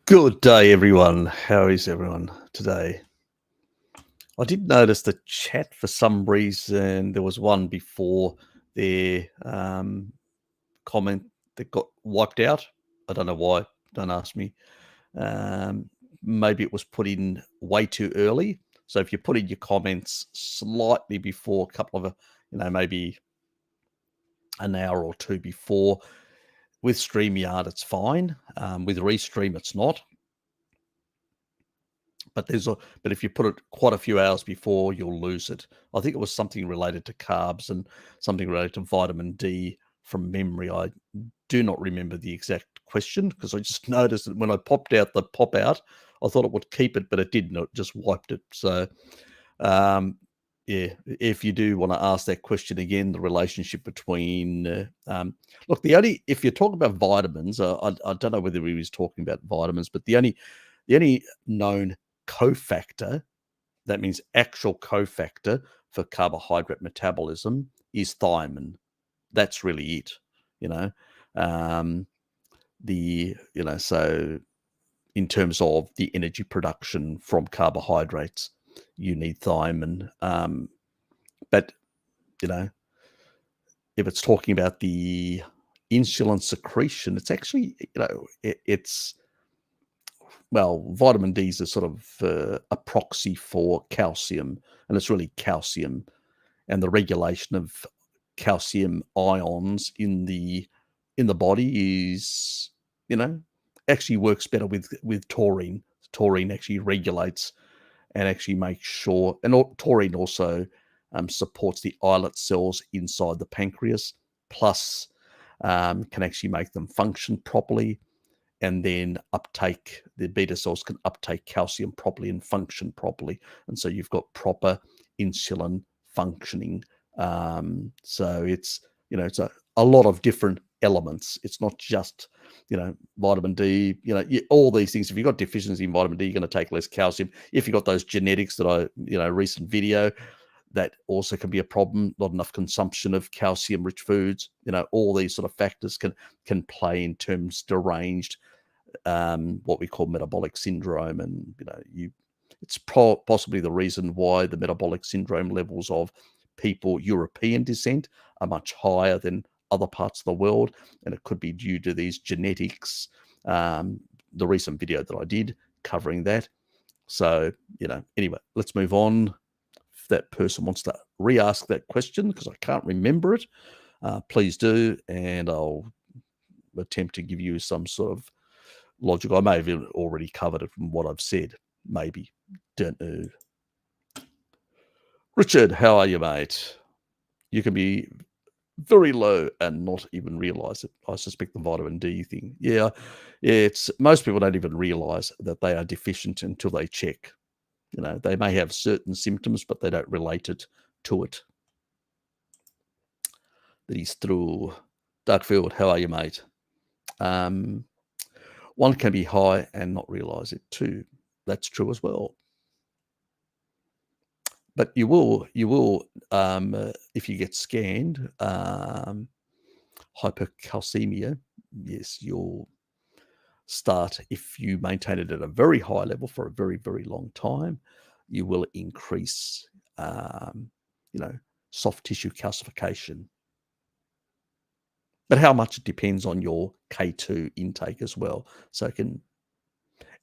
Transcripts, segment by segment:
Good day, everyone. How is everyone today? I did notice the chat for some reason. There was one before their comment that got wiped out. I don't know why. Don't ask me. Maybe it was put in way too early. So if you put in your comments slightly before, a couple of, maybe an hour or two before, with StreamYard, it's fine. With Restream, it's not. But if you put it quite a few hours before, you'll lose it. I think it was something related to carbs and something related to vitamin D from memory. I do not remember the exact question because I just noticed that when I popped out the pop out, I thought it would keep it, but it didn't. It just wiped it. So, yeah, if you do want to ask that question again, the relationship between look, if you're talking about vitamins, I don't know whether he was talking about vitamins, but the only known cofactor, that means actual cofactor for carbohydrate metabolism, is thiamine. That's really it, you know. So in terms of the energy production from carbohydrates, you need thiamine. But if it's talking about the insulin secretion, it's actually, it's vitamin D is a sort of a proxy for calcium, and it's really calcium, and the regulation of calcium ions in the body is, actually works better with taurine. Taurine actually regulates and actually makes sure, and taurine also supports the islet cells inside the pancreas, plus can actually make them function properly. And then the beta cells can uptake calcium properly and function properly. And so you've got proper insulin functioning. So it's a lot of different elements. It's not just, vitamin D, all these things. If you've got deficiency in vitamin D, you're going to take less calcium. If you've got those genetics that recent video, that also can be a problem. Not enough consumption of calcium-rich foods. All these sort of factors can play in terms deranged, what we call metabolic syndrome, and it's possibly the reason why the metabolic syndrome levels of people European descent are much higher than other parts of the world, and it could be due to these genetics. The recent video that I did covering that. So anyway, let's move on. That person wants to re-ask that question because I can't remember it, please do, and I'll attempt to give you some sort of logic. I may have already covered it from what I've said, maybe, don't know. Richard, how are you, mate? You can be very low and not even realize it. I suspect the vitamin D thing. Yeah, it's most people don't even realize that they are deficient until they check. They may have certain symptoms, but they don't relate it to it. That is true. Darkfield, how are you, mate? One can be high and not realize it too. That's true as well. But you will, if you get scanned, hypercalcemia, yes, you'll start, if you maintain it at a very high level for a very, very long time, you will increase, soft tissue calcification. But how much it depends on your K2 intake as well. So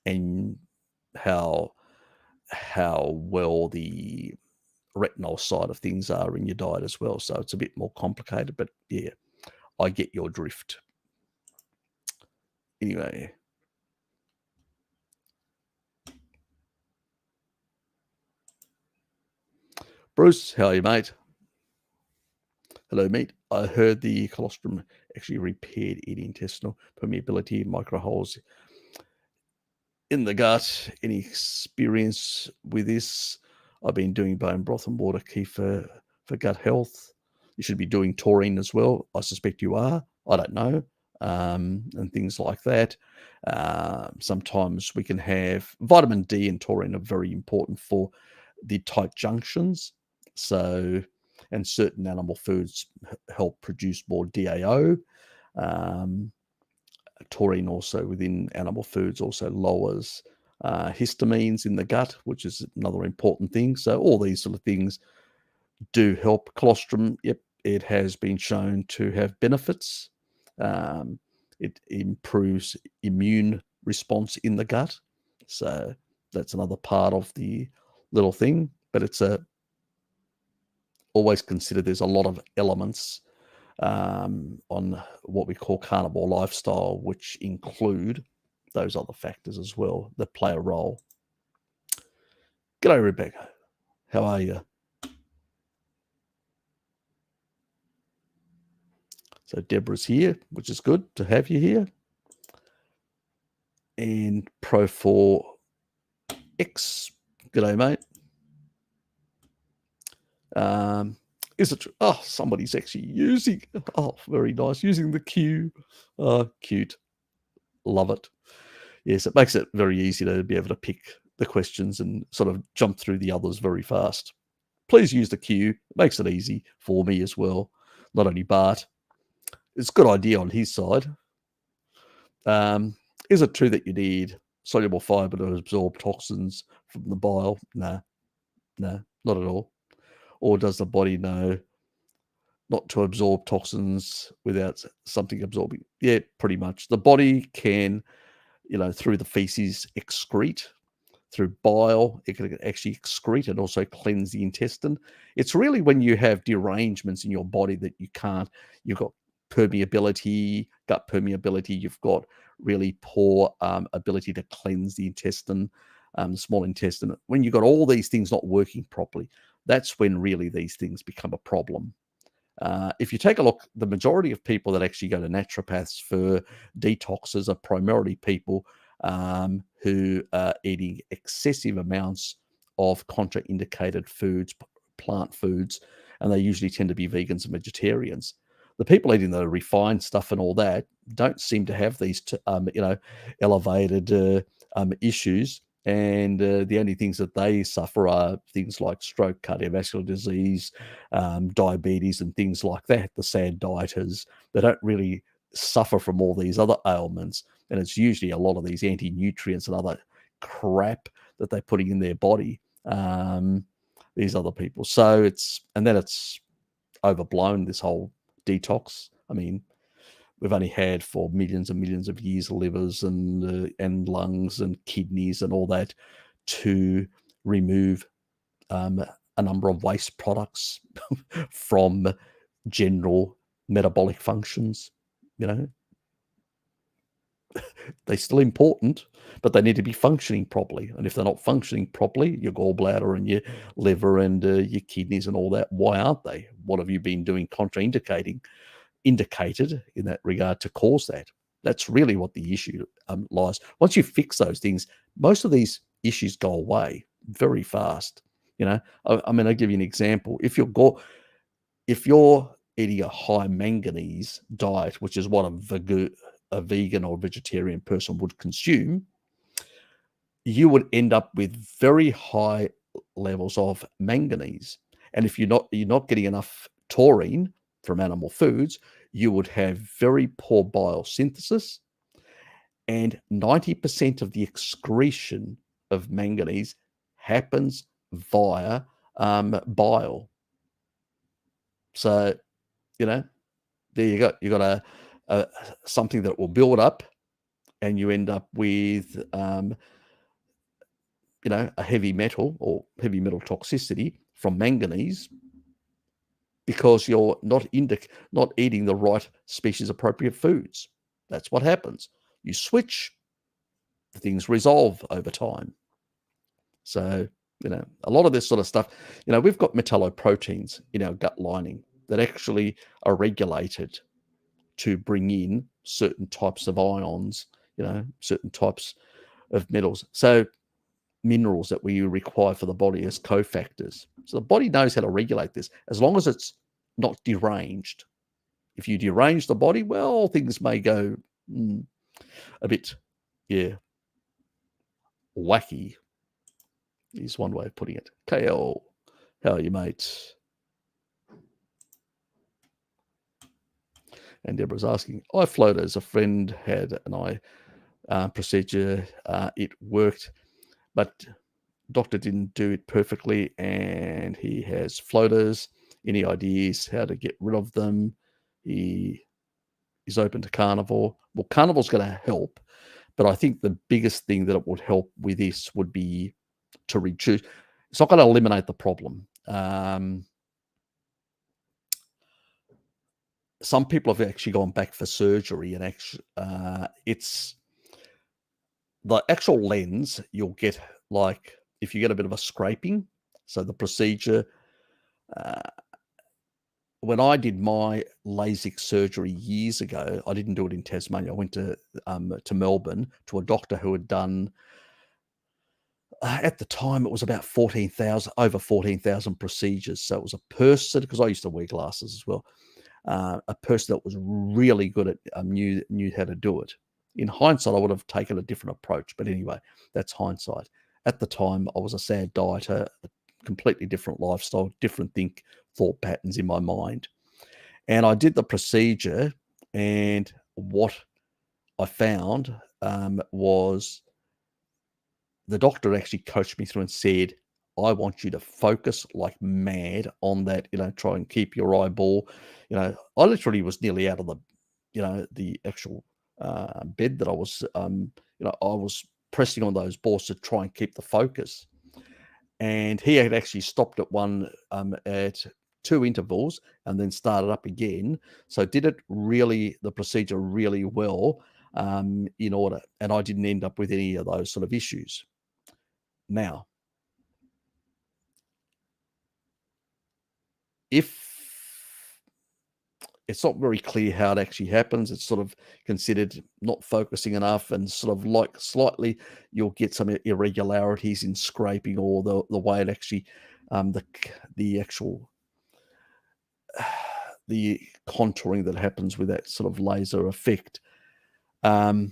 and how well the retinol side of things are in your diet as well. So it's a bit more complicated, but yeah, I get your drift. Anyway. Bruce, how are you, mate? Hello, mate. I heard the colostrum actually repaired any intestinal permeability, micro holes in the gut. Any experience with this? I've been doing bone broth and water key for gut health. You should be doing taurine as well. I suspect you are. I don't know. And things like that. Sometimes we can have vitamin D and taurine are very important for the tight junctions. So, and certain animal foods help produce more DAO. taurine also within animal foods also lowers histamines in the gut, which is another important thing. So all these sort of things do help. Colostrum, yep, it has been shown to have benefits. It improves immune response in the gut. So that's another part of the little thing. But it's always consider there's a lot of elements on what we call carnivore lifestyle, which include those other factors as well that play a role. G'day, Rebecca. How are you? So Deborah's here, which is good to have you here. And Pro4X, g'day, mate. Is it? Oh, somebody's actually using. Oh, very nice. Using the Q. Oh, cute. Love it. Yes, it makes it very easy to be able to pick the questions and sort of jump through the others very fast. Please use the Q. It makes it easy for me as well. Not only Bart. It's a good idea on his side. Is it true that you need soluble fiber to absorb toxins from the bile? No, not at all. Or does the body know not to absorb toxins without something absorbing? Yeah, pretty much. The body can, through the feces, excrete. Through bile, it can actually excrete and also cleanse the intestine. It's really when you have derangements in your body that you've got permeability, gut permeability, you've got really poor ability to cleanse the intestine, the small intestine. When you've got all these things not working properly, that's when really these things become a problem. If you take a look, the majority of people that actually go to naturopaths for detoxes are primarily people who are eating excessive amounts of contraindicated foods, plant foods, and they usually tend to be vegans and vegetarians. The people eating the refined stuff and all that don't seem to have these, elevated issues. And the only things that they suffer are things like stroke, cardiovascular disease, diabetes, and things like that. The sad dieters, they don't really suffer from all these other ailments. And it's usually a lot of these anti-nutrients and other crap that they're putting in their body, these other people. So it's overblown, this whole detox. I mean, we've only had for millions and millions of years livers and lungs and kidneys and all that to remove a number of waste products from general metabolic functions. They're still important, but they need to be functioning properly. And if they're not functioning properly, your gallbladder and your liver and your kidneys and all that, why aren't they? What have you been doing indicated in that regard to cause that? That's really what the issue lies. Once you fix those things, most of these issues go away very fast. I mean, I'll give you an example. If you're eating a high manganese diet, which is what a vegan or vegetarian person would consume, you would end up with very high levels of manganese. And if you're not getting enough taurine from animal foods, you would have very poor biosynthesis, and 90% of the excretion of manganese happens via bile. So, there you go. You got something that will build up, and you end up with a heavy metal or heavy metal toxicity from manganese, because you're not eating the right species appropriate foods. That's what happens. You switch, things resolve over time. So, a lot of this sort of stuff, we've got metalloproteins in our gut lining that actually are regulated to bring in certain types of ions, certain types of metals. So minerals that we require for the body as cofactors. So the body knows how to regulate this as long as it's not deranged. If you derange the body, well, things may go a bit, wacky is one way of putting it. KL, how are you, mate? And Deborah's asking, eye floaters. A friend had an eye procedure. It worked, but doctor didn't do it perfectly, and he has floaters. Any ideas how to get rid of them? He is open to carnivore. Well, carnivore's going to help, but I think the biggest thing that it would help with this would be to reduce. It's not going to eliminate the problem. Some people have actually gone back for surgery, and actually, it's the actual lens you'll get, like if you get a bit of a scraping. So the procedure, when I did my LASIK surgery years ago, I didn't do it in Tasmania. I went to Melbourne to a doctor who had done, at the time, it was about 14,000, over 14,000 procedures. So it was a person, because I used to wear glasses as well, a person that was really good at, knew how to do it. In hindsight, I would have taken a different approach. But anyway, that's hindsight. At the time, I was a sad dieter, a completely different lifestyle, different thought patterns in my mind. And I did the procedure, and what I found was the doctor actually coached me through and said, I want you to focus like mad on that, try and keep your eyeball. I literally was nearly out of the actual bed that I was, I was pressing on those balls to try and keep the focus. And he had actually stopped at one at 2 intervals and then started up again. So did it really, the procedure really well in order. And I didn't end up with any of those sort of issues. Now, if it's not very clear how it actually happens, it's sort of considered not focusing enough, and sort of like slightly you'll get some irregularities in scraping, or the way it actually the actual the contouring that happens with that sort of laser effect. And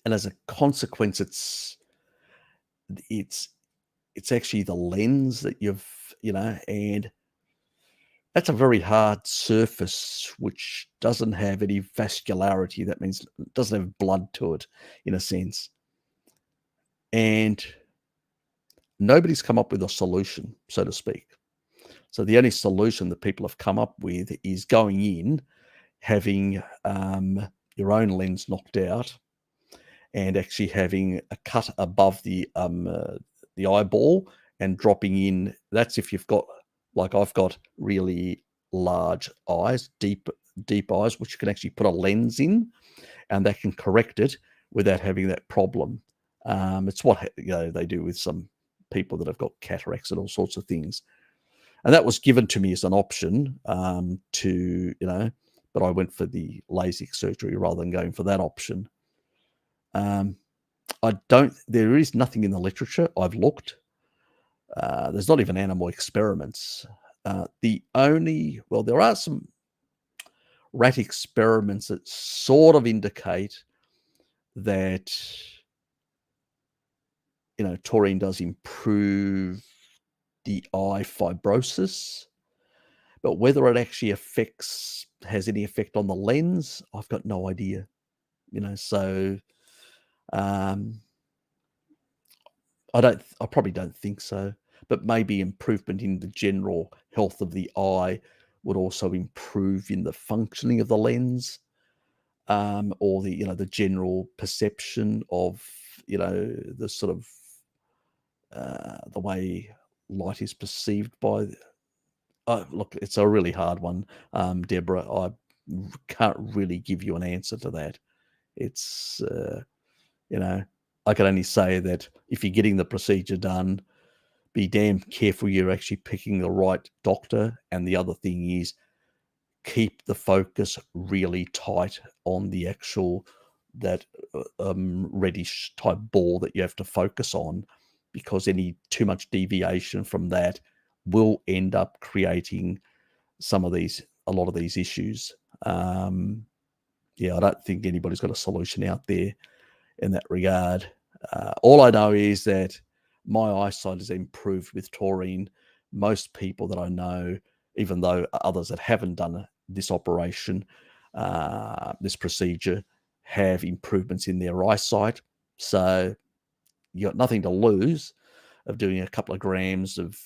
as a consequence, it's actually the lens that you've, and that's a very hard surface which doesn't have any vascularity. That means it doesn't have blood to it, in a sense. And nobody's come up with a solution, so to speak. So the only solution that people have come up with is going in, having your own lens knocked out, and actually having a cut above the eyeball and dropping in. That's if you've got, like I've got, really large eyes, deep eyes, which you can actually put a lens in, and that can correct it without having that problem. It's what they do with some people that have got cataracts and all sorts of things. And that was given to me as an option but I went for the LASIK surgery rather than going for that option. There is nothing in the literature. I've looked. There's not even animal experiments. There are some rat experiments that sort of indicate that, taurine does improve the eye fibrosis, but whether it actually has any effect on the lens, I've got no idea. So I probably don't think so, but maybe improvement in the general health of the eye would also improve in the functioning of the lens, or the general perception of, the sort of the way light is perceived by. Look, it's a really hard one, Deborah. I can't really give you an answer to that. It's I can only say that if you're getting the procedure done, be damn careful you're actually picking the right doctor. And the other thing is, keep the focus really tight on the actual, that reddish type ball that you have to focus on, because any too much deviation from that will end up creating a lot of these issues. I don't think anybody's got a solution out there in that regard. All I know is that my eyesight has improved with taurine. Most people that I know, even though others that haven't done this operation, this procedure, have improvements in their eyesight. So you got nothing to lose of doing a couple of grams of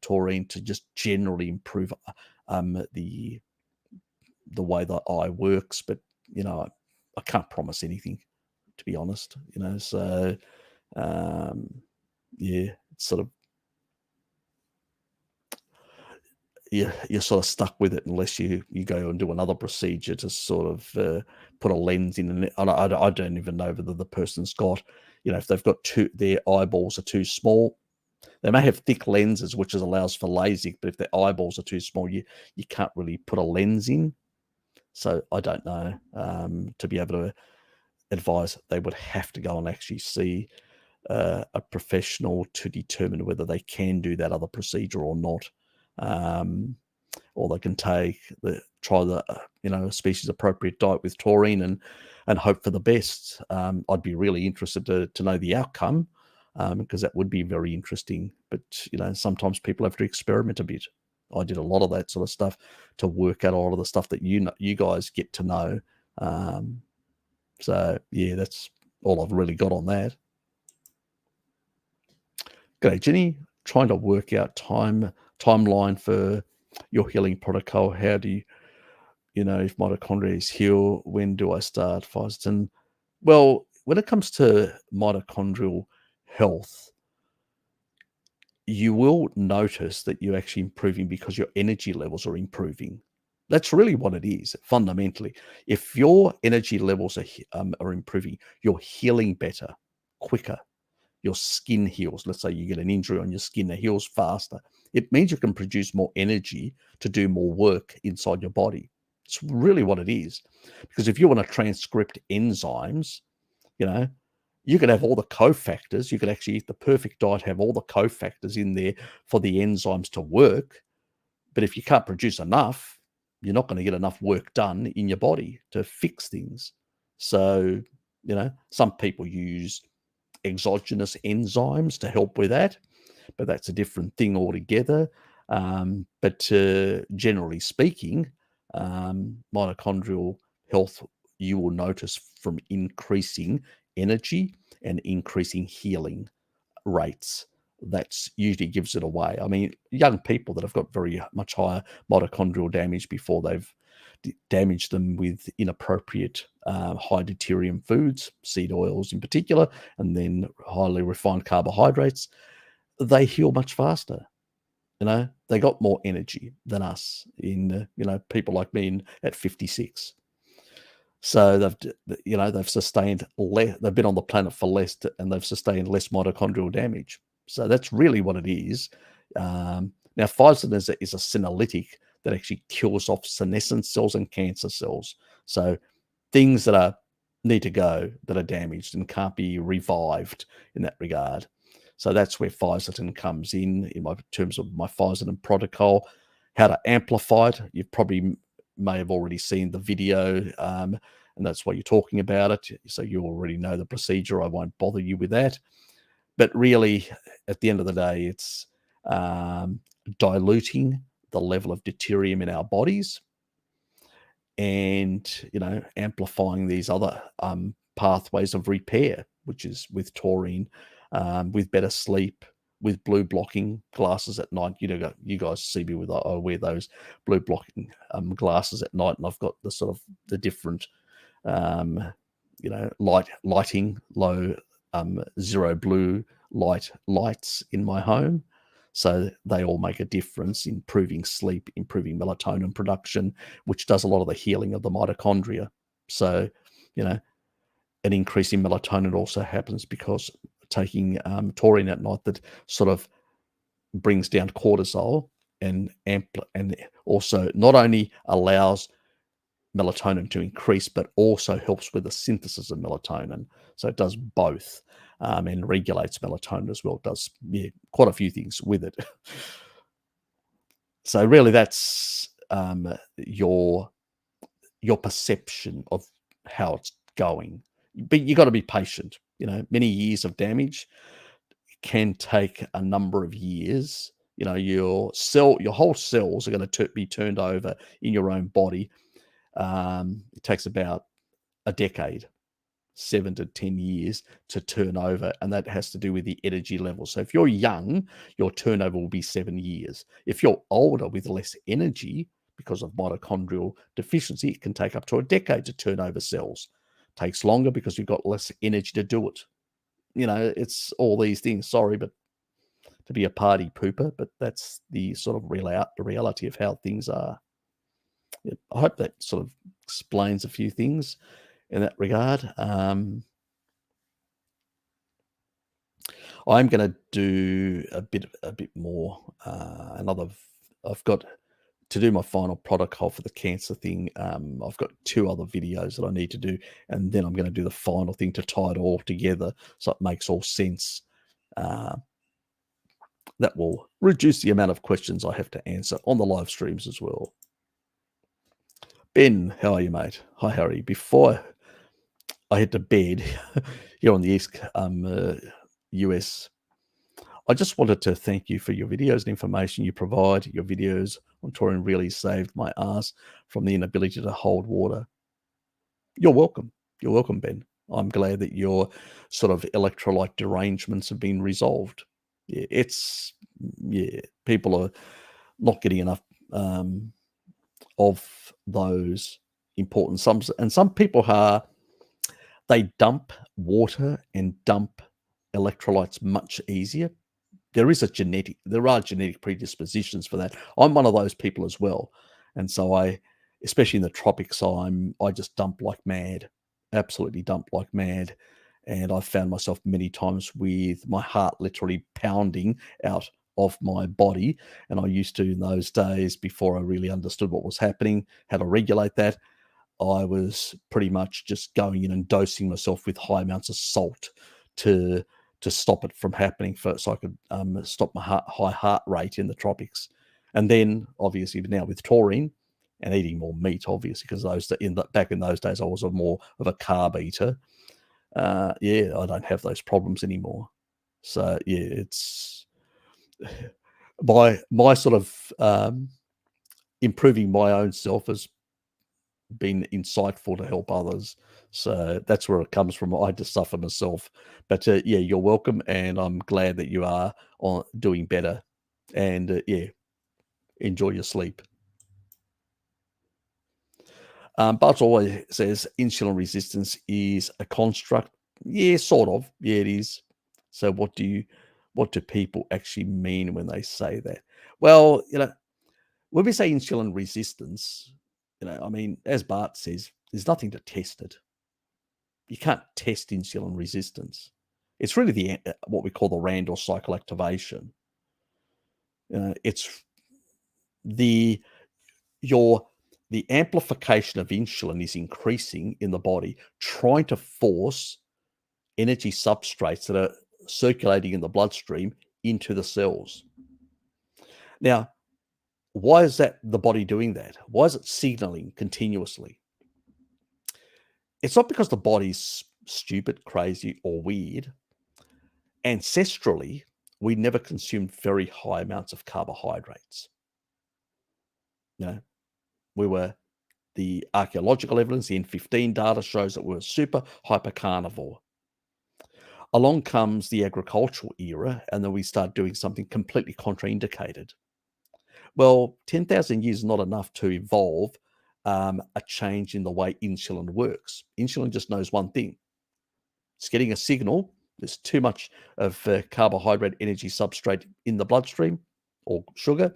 taurine to just generally improve the way the eye works. But I can't promise anything, to be honest. So yeah, it's sort of, you're sort of stuck with it unless you go and do another procedure to sort of put a lens in. And I don't even know whether the person's got, if they've got their eyeballs are too small. They may have thick lenses, which allows for LASIK, but if their eyeballs are too small, you can't really put a lens in. So I don't know. To be able to advise, they would have to go and actually see a professional to determine whether they can do that other procedure or not. Or they can try the species appropriate diet with taurine and hope for the best. I'd be really interested to know the outcome, because that would be very interesting. But sometimes people have to experiment a bit. I did a lot of that sort of stuff to work out a lot of the stuff that you guys get to know. So yeah, that's all I've really got on that. G'day, Jenny. Trying to work out timeline for your healing protocol. How do if mitochondria is healed, when do I start fasting? Well, when it comes to mitochondrial health, you will notice that you're actually improving because your energy levels are improving. That's really what it is, fundamentally. If your energy levels are improving, you're healing better, quicker. Your skin heals. Let's say you get an injury on your skin that heals faster. It means you can produce more energy to do more work inside your body. It's really what it is. Because if you want to transcript enzymes, you could have all the cofactors. You could actually eat the perfect diet, have all the cofactors in there for the enzymes to work. But if you can't produce enough, you're not going to get enough work done in your body to fix things. So, some people use exogenous enzymes to help with that, but that's a different thing altogether. But generally speaking, mitochondrial health, you will notice from increasing energy and increasing healing rates. That's usually gives it away. I mean, young people that have got very much higher mitochondrial damage before they've damaged them with inappropriate high deuterium foods, seed oils in particular, and then highly refined carbohydrates, they heal much faster. They got more energy than us in, people like me at 56. So they've sustained less. They've been on the planet for less, and they've sustained less mitochondrial damage. So that's really what it is. Now, Pfizer is a senolytic that actually kills off senescent cells and cancer cells. So things that need to go, that are damaged and can't be revived in that regard. So that's where Pfizer comes in my terms of my Pfizer protocol. How to amplify it. You probably may have already seen the video, and that's why you're talking about it. So you already know the procedure. I won't bother you with that. But really, at the end of the day, it's diluting the level of deuterium in our bodies and, amplifying these other pathways of repair, which is with taurine, with better sleep, with blue blocking glasses at night. You guys see me with, I wear those blue blocking glasses at night, and I've got the sort of the different, lighting, low, zero blue lights in my home. So they all make a difference in improving sleep, improving melatonin production, which does a lot of the healing of the mitochondria. So, an increase in melatonin also happens because taking taurine at night, that sort of brings down cortisol and also not only allows melatonin to increase, but also helps with the synthesis of melatonin. So it does both, and regulates melatonin as well. It does quite a few things with it. So really, that's your perception of how it's going. But you got to be patient. Many years of damage can take a number of years your whole cells are going to be turned over in your own body. It takes about a decade, 7 to 10 years to turn over, and that has to do with the energy level. So if you're young, your turnover will be 7 years. If you're older with less energy because of mitochondrial deficiency, it can take up to a decade to turn over cells. Takes longer because you've got less energy to do it. It's all these things. Sorry, but to be a party pooper, but that's the sort of reality of how things are. I hope that sort of explains a few things in that regard. I'm going to do a bit more. I've got to do my final protocol for the cancer thing. I've got 2 other videos that I need to do, and then I'm going to do the final thing to tie it all together so it makes all sense. That will reduce the amount of questions I have to answer on the live streams as well. Ben, how are you, mate? Hi, Harry. Before I head to bed here on the East US, I just wanted to thank you for your videos and information you provide. Your videos on touring really saved my ass from the inability to hold water. You're welcome. You're welcome, Ben. I'm glad that your sort of electrolyte derangements have been resolved. People are not getting enough of those important sums, and some people they dump water and dump electrolytes much easier. There are genetic predispositions for that. I'm one of those people as well, and so especially in the tropics, I just dump like mad, absolutely dump like mad. And I've found myself many times with my heart literally pounding out of my body. And I used to, in those days, before I really understood what was happening, how to regulate that, I was pretty much just going in and dosing myself with high amounts of salt to stop it from happening, so I could stop my high heart rate in the tropics. And then, obviously, now with taurine and eating more meat, obviously, because back in those days, I was more of a carb eater. I don't have those problems anymore. So it's my sort of improving my own self has been insightful to help others. So that's where it comes from. I just suffer myself, but you're welcome, and I'm glad that you are doing better. And enjoy your sleep. But always says insulin resistance is a construct. Yeah, sort of. Yeah, it is. So what do people actually mean when they say that? Well, when we say insulin resistance, I mean, as Bart says, there's nothing to test it. You can't test insulin resistance. It's really what we call the Randall cycle activation. It's the amplification of insulin is increasing in the body, trying to force energy substrates that are circulating in the bloodstream into the cells. Now, why is that the body doing that? Why is it signaling continuously? It's not because the body's stupid, crazy, or weird. Ancestrally, we never consumed very high amounts of carbohydrates. The archaeological evidence, the N15 data shows that we're super hyper carnivore. Along comes the agricultural era, and then we start doing something completely contraindicated. Well, 10,000 years is not enough to evolve a change in the way insulin works. Insulin just knows one thing. It's getting a signal. There's too much of carbohydrate energy substrate in the bloodstream or sugar.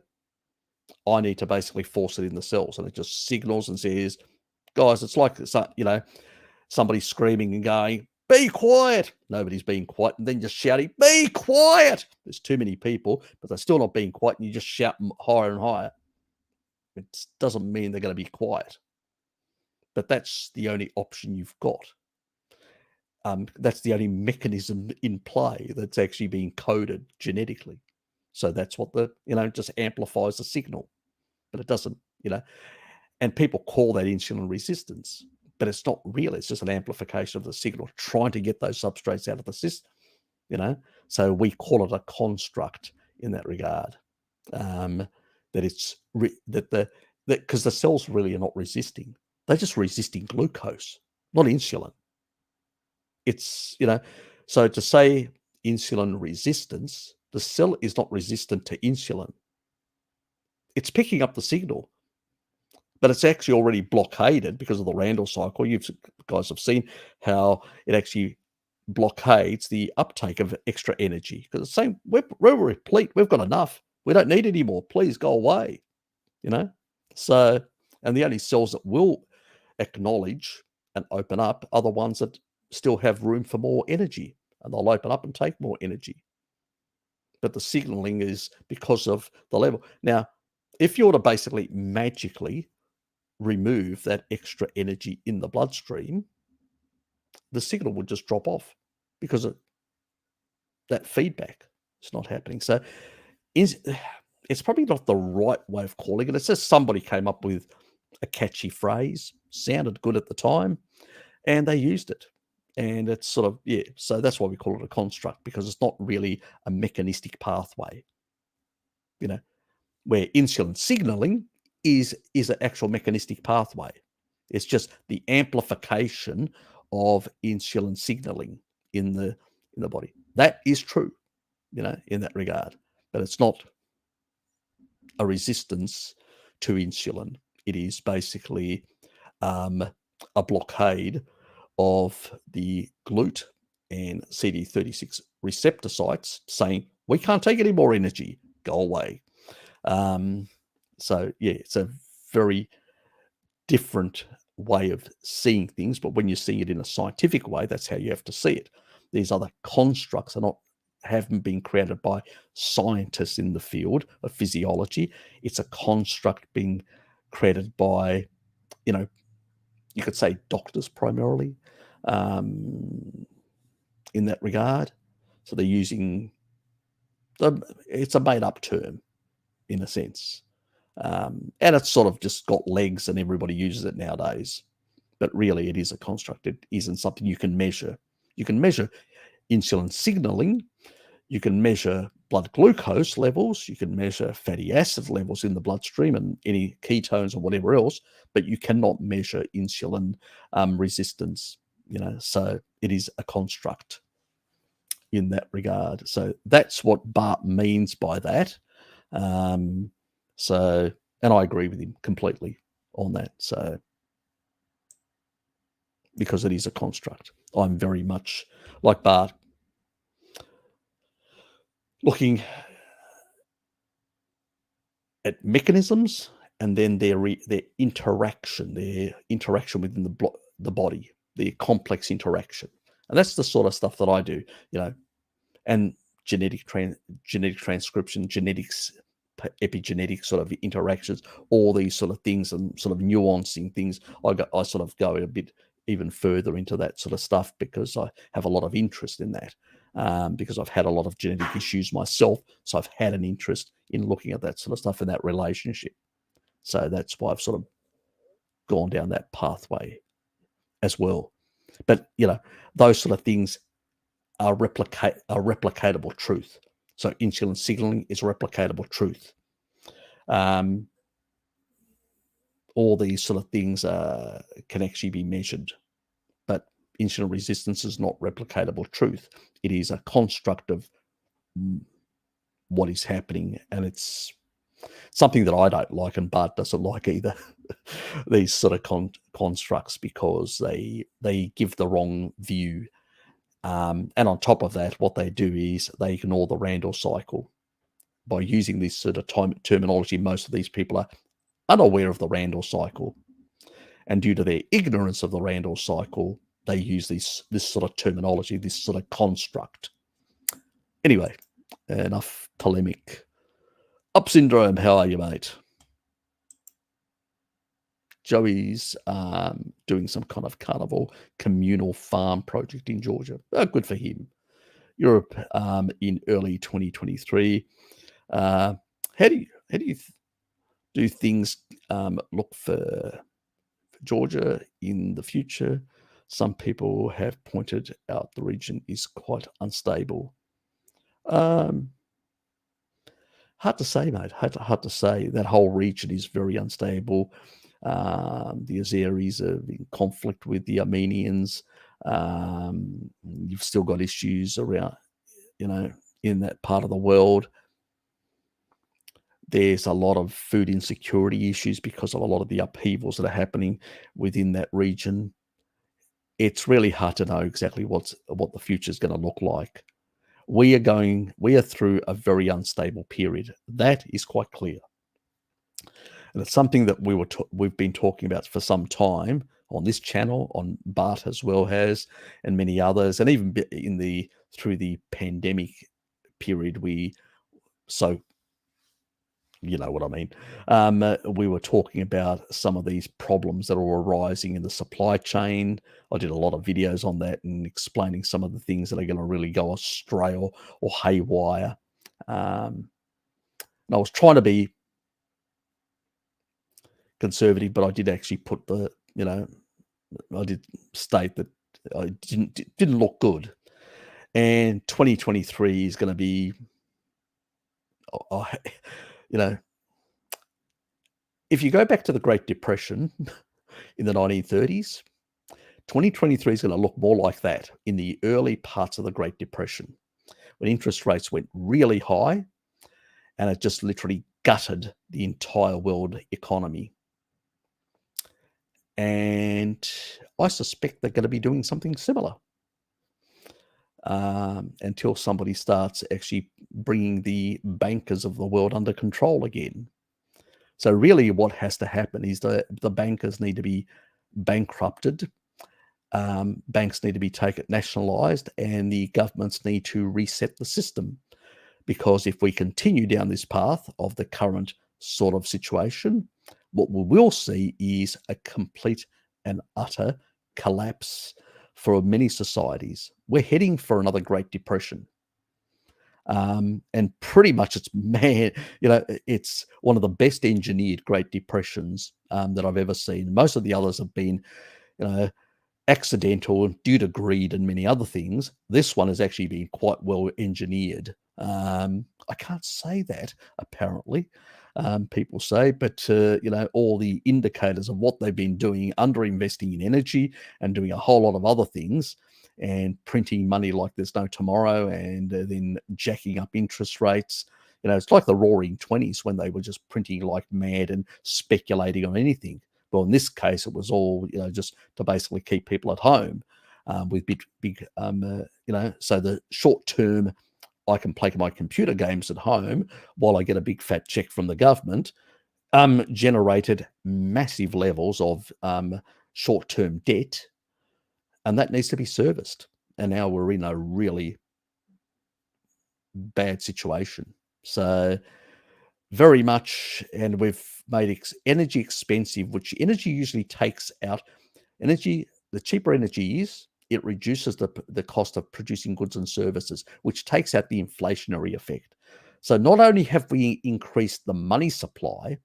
I need to basically force it in the cells, and it just signals and says, guys, it's like, somebody screaming and going, be quiet. Nobody's being quiet, and then just shouting, be quiet. There's too many people, but they're still not being quiet, and you just shout higher and higher. It doesn't mean they're going to be quiet, but that's the only option you've got. That's the only mechanism in play that's actually being coded genetically. So that's what just amplifies the signal, but it doesn't, and people call that insulin resistance, but it's not real. It's just an amplification of the signal, trying to get those substrates out of the system, so we call it a construct in that regard. um, that it's that because the cells really are not resisting; they're just resisting glucose, not insulin. It's so to say insulin resistance, the cell is not resistant to insulin. It's picking up the signal, but it's actually already blockaded because of the Randall cycle. You guys have seen how it actually blockades the uptake of extra energy because it's saying we're replete, we've got enough, we don't need any more. Please go away. You know, so and the only cells that will acknowledge and open up are the ones that still have room for more energy, and they'll open up and take more energy. But the signaling is because of the level. Now, if you were to basically magically remove that extra energy in the bloodstream, the signal would just drop off because of that feedback. It's not happening. So it's probably not the right way of calling it. It's just somebody came up with a catchy phrase, sounded good at the time, and they used it. And it's sort of, yeah, so that's why we call it a construct, because it's not really a mechanistic pathway, where insulin signaling is an actual mechanistic pathway. It's just the amplification of insulin signaling in the body. That is true, in that regard, but it's not a resistance to insulin. It is basically a blockade of the GLUT and CD36 receptor sites saying, we can't take any more energy, go away. So, yeah, it's a very different way of seeing things, but when you're seeing it in a scientific way, that's how you have to see it. These other constructs haven't been created by scientists in the field of physiology. It's a construct being created by, you could say doctors primarily, in that regard. So they're using it's a made-up term in a sense. And it's sort of just got legs and everybody uses it nowadays. But really, it is a construct. It isn't something you can measure. You can measure insulin signaling. You can measure blood glucose levels. You can measure fatty acid levels in the bloodstream and any ketones or whatever else. But you cannot measure insulin resistance. So it is a construct in that regard. So that's what Bart means by that. So, and I agree with him completely on that. So, because it is a construct, I'm very much like Bart, looking at mechanisms and then their interaction within the body, the complex interaction, and that's the sort of stuff that I do, and genetic transcription, genetics, epigenetic sort of interactions, all these sort of things, and sort of nuancing things. I sort of go a bit even further into that sort of stuff because I have a lot of interest in that, because I've had a lot of genetic issues myself. So I've had an interest in looking at that sort of stuff and that relationship. So that's why I've sort of gone down that pathway as well. But, those sort of things are replicatable truth. So insulin signaling is replicatable truth. All these sort of things can actually be measured, but insulin resistance is not replicatable truth. It is a construct of what is happening, and it's something that I don't like, and Bart doesn't like either. These sort of constructs, because they give the wrong view. And on top of that, what they do is they ignore the Randall cycle. By using this sort of terminology, most of these people are unaware of the Randall cycle. And due to their ignorance of the Randall cycle, they use this sort of terminology, this sort of construct. Anyway, enough polemic. Up Syndrome, how are you, mate? Joey's doing some kind of carnivore communal farm project in Georgia. Good for him. Europe in early 2023. How do you do things look for Georgia in the future? Some people have pointed out the region is quite unstable. Hard to say, mate. Hard to say. That whole region is very unstable. The Azeris are in conflict with the Armenians. You've still got issues around, in that part of the world. There's a lot of food insecurity issues because of a lot of the upheavals that are happening within that region. It's really hard to know exactly what the future is going to look like. We are through a very unstable period. That is quite clear. And it's something that we've been talking about for some time on this channel, on Bart as well has, and many others, and even through the pandemic period, so you know what I mean. We were talking about some of these problems that are arising in the supply chain. I did a lot of videos on that and explaining some of the things that are going to really go astray or haywire. And I was trying to be conservative, but I did actually put I did state that I didn't look good. And 2023 is going to be, if you go back to the Great Depression in the 1930s, 2023 is going to look more like that in the early parts of the Great Depression, when interest rates went really high and it just literally gutted the entire world economy. And I suspect they're going to be doing something similar until somebody starts actually bringing the bankers of the world under control again. So really what has to happen is the bankers need to be bankrupted. Banks need to be nationalized, and the governments need to reset the system. Because if we continue down this path of the current sort of situation, what we will see is a complete and utter collapse for many societies. We're heading for another Great Depression. And pretty much it's it's one of the best engineered Great Depressions that I've ever seen. Most of the others have been, accidental due to greed and many other things. This one has actually been quite well engineered. I can't say that, apparently, people say, but all the indicators of what they've been doing, under investing in energy and doing a whole lot of other things, and printing money like there's no tomorrow, and then jacking up interest rates. It's like the Roaring 20s when they were just printing like mad and speculating on anything. Well, in this case, it was all, just to basically keep people at home with big, so the short term, I can play my computer games at home while I get a big fat check from the government, generated massive levels of short term debt, and that needs to be serviced. And now we're in a really bad situation. So very much, and we've made energy expensive, which energy usually takes out energy. The cheaper energy is, it reduces the cost of producing goods and services, which takes out the inflationary effect. So not only have we increased the money supply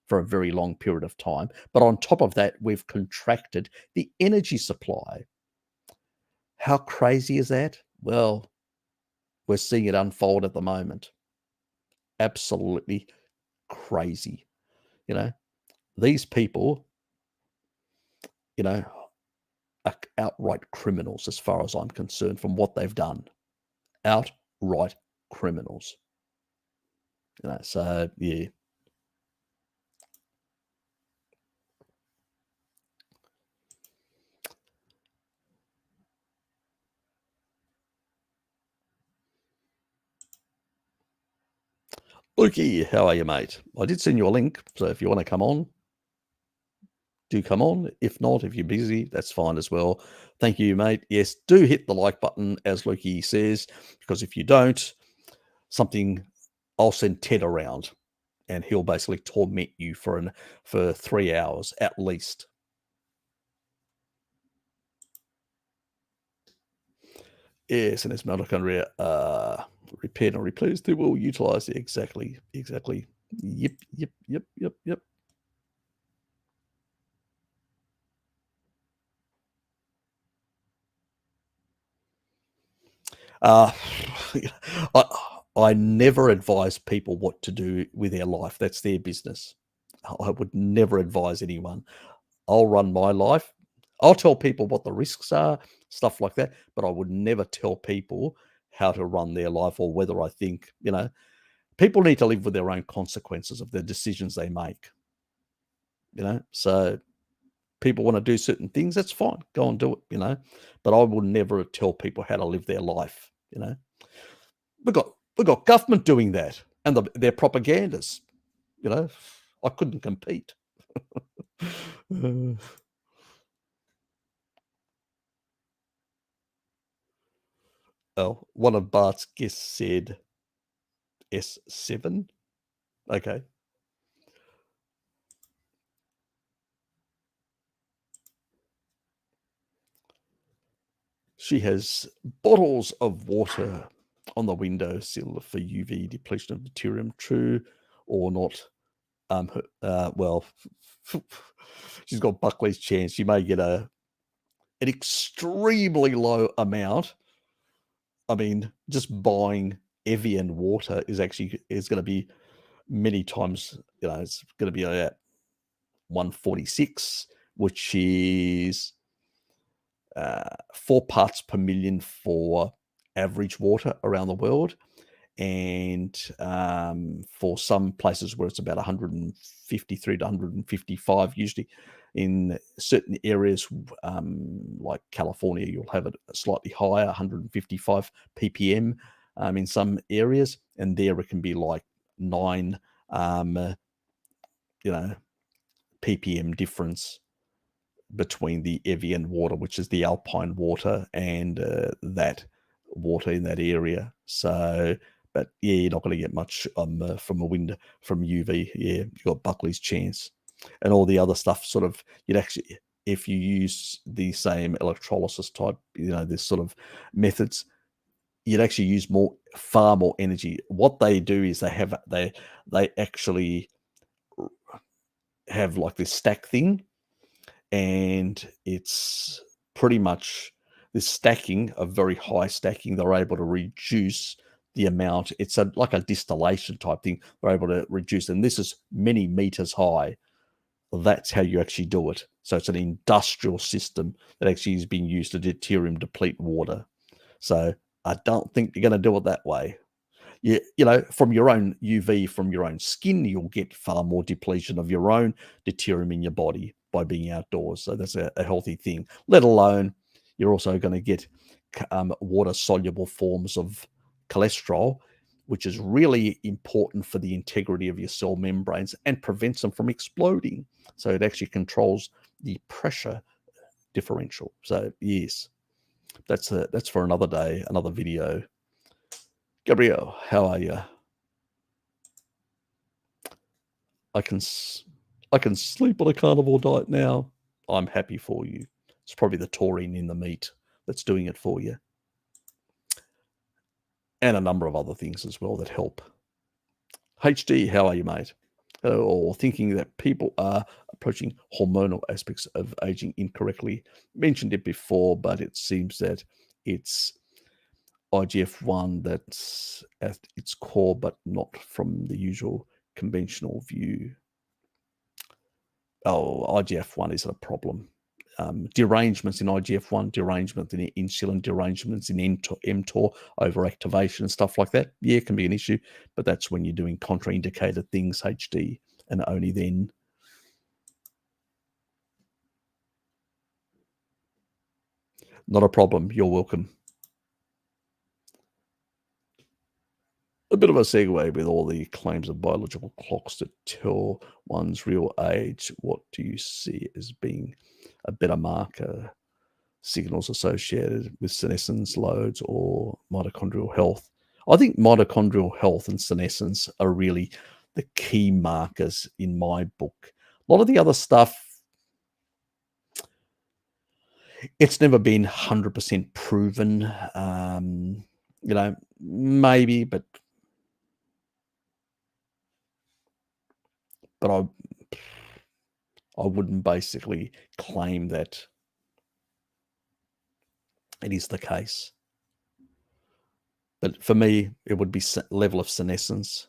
for a very long period of time, but on top of that, we've contracted the energy supply. How crazy is that? Well, we're seeing it unfold at the moment. Absolutely crazy. These people, are outright criminals as far as I'm concerned from what they've done. Outright criminals. So yeah. Lukey, how are you, mate? I did send you a link, so if you want to come on, do come on. If not, if you're busy, that's fine as well. Thank you, mate. Yes, do hit the like button, as Lukey says, because if you don't, I'll send Ted around, and he'll basically torment you for 3 hours at least. Yes, and it's mitochondria repaired and replaced. They will utilize it exactly. Yep. Uh, I never advise people what to do with their life. That's their business. I would never advise anyone. I'll run my life. I'll tell people what the risks are, stuff like that, but I would never tell people how to run their life or whether I think, people need to live with their own consequences of the decisions they make, So people want to do certain things, that's fine. Go and do it. But I will never tell people how to live their life. We've got government doing that and their propagandas, you know. I couldn't compete. Oh, one of Bart's guests said S7. Okay. She has bottles of water on the windowsill for UV depletion of deuterium. True or not? Well, she's got Buckley's chance. She may get an extremely low amount. I mean, just buying Evian water is going to be many times. It's going to be at 146, which is 4 parts per million for average water around the world. And for some places where it's about 153 to 155, usually in certain areas like California, you'll have it slightly higher, 155 ppm in some areas, and there it can be like 9 ppm difference between the Evian water, which is the alpine water, and that water in that area. So, but yeah, you're not going to get much from a wind from UV. Yeah, you got Buckley's chance, and all the other stuff. Sort of, you'd actually, if you use the same electrolysis type, this sort of methods, you'd actually use far more energy. What they do is they actually have like this stack thing, and it's pretty much this stacking, a very high stacking. They're able to reduce the amount. It's like a distillation type thing. They're able to reduce, and this is many meters high. That's how you actually do it. So it's an industrial system that actually is being used to deuterium deplete water. So I don't think you're going to do it that way. From your own UV, from your own skin, you'll get far more depletion of your own deuterium in your body by being outdoors. So that's a healthy thing, let alone you're also going to get water-soluble forms of cholesterol, which is really important for the integrity of your cell membranes and prevents them from exploding. So it actually controls the pressure differential. So yes, that's for another day, another video. Gabrielle, how are you? I can sleep on a carnivore diet now. I'm happy for you. It's probably the taurine in the meat that's doing it for you. And a number of other things as well that help. HD, how are you, mate? Or thinking that people are approaching hormonal aspects of aging incorrectly. Mentioned it before, but it seems that it's IGF-1 that's at its core, but not from the usual conventional view. Oh, IGF-1 is a problem. Derangements in IGF-1, derangements in insulin, derangements in mTOR, overactivation and stuff like that. Yeah, it can be an issue, but that's when you're doing contraindicated things, HD, and only then. Not a problem. You're welcome. A bit of a segue with all the claims of biological clocks that tell one's real age. What do you see as being a better marker? Signals associated with senescence loads or mitochondrial health? I think mitochondrial health and senescence are really the key markers in my book. A lot of the other stuff, it's never been 100% proven. Maybe, but I wouldn't basically claim that it is the case. But for me, it would be level of senescence.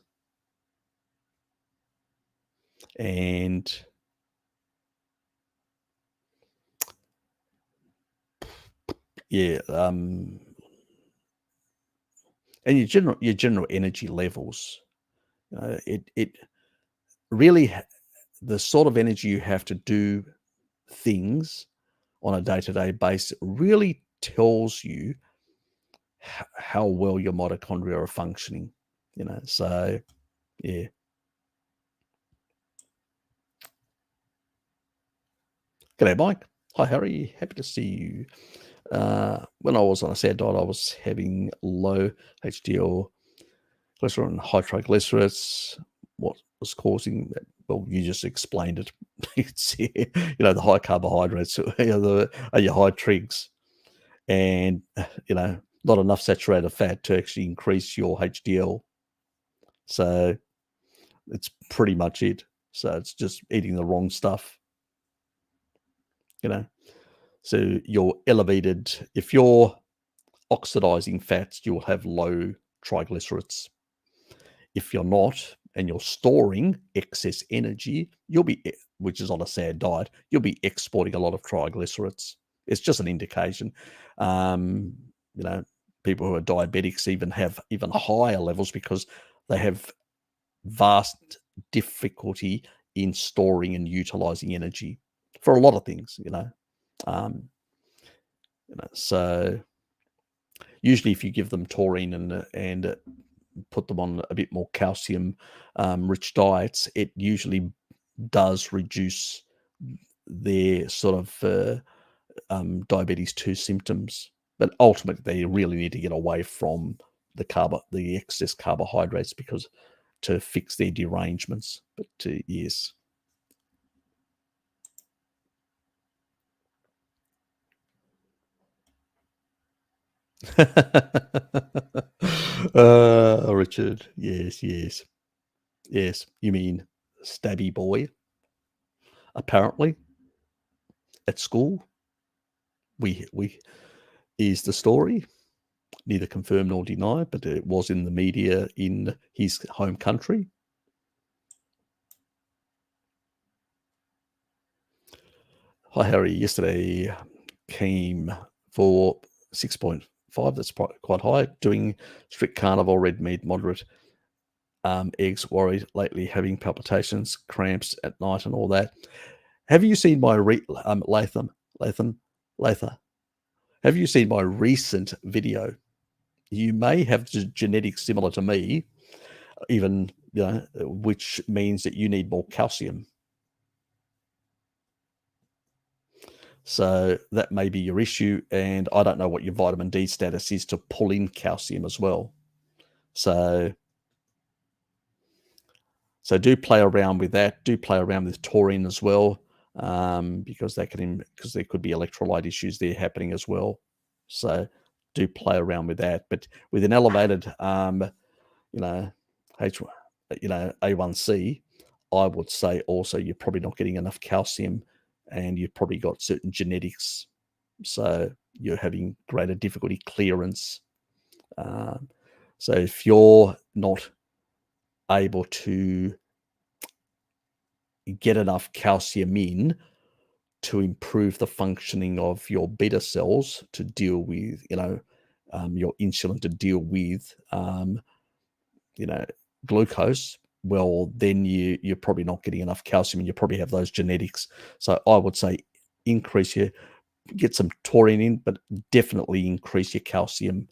And yeah, and your general energy levels. It really the sort of energy you have to do things on a day-to-day basis really tells you how well your mitochondria are functioning. So yeah. G'day, Mike. Hi, Harry. Happy to see you. When I was on a sad diet, I was having low HDL cholesterol and high triglycerides. What was causing that? Well, you just explained it. It's the high carbohydrates, your high trigs, and not enough saturated fat to actually increase your HDL. So it's pretty much it. So it's just eating the wrong stuff. So you're elevated. If you're oxidizing fats, you'll have low triglycerides. If you're not, and you're storing excess energy, which is on a sad diet, you'll be exporting a lot of triglycerides. It's just an indication. People who are diabetics even have even higher levels because they have vast difficulty in storing and utilizing energy for a lot of things. So usually if you give them taurine and put them on a bit more calcium rich diets, it usually does reduce their sort of diabetes 2 symptoms. But ultimately, they really need to get away from the excess carbohydrates to fix their derangements. But yes. Richard, yes. You mean stabby boy? Apparently, at school, we is the story. Neither confirmed nor denied, but it was in the media in his home country. Hi, Harry. Yesterday came for 6.5. That's quite high. Doing strict carnivore, red meat, moderate eggs. Worried lately, having palpitations, cramps at night, and all that. Have you seen my Latham? Have you seen my recent video? You may have genetics similar to me, even which means that you need more calcium. So that may be your issue, and I don't know what your vitamin D status is to pull in calcium as well. So do play around with that. Do play around with taurine as well, because there could be electrolyte issues there happening as well. So do play around with that. But with an elevated, A1C, I would say also you're probably not getting enough calcium, and you've probably got certain genetics, so you're having greater difficulty clearance. So if you're not able to get enough calcium in to improve the functioning of your beta cells to deal with, your insulin to deal with, glucose, well, then you're probably not getting enough calcium, and you probably have those genetics. So I would say get some taurine in, but definitely increase your calcium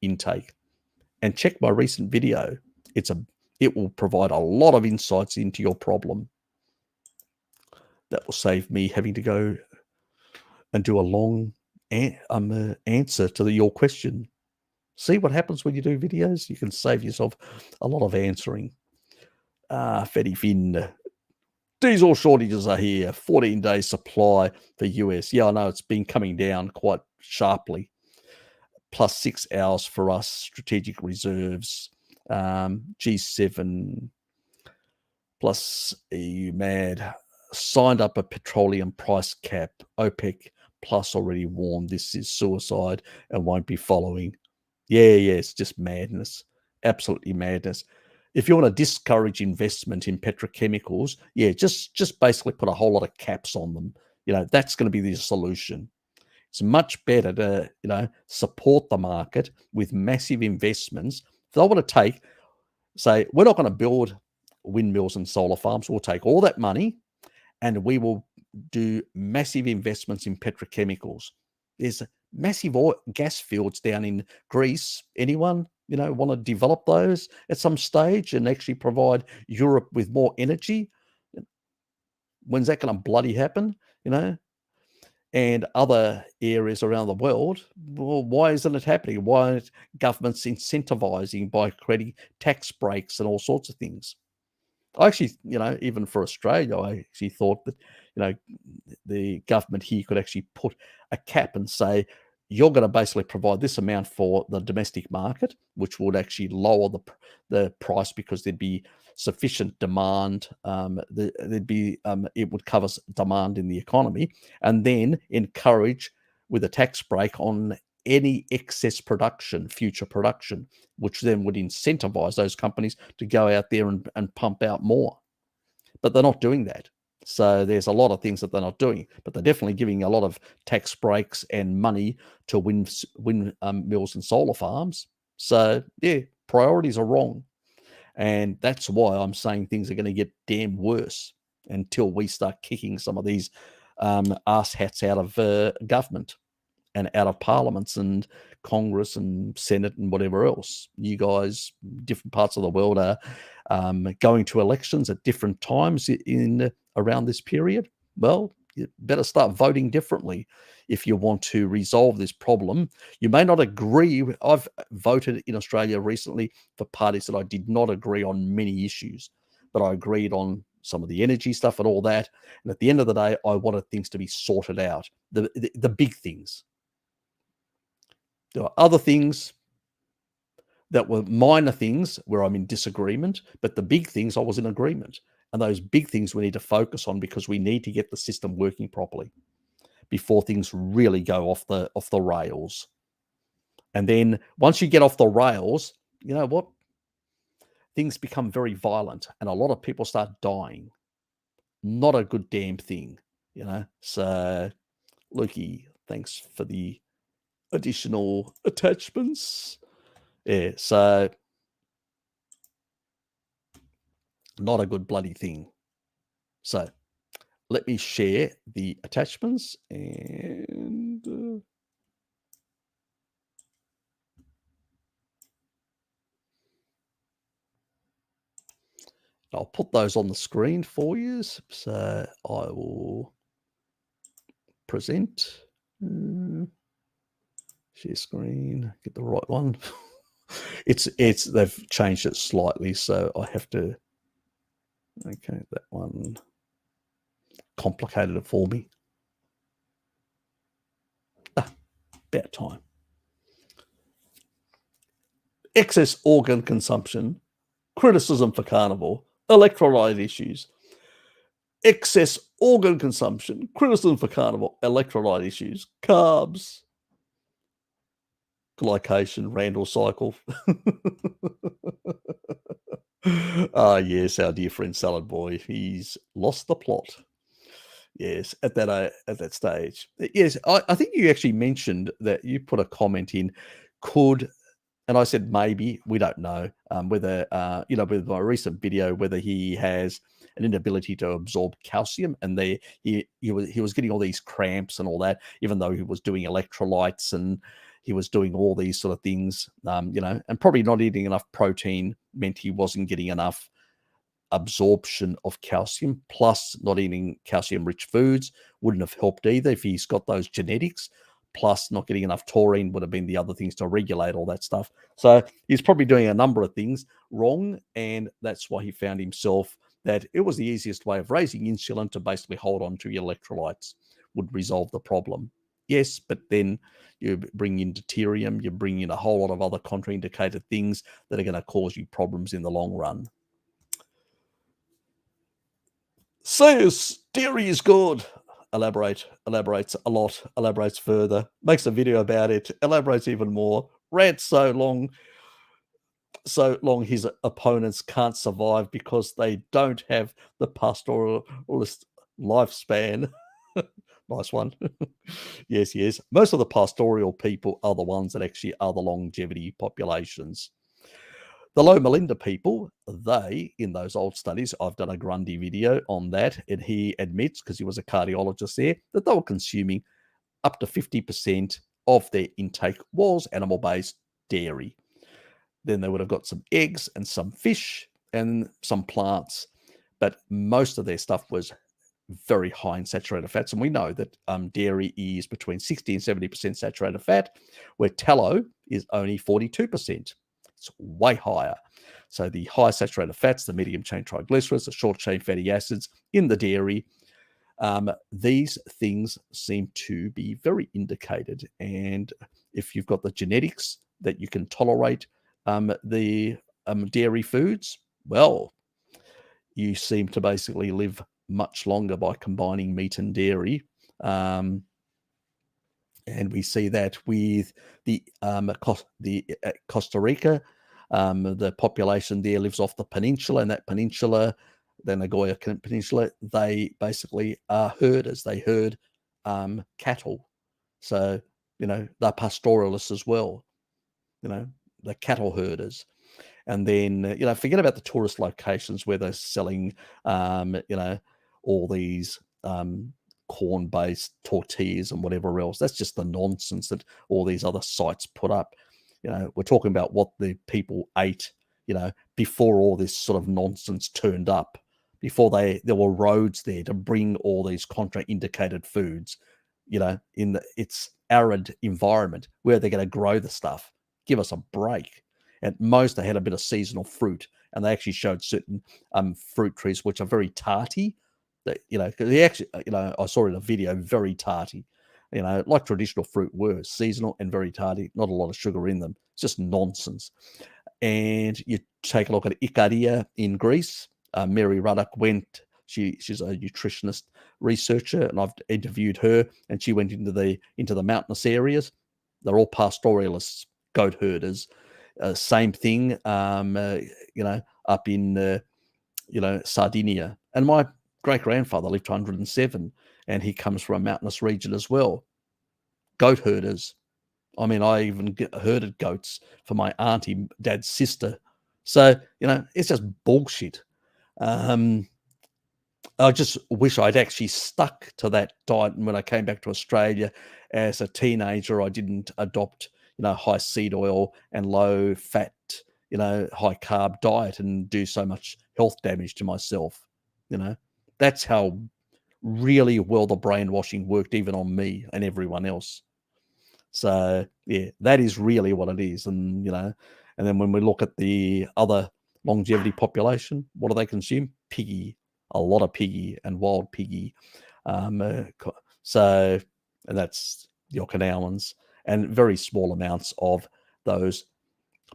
intake. And check my recent video. It will provide a lot of insights into your problem. That will save me having to go and do a long answer to your question. See what happens when you do videos? You can save yourself a lot of answering. Fetty Finn. Diesel shortages are here. 14-day supply for US. Yeah, I know it's been coming down quite sharply. Plus 6 hours for us. Strategic reserves. G7 plus EU mad. Signed up a petroleum price cap. OPEC plus already warned this is suicide and won't be following. Yeah, it's just madness. Absolutely madness. If you want to discourage investment in petrochemicals, yeah, just basically put a whole lot of caps on them. That's going to be the solution. It's much better to, support the market with massive investments. If they want to say, we're not going to build windmills and solar farms. We'll take all that money and we will do massive investments in petrochemicals. There's massive gas fields down in Greece. Anyone, want to develop those at some stage and actually provide Europe with more energy? When's that going to bloody happen? You know, and other areas around the world. Well, why isn't it happening? Why aren't governments incentivizing by creating tax breaks and all sorts of things? I actually, even for Australia, I actually thought that, the government here could actually put a cap and say, you're going to basically provide this amount for the domestic market, which would actually lower the price because there'd be sufficient demand. It would cover demand in the economy, and then encourage with a tax break on any excess production, future production, which then would incentivize those companies to go out there and pump out more. But they're not doing that. So there's a lot of things that they're not doing, but they're definitely giving a lot of tax breaks and money to wind mills and solar farms. So yeah, priorities are wrong. And that's why I'm saying things are going to get damn worse until we start kicking some of these arse hats out of government and out of parliaments and Congress and Senate and whatever else. You guys, different parts of the world are going to elections at different times in around this period. Well, you better start voting differently if you want to resolve this problem. You may not agree. I've voted in Australia recently for parties that I did not agree on many issues, but I agreed on some of the energy stuff and all that. And at the end of the day, I wanted things to be sorted out, the big things. There are other things that were minor things where I'm in disagreement, but the big things I was in agreement. And those big things we need to focus on because we need to get the system working properly before things really go off the rails. And then once you get off the rails, you know what? Things become very violent and a lot of people start dying. Not a good damn thing, So, Lukey, thanks for the additional attachments. Yeah, so not a good bloody thing. So let me share the attachments and I'll put those on the screen for you. So I will present, share screen, get the right one. They've changed it slightly, so I have to. Okay, that one complicated it for me. About time. Excess organ consumption, criticism for Carnivore, electrolyte issues. Excess organ consumption, criticism for Carnivore, electrolyte issues, carbs, glycation, Randall cycle. Yes, our dear friend Salad Boy, he's lost the plot. Yes, at that stage. Yes, I think you actually mentioned that you put a comment in, and I said maybe, we don't know whether with my recent video whether he has an inability to absorb calcium, and he was getting all these cramps and all that, even though he was doing electrolytes and he was doing all these sort of things, and probably not eating enough protein meant he wasn't getting enough absorption of calcium, plus not eating calcium rich foods wouldn't have helped either if he's got those genetics, plus not getting enough taurine would have been the other things to regulate all that stuff. So he's probably doing a number of things wrong, and that's why he found himself that it was the easiest way of raising insulin to basically hold on to your electrolytes would resolve the problem. Yes, but then you bring in deuterium, you bring in a whole lot of other contraindicated things that are going to cause you problems in the long run. Says dairy is good. Elaborates a lot, elaborates further, makes a video about it, elaborates even more, rant so long his opponents can't survive because they don't have the pastoralist lifespan. Nice one. Yes, yes. Most of the pastoral people are the ones that actually are the longevity populations. The low Melinda people, they, in those old studies, I've done a Grundy video on that, and he admits, because he was a cardiologist there, that they were consuming up to 50% of their intake was animal-based dairy. Then they would have got some eggs and some fish and some plants, but most of their stuff was very high in saturated fats. And we know that dairy is between 60 and 70% saturated fat, where tallow is only 42%. It's way higher. So the high saturated fats, the medium chain triglycerides, the short chain fatty acids in the dairy, these things seem to be very indicated. And if you've got the genetics that you can tolerate the dairy foods, well, you seem to basically live much longer by combining meat and dairy. And we see that with the Costa Rica, the population there lives off the peninsula, and that peninsula, the Nagoya Peninsula, they basically are herders. They herd cattle. So, they're pastoralists as well. They're cattle herders. And then, forget about the tourist locations where they're selling, all these corn-based tortillas and whatever else. That's just the nonsense that all these other sites put up. We're talking about what the people ate, before all this sort of nonsense turned up, before there were roads there to bring all these contraindicated foods, in its arid environment. Where they're going to grow the stuff? Give us a break. At most, they had a bit of seasonal fruit, and they actually showed certain fruit trees which are very tarty. That because they actually, I saw in a video, very tarty. Like traditional fruit were seasonal and very tarty, not a lot of sugar in them. It's just nonsense. And you take a look at Ikaria in Greece. Mary Ruddock went. She's a nutritionist researcher, and I've interviewed her. And she went into the mountainous areas. They're all pastoralists, goat herders. Same thing, up in Sardinia. And my great grandfather lived to 107, and he comes from a mountainous region as well. Goat herders. I mean, I even herded goats for my auntie, dad's sister. So it's just bullshit. I just wish I'd actually stuck to that diet. And when I came back to Australia as a teenager, I didn't adopt high seed oil and low fat, high carb diet and do so much health damage to myself. That's how really well the brainwashing worked, even on me and everyone else. So yeah, that is really what it is. And and then when we look at the other longevity population, what do they consume? Piggy, a lot of piggy and wild piggy. So, and that's the Okinawans, and very small amounts of those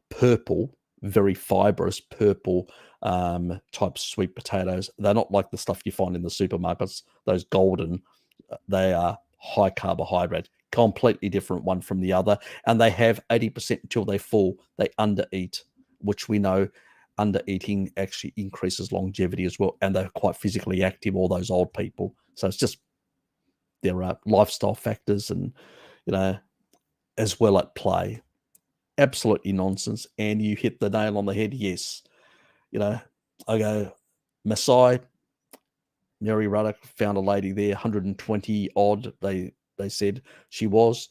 purple, very fibrous purple type sweet potatoes. They're not like the stuff you find in the supermarkets, those golden. They are high carbohydrate, completely different one from the other. And they have 80% until they fall. They undereat, which we know undereating actually increases longevity as well. And they're quite physically active, all those old people. So it's just, there are lifestyle factors and, as well at play. Absolutely nonsense. And you hit the nail on the head. Yes. I go, Maasai, Mary Ruddock found a lady there, 120 odd, they said she was.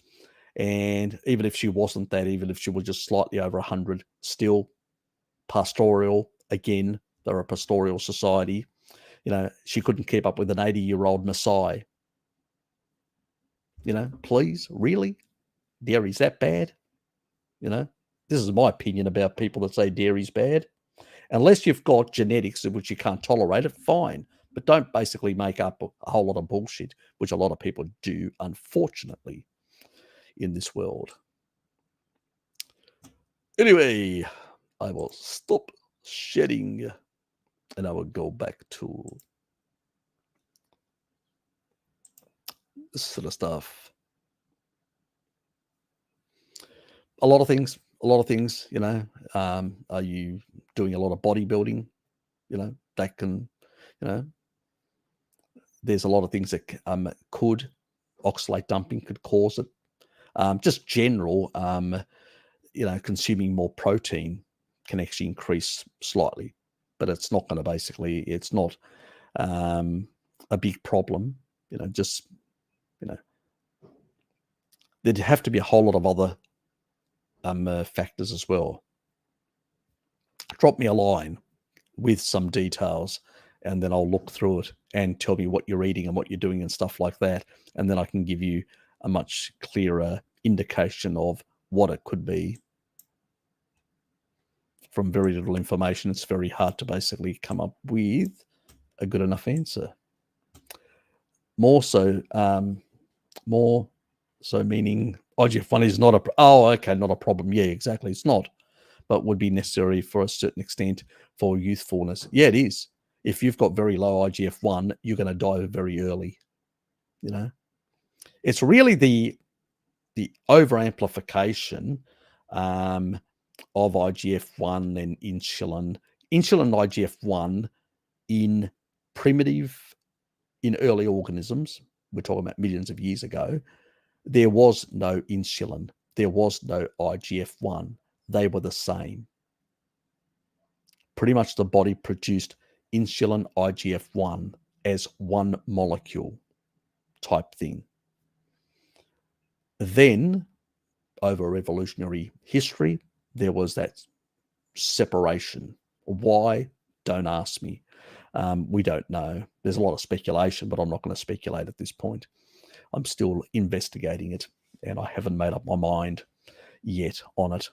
And even if she wasn't that, even if she was just slightly over 100, still pastoral. Again, they're a pastoral society. She couldn't keep up with an 80-year-old Maasai. Please, really? Dairy's that bad? This is my opinion about people that say dairy's bad. Unless you've got genetics in which you can't tolerate it, fine. But don't basically make up a whole lot of bullshit, which a lot of people do, unfortunately, in this world. Anyway, I will stop shedding and I will go back to this sort of stuff. A lot of things. A lot of things. Are you doing a lot of bodybuilding? That can, you know, there's a lot of things that could oxalate dumping could cause it. Just general, consuming more protein can actually increase slightly, but it's not going to it's not a big problem. There'd have to be a whole lot of other factors as well. Drop me a line with some details, and then I'll look through it and tell me what you're eating and what you're doing and stuff like that. And then I can give you a much clearer indication of what it could be. From very little information, it's very hard to basically come up with a good enough answer. More so meaning IGF-1 is not not a problem. Yeah, exactly. It's not, but would be necessary for a certain extent for youthfulness. Yeah, it is. If you've got very low IGF-1, you're going to die very early. It's really the over-amplification of IGF-1 and insulin. Insulin and IGF-1 in early organisms, we're talking about millions of years ago, there was no insulin. There was no IGF-1. They were the same. Pretty much the body produced insulin, IGF-1 as one molecule type thing. Then, over evolutionary history, there was that separation. Why? Don't ask me. We don't know. There's a lot of speculation, but I'm not going to speculate at this point. I'm still investigating it, and I haven't made up my mind yet on it,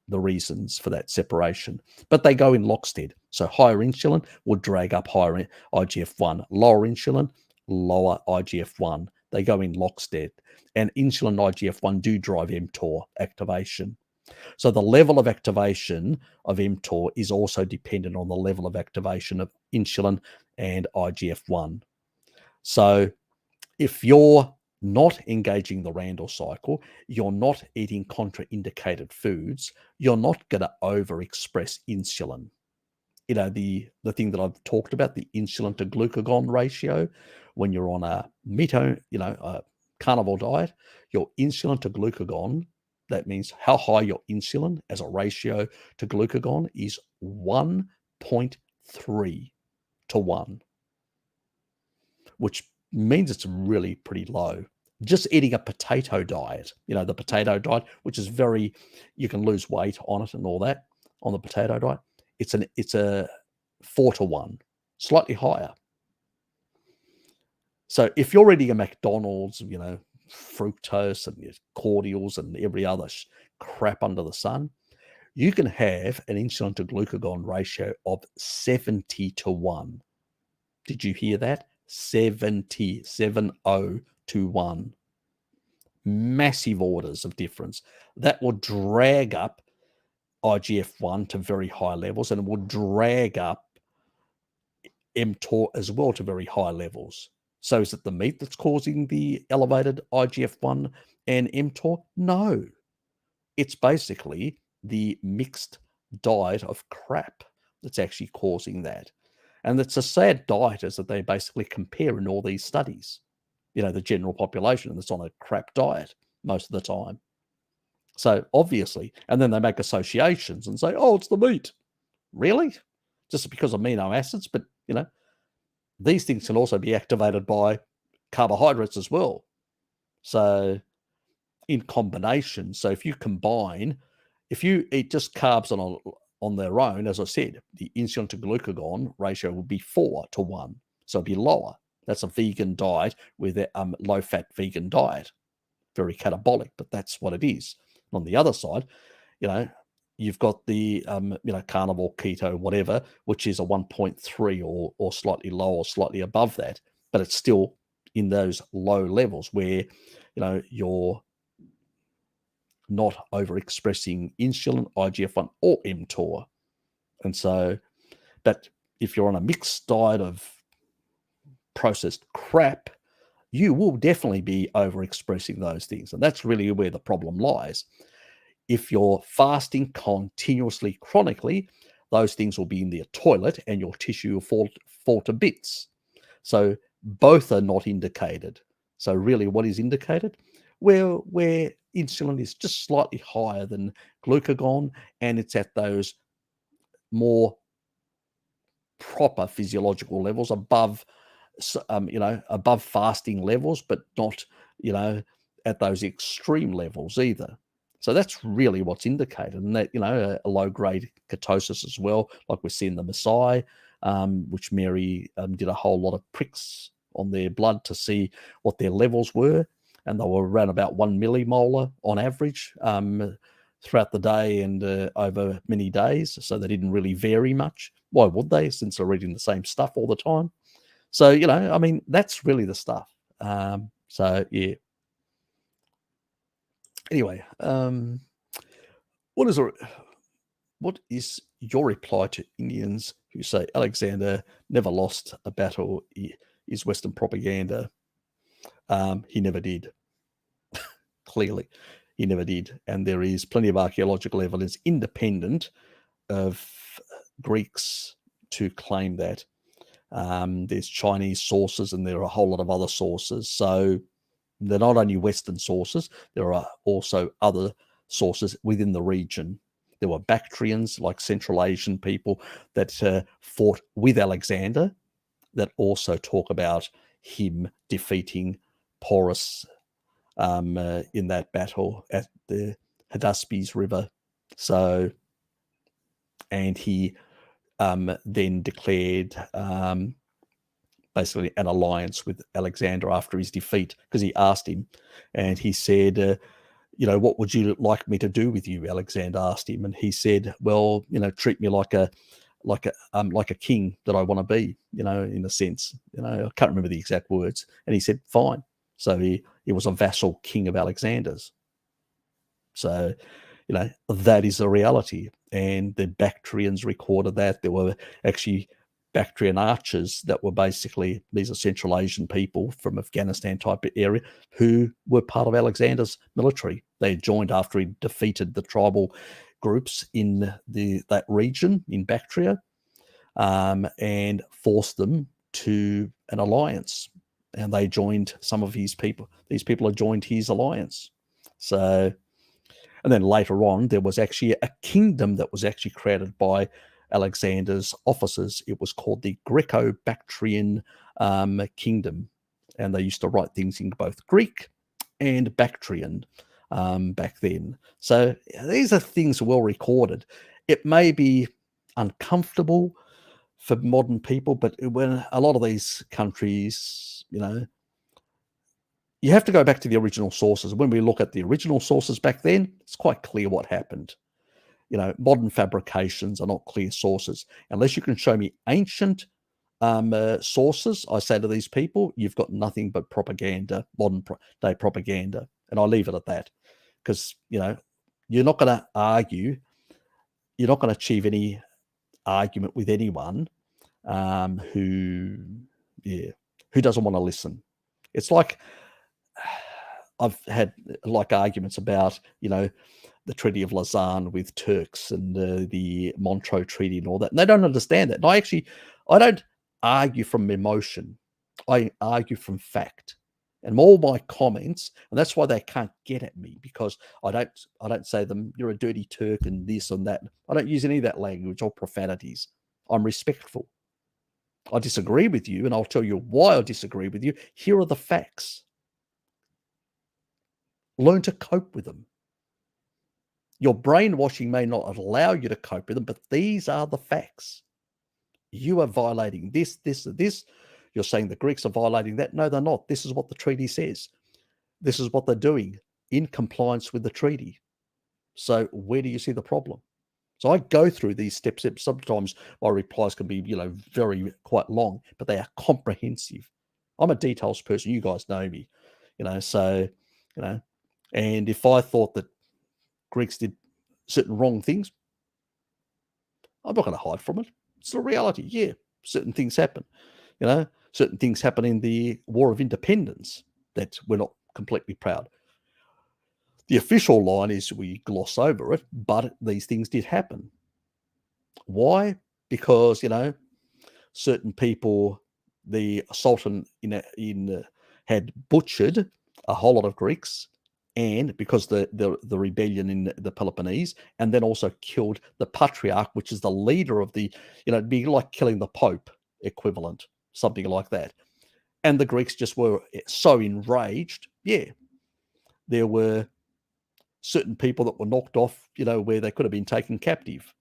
the reasons for that separation. But they go in lockstep. So higher insulin will drag up higher IGF-1. Lower insulin, lower IGF-1. They go in lockstep. And insulin and IGF-1 do drive mTOR activation. So the level of activation of mTOR is also dependent on the level of activation of insulin and IGF-1. So if you're not engaging the Randall cycle, you're not eating contraindicated foods, you're not going to overexpress insulin. The thing that I've talked about, the insulin to glucagon ratio, when you're on a a carnivore diet, your insulin to glucagon, that means how high your insulin as a ratio to glucagon is 1.3 to 1, which means it's really pretty low. Just eating a potato diet, the potato diet, which is you can lose weight on it and all that on the potato diet. It's a 4 to 1, slightly higher. So if you're eating a McDonald's, fructose and cordials and every other crap under the sun, you can have an insulin to glucagon ratio of 70 to 1. Did you hear that? 70 to 1. Massive orders of difference. That will drag up IGF-1 to very high levels, and it will drag up mTOR as well to very high levels. So is it the meat that's causing the elevated IGF-1 and mTOR? No. It's basically the mixed diet of crap that's actually causing that. And it's a sad diet is that they basically compare in all these studies, the general population that's on a crap diet most of the time. So obviously, and then they make associations and say, oh, it's the meat. Really? Just because of amino acids? But, these things can also be activated by carbohydrates as well. So in combination, so if you eat just carbs on their own, as I said, the insulin to glucagon ratio would be 4 to 1. So it'd be lower. That's a vegan diet with a low-fat vegan diet. Very catabolic, but that's what it is. On the other side, you've got the carnivore, keto, whatever, which is a 1.3 or slightly lower, or slightly above that, but it's still in those low levels where you're not overexpressing insulin, IGF-1, or mTOR. And so, but if you're on a mixed diet of processed crap, you will definitely be overexpressing those things, and that's really where the problem lies. If you're fasting continuously, chronically, those things will be in the toilet and your tissue will fall to bits. So both are not indicated. So really what is indicated? Where insulin is just slightly higher than glucagon, and it's at those more proper physiological levels above above fasting levels, but not at those extreme levels either. So that's really what's indicated, and that a low grade ketosis as well, like we see in the Messiah, which Mary did a whole lot of pricks on their blood to see what their levels were, and they were around about 1 millimolar on average throughout the day and over many days. So they didn't really vary much. Why would they, since they're reading the same stuff all the time? So, I mean, that's really the stuff. So, yeah. Anyway, what is your reply to Indians who say Alexander never lost a battle? Is Western propaganda? He never did. Clearly, he never did. And there is plenty of archaeological evidence independent of Greeks to claim that. There's Chinese sources and there are a whole lot of other sources. So they're not only Western sources, there are also other sources within the region. There were Bactrians, like Central Asian people that fought with Alexander, that also talk about him defeating Porus in that battle at the Hydaspes River. So, and he then declared basically an alliance with Alexander after his defeat, because he asked him, and he said, what would you like me to do with you? Alexander asked him, and he said, well, treat me like a king that I want to be, in a sense. I can't remember the exact words. And he said, fine. So he was a vassal king of Alexander's. So, that is a reality. And the Bactrians recorded that. There were actually Bactrian archers that were basically, these are Central Asian people from Afghanistan type of area who were part of Alexander's military. They had joined after he defeated the tribal groups in that region in Bactria, and forced them to an alliance. And they joined some of his people. These people had joined his alliance. So, and then later on, there was actually a kingdom that was actually created by Alexander's officers. It was called the Greco-Bactrian kingdom. And they used to write things in both Greek and Bactrian back then. So these are things well recorded. It may be uncomfortable for modern people, but when a lot of these countries, you have to go back to the original sources. When we look at the original sources back then, it's quite clear what happened. Modern fabrications are not clear sources. Unless you can show me ancient sources, I say to these people, you've got nothing but propaganda, modern day propaganda. And I'll leave it at that, because, you're not going to argue. You're not going to achieve any argument with anyone who doesn't want to listen. It's like, I've had arguments about, the Treaty of Lausanne with Turks and the Montreux Treaty and all that. And they don't understand that. And I don't argue from emotion. I argue from fact. And all my comments, and that's why they can't get at me, because I don't say to them, you're a dirty Turk and this and that. I don't use any of that language or profanities. I'm respectful. I disagree with you, and I'll tell you why I disagree with you. Here are the facts. Learn to cope with them. Your brainwashing may not allow you to cope with them, but these are the facts. You are violating this, this, and this. You're saying the Greeks are violating that. No, they're not. This is what the treaty says. This is what they're doing in compliance with the treaty. So where do you see the problem? So I go through these steps. Sometimes my replies can be, quite long, but they are comprehensive. I'm a details person. You guys know me, and if I thought that Greeks did certain wrong things, I'm not going to hide from it. It's the reality. Yeah, certain things happen. Certain things happen in the War of Independence that we're not completely proud. The official line is we gloss over it, but these things did happen. Why? Because, certain people, the Sultan had butchered a whole lot of Greeks, and because the rebellion in the Peloponnese, and then also killed the patriarch, which is the leader of the, it'd be like killing the Pope equivalent, something like that. And the Greeks just were so enraged. Yeah, there were certain people that were knocked off, where they could have been taken captive.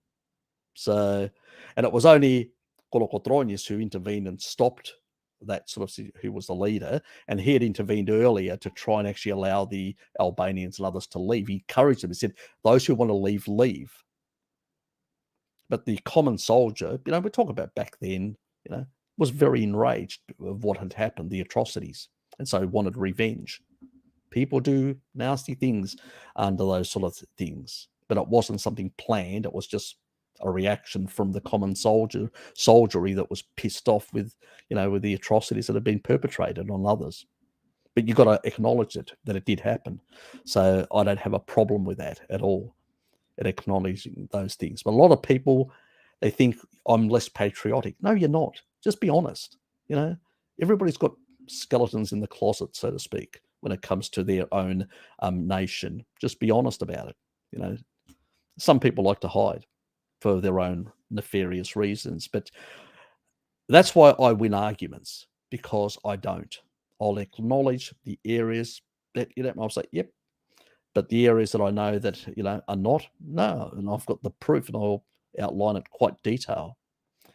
So, and it was only Kolokotronis who intervened and stopped that who was the leader, and he had intervened earlier to try and actually allow the Albanians and others to leave. He encouraged them. He said, those who want to leave, leave. But the common soldier, we talk about back then, was very enraged of what had happened, the atrocities, and so wanted revenge. People do nasty things under those sort of things, but it wasn't something planned. It was just a reaction from the common soldiery that was pissed off with, with the atrocities that had been perpetrated on others. But you've got to acknowledge that it did happen. So I don't have a problem with that at all, at acknowledging those things. But a lot of people, they think I'm less patriotic. No, you're not. Just be honest. Everybody's got skeletons in the closet, so to speak, when it comes to their own nation. Just be honest about it. Some people like to hide for their own nefarious reasons, but that's why I win arguments, because I don't. I'll acknowledge the areas that, I'll say, yep, but the areas that I know that, are not, no, and I've got the proof, and I'll outline it quite detailed.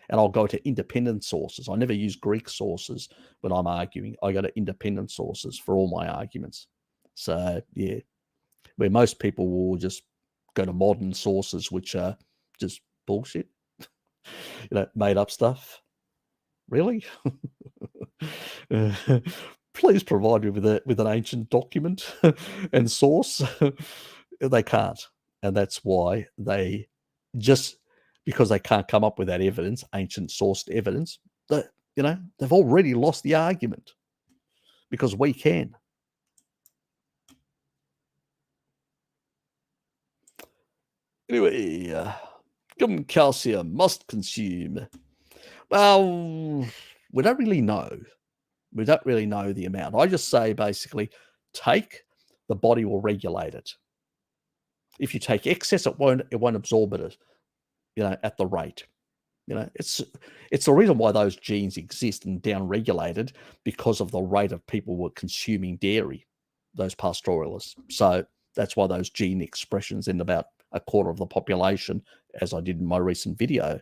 And I'll go to independent sources. I never use Greek sources when I'm arguing. I go to independent sources for all my arguments. So, yeah, where most people will just go to modern sources, which are just bullshit, made up stuff. Really? Please provide me with an ancient document and source. They can't. And that's why they just, because they can't come up with that evidence, ancient sourced evidence, that, they've already lost the argument, because we can. Anyway, calcium must consume. Well, we don't really know. We don't really know the amount. I just say, basically, take, the body will regulate it. If you take excess, it won't absorb it, at the rate. It's the reason why those genes exist and down-regulated, because of the rate of people were consuming dairy, those pastoralists. So that's why those gene expressions in about a quarter of the population, as I did in my recent video.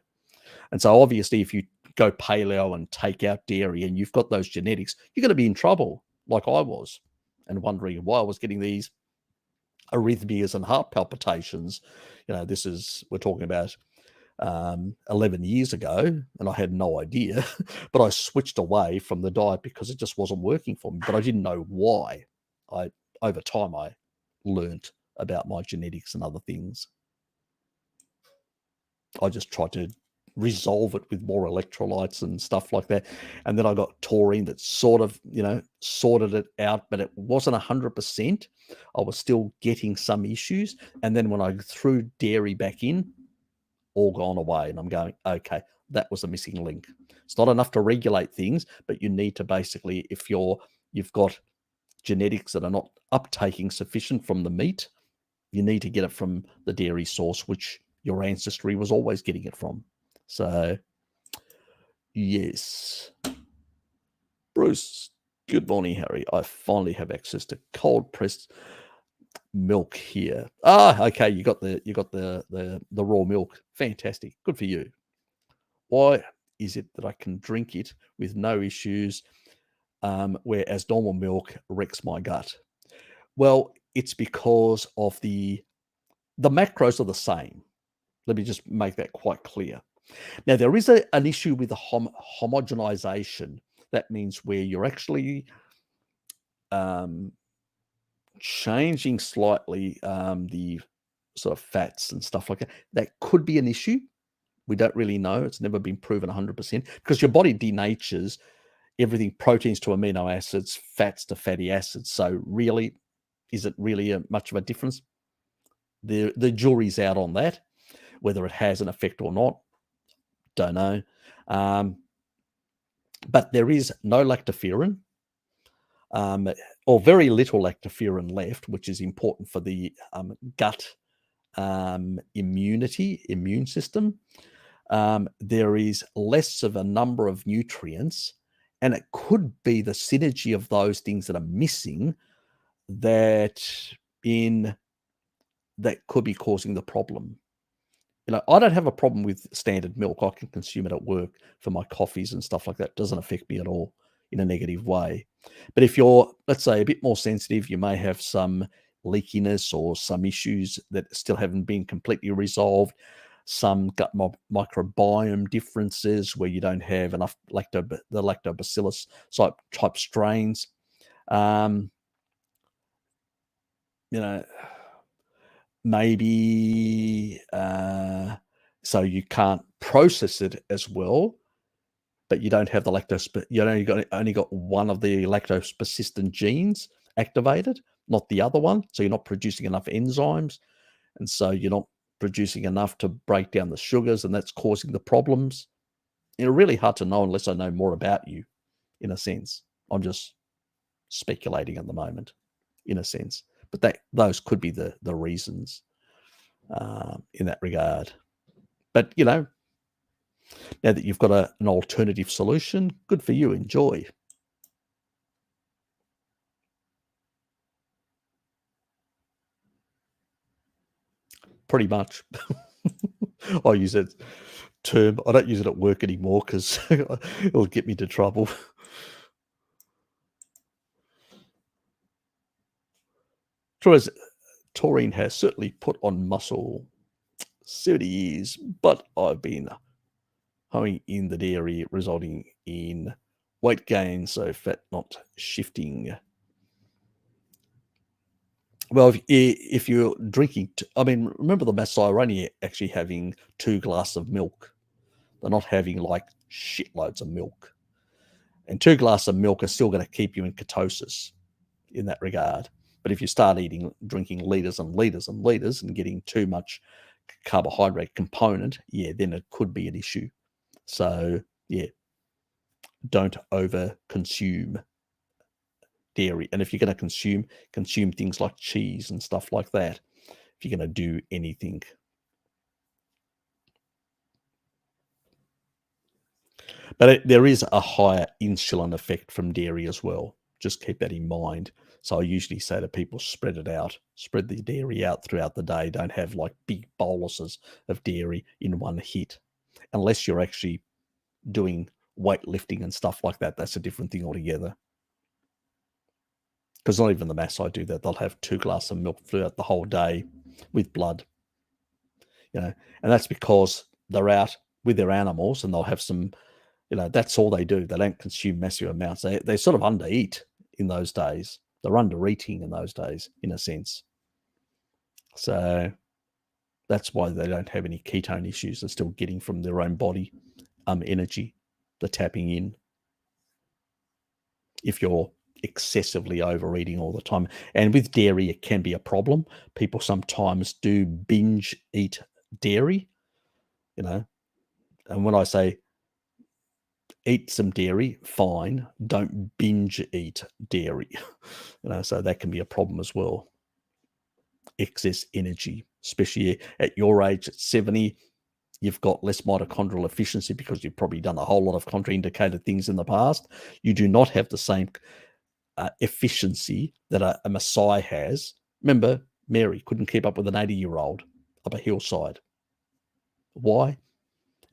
And so obviously, if you go paleo and take out dairy and you've got those genetics, you're going to be in trouble, like I was, and wondering why I was getting these arrhythmias and heart palpitations. We're talking about 11 years ago, and I had no idea, but I switched away from the diet because it just wasn't working for me, but I didn't know why. Over time, I learnt about my genetics and other things. I just tried to resolve it with more electrolytes and stuff like that. And then I got taurine that sort of, sorted it out, but it wasn't 100%. I was still getting some issues. And then when I threw dairy back in, all gone away. And I'm going, okay, that was a missing link. It's not enough to regulate things, but you need to basically, if you've got genetics that are not uptaking sufficient from the meat, you need to get it from the dairy source, which your ancestry was always getting it from. So, yes. Bruce, good morning, Harry. I finally have access to cold pressed milk here. Okay, you got the raw milk. Fantastic. Good for you. Why is it that I can drink it with no issues, whereas normal milk wrecks my gut? Well, it's because of the macros are the same. Let me just make that quite clear. Now, there is an issue with the homogenization. That means where you're actually changing slightly the sort of fats and stuff like that. That could be an issue. We don't really know. It's never been proven 100%, because your body denatures everything, proteins to amino acids, fats to fatty acids. So really, is it really much of a difference? The jury's out on that. Whether it has an effect or not, don't know. But there is no lactoferrin, or very little lactoferrin left, which is important for the gut immune system. There is less of a number of nutrients, and it could be the synergy of those things that are missing that could be causing the problem. I don't have a problem with standard milk. I can consume it at work for my coffees and stuff like that. It doesn't affect me at all in a negative way. But if you're, let's say, a bit more sensitive, you may have some leakiness or some issues that still haven't been completely resolved, some gut microbiome differences where you don't have enough the lactobacillus type strains. Maybe so you can't process it as well, but you don't have the lactose, but you only got one of the lactose persistent genes activated, not the other one. So you're not producing enough enzymes, and so you're not producing enough to break down the sugars, and that's causing the problems. It's really hard to know unless I know more about you, in a sense. I'm just speculating at the moment, in a sense. But those could be the reasons in that regard. But, now that you've got an alternative solution, good for you. Enjoy. Pretty much. I use that term. I don't use it at work anymore because it'll get me into trouble. Taurine has certainly put on muscle 70 years, but I've been hoeing in the dairy, resulting in weight gain, so fat not shifting. Well, if you're drinking, remember the Maasai are only actually having 2 glasses of milk. They're not having like shitloads of milk. And 2 glasses of milk are still going to keep you in ketosis in that regard. But if you start drinking liters and liters and liters and getting too much carbohydrate component, then it could be an issue. So, don't over consume dairy. And if you're going to consume things like cheese and stuff like that, if you're going to do anything. But there is a higher insulin effect from dairy as well. Just keep that in mind. So I usually say to people, spread it out. Spread the dairy out throughout the day. Don't have like big boluses of dairy in one hit. Unless you're actually doing weightlifting and stuff like that. That's a different thing altogether. Because not even the Maasai do that. They'll have 2 glasses of milk throughout the whole day with blood. And that's because they're out with their animals and they'll have some, that's all they do. They don't consume massive amounts. They sort of undereat in those days. They're under eating in those days, in a sense. So that's why they don't have any ketone issues. They're still getting from their own body energy. They're tapping in. If you're excessively overeating all the time. And with dairy, it can be a problem. People sometimes do binge eat dairy, and when I say eat some dairy, fine, don't binge eat dairy, so that can be a problem as well. Excess energy, especially at your age, at 70, you've got less mitochondrial efficiency because you've probably done a whole lot of contraindicated things in the past. You do not have the same efficiency that a Maasai has. Remember, Mary couldn't keep up with an 80-year-old up a hillside. Why?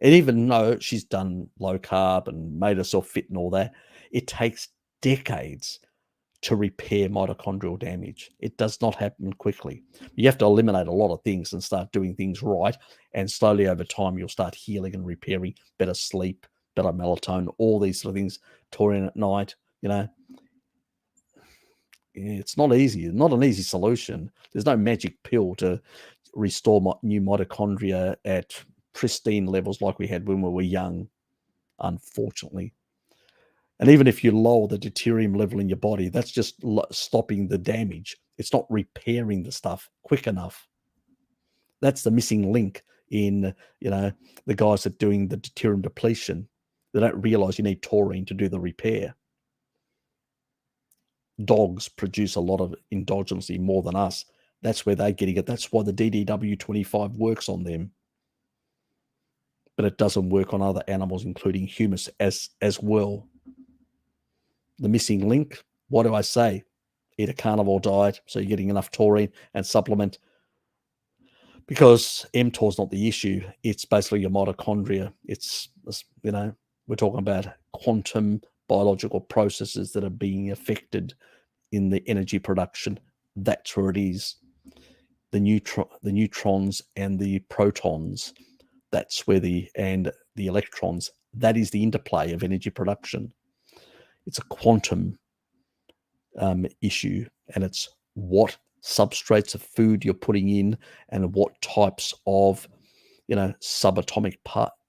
And even though she's done low carb and made herself fit and all that, it takes decades to repair mitochondrial damage. It does not happen quickly. You have to eliminate a lot of things and start doing things right. And slowly over time, you'll start healing and repairing, better sleep, better melatonin, all these sort of things, taurine at night, It's not easy. Not an easy solution. There's no magic pill to restore new mitochondria at pristine levels like we had when we were young, unfortunately. And even if you lower the deuterium level in your body, that's just stopping the damage. It's not repairing the stuff quick enough. That's the missing link in, the guys that are doing the deuterium depletion. They don't realize you need taurine to do the repair. Dogs produce a lot of endogenously more than us. That's where they're getting it. That's why the DDW25 works on them. But it doesn't work on other animals, including humans as well. The missing link, what do I say? Eat a carnivore diet so you're getting enough taurine and supplement. Because mTOR is not the issue. It's basically your mitochondria. It's, we're talking about quantum biological processes that are being affected in the energy production. That's where it is. The neutrons and the protons, that's where and the electrons, that is the interplay of energy production. It's a quantum issue, and it's what substrates of food you're putting in and what types of subatomic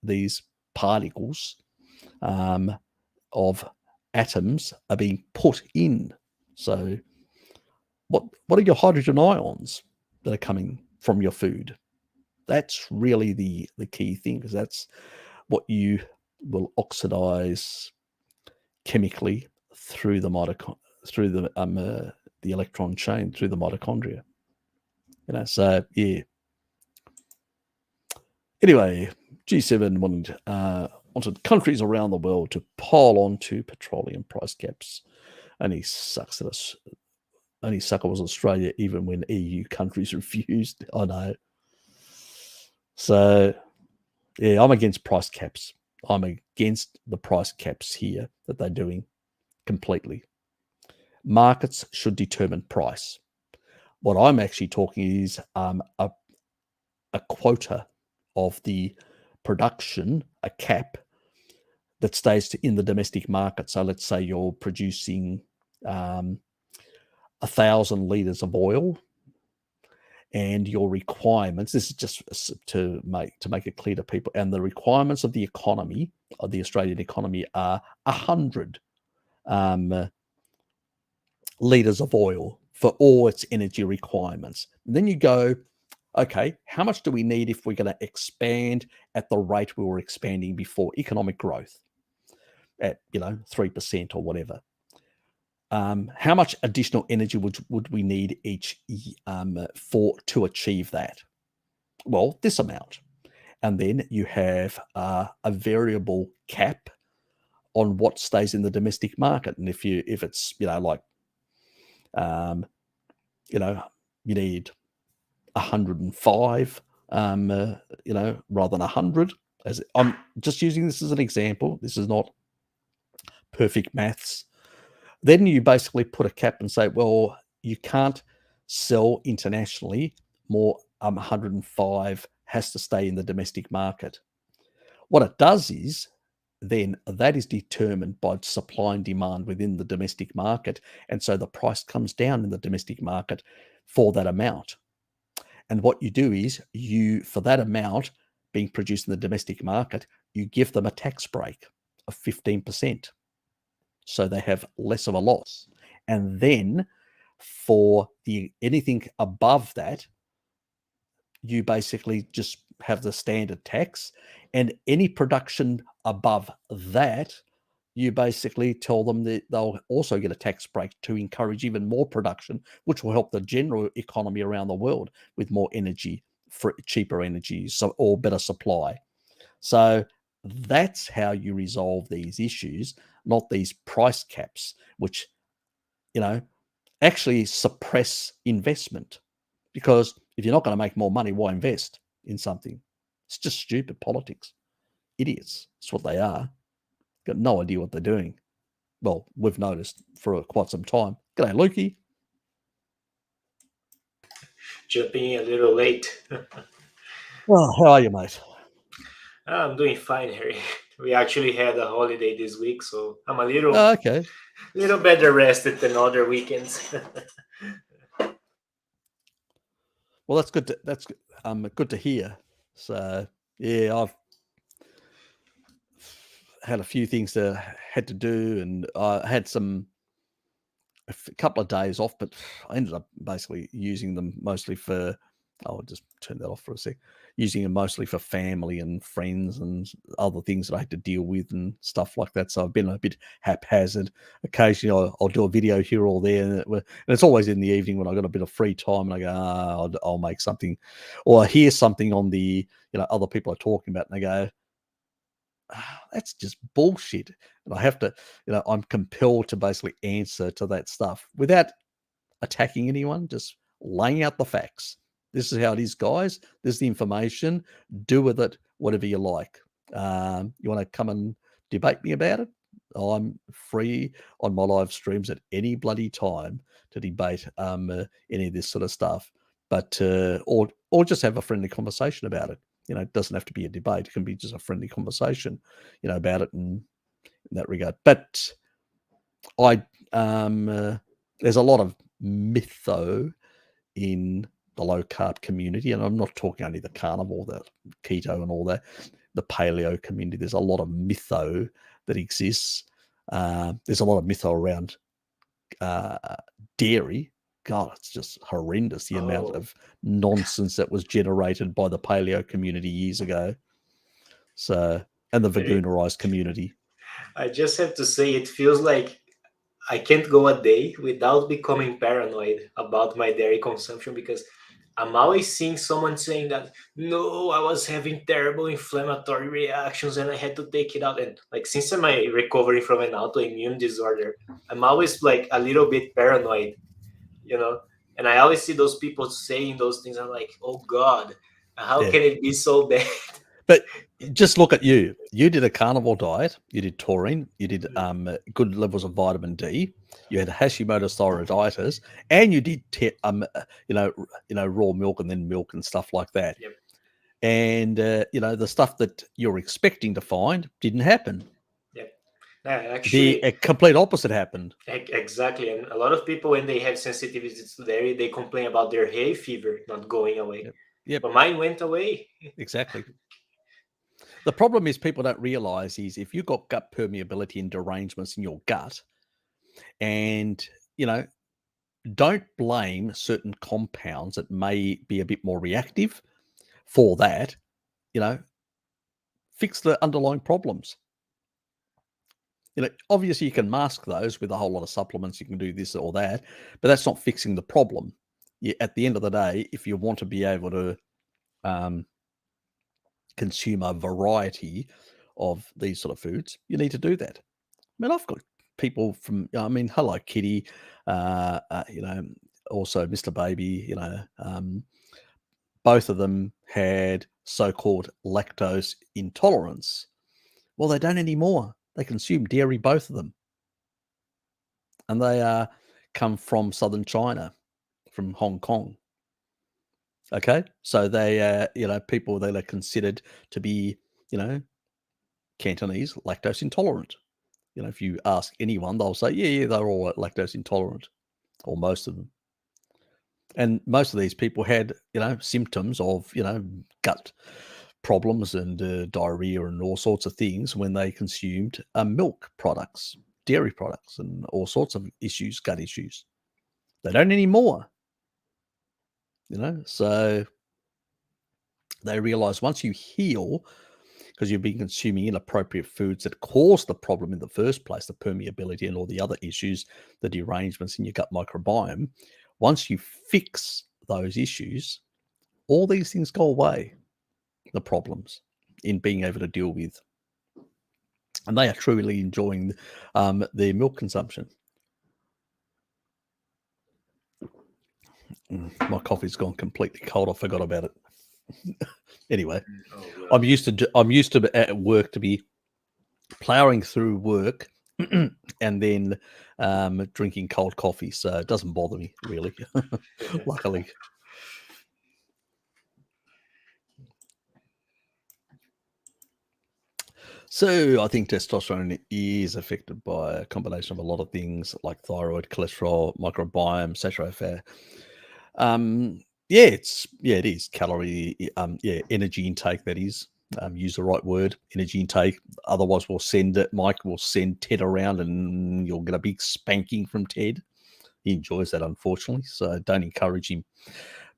these particles of atoms are being put in. So what are your hydrogen ions that are coming from your food? That's really the key thing, because that's what you will oxidize chemically through the the electron chain, through the mitochondria. So yeah. Anyway, G7 wanted countries around the world to pile onto petroleum price caps. Only sucks that only sucker was Australia, even when EU countries refused. I know. So yeah, I'm against price caps. I'm against the price caps here that they're doing completely. Markets should determine price. What I'm actually talking is a quota of the production, a cap that stays in the domestic market. So let's say you're producing 1,000 liters of oil, and your requirements, this is just to make it clear to people, and the requirements of the economy, of the Australian economy, are 100 liters of oil for all its energy requirements. And then you go, okay, how much do we need if we're going to expand at the rate we were expanding before, economic growth at 3% or whatever? How much additional energy would we need each to achieve that? Well, this amount. And then you have a variable cap on what stays in the domestic market. And if it's you need 105 rather than 100. As I'm just using this as an example, this is not perfect maths. Then you basically put a cap and say, well, you can't sell internationally more. 105 has to stay in the domestic market. What it does is then that is determined by supply and demand within the domestic market. And so the price comes down in the domestic market for that amount. And what you do is for that amount being produced in the domestic market, you give them a tax break of 15%. So they have less of a loss. And then for anything above that, you basically just have the standard tax. And any production above that, you basically tell them that they'll also get a tax break to encourage even more production, which will help the general economy around the world with more energy, for cheaper energy, or better supply. So that's how you resolve these issues, not these price caps, which, actually suppress investment. Because if you're not going to make more money, why invest in something? It's just stupid politics. Idiots. That's what they are. Got no idea what they're doing. Well, we've noticed for quite some time. G'day, Lukey. Jumping in a little late. Well, how are you, mate? I'm doing fine, Harry. We actually had a holiday this week, so I'm a little Okay. little better rested than other weekends. Well, that's good. That's good to hear. So yeah, I've had a few things that I had to do, and I had some couple of days off, but I ended up basically using them mostly for, I'll just turn that off for a sec, using them mostly for family and friends and other things that I had to deal with and stuff like that. So I've been a bit haphazard. Occasionally I'll do a video here or there, and it's always in the evening when I've got a bit of free time, and I go, I'll make something, or I hear something on the, other people are talking about, and I go, that's just bullshit. And I have to, I'm compelled to basically answer to that stuff without attacking anyone, just laying out the facts. This is how it is, guys. This is the information. Do with it whatever you like. You want to come and debate me about it? I'm free on my live streams at any bloody time to debate any of this sort of stuff. But or just have a friendly conversation about it. It doesn't have to be a debate. It can be just a friendly conversation, about it in that regard. But there's a lot of myth, though, in the low carb community, and I'm not talking only the carnivore, the keto and all that, the paleo community. There's a lot of mytho that exists. There's a lot of mytho around dairy. God, it's just horrendous, the amount of nonsense that was generated by the paleo community years ago. So, and the veganerized community. I just have to say, it feels like I can't go a day without becoming paranoid about my dairy consumption, because I'm always seeing someone saying that, no, I was having terrible inflammatory reactions and I had to take it out. And like, since I'm recovering from an autoimmune disorder, I'm always like a little bit paranoid, and I always see those people saying those things. I'm like, oh God, how can it be so bad? But just look at you. You did a carnivore diet. You did taurine. You did good levels of vitamin D. You had Hashimoto's thyroiditis, and you did raw milk and then milk and stuff like that. Yep. And the stuff that you're expecting to find didn't happen. Yep. Actually, the complete opposite happened. Exactly. And a lot of people, when they have sensitivities to dairy, they complain about their hay fever not going away. Yep. But mine went away. Exactly. The problem is people don't realize is if you've got gut permeability and derangements in your gut, and, don't blame certain compounds that may be a bit more reactive for that, fix the underlying problems. Obviously you can mask those with a whole lot of supplements. You can do this or that, but that's not fixing the problem. At the end of the day, if you want to be able to consume a variety of these sort of foods, you need to do that. I mean, I've got people from, hello Kitty, also Mr. Baby, both of them had so-called lactose intolerance. Well, they don't anymore. They consume dairy, both of them. And they come from southern China, from Hong Kong. Okay, so they, people that are considered to be, Cantonese lactose intolerant. If you ask anyone, they'll say, yeah, they're all lactose intolerant, or most of them. And most of these people had, symptoms of, gut problems and diarrhea and all sorts of things when they consumed milk products, dairy products, and all sorts of issues, gut issues. They don't anymore. So they realize once you heal, because you've been consuming inappropriate foods that cause the problem in the first place, the permeability and all the other issues, the derangements in your gut microbiome, once you fix those issues, all these things go away, the problems in being able to deal with. And they are truly enjoying their milk consumption. My coffee's gone completely cold. I forgot about it. Anyway, I'm used to at work to be plowing through work and then drinking cold coffee, so it doesn't bother me really. Luckily. So I think testosterone is affected by a combination of a lot of things like thyroid, cholesterol, microbiome, saturated fat. It is calorie, energy intake. That is, use the right word, energy intake. Otherwise, Mike will send Ted around, and you'll get a big spanking from Ted. he enjoys that, unfortunately, so don't encourage him.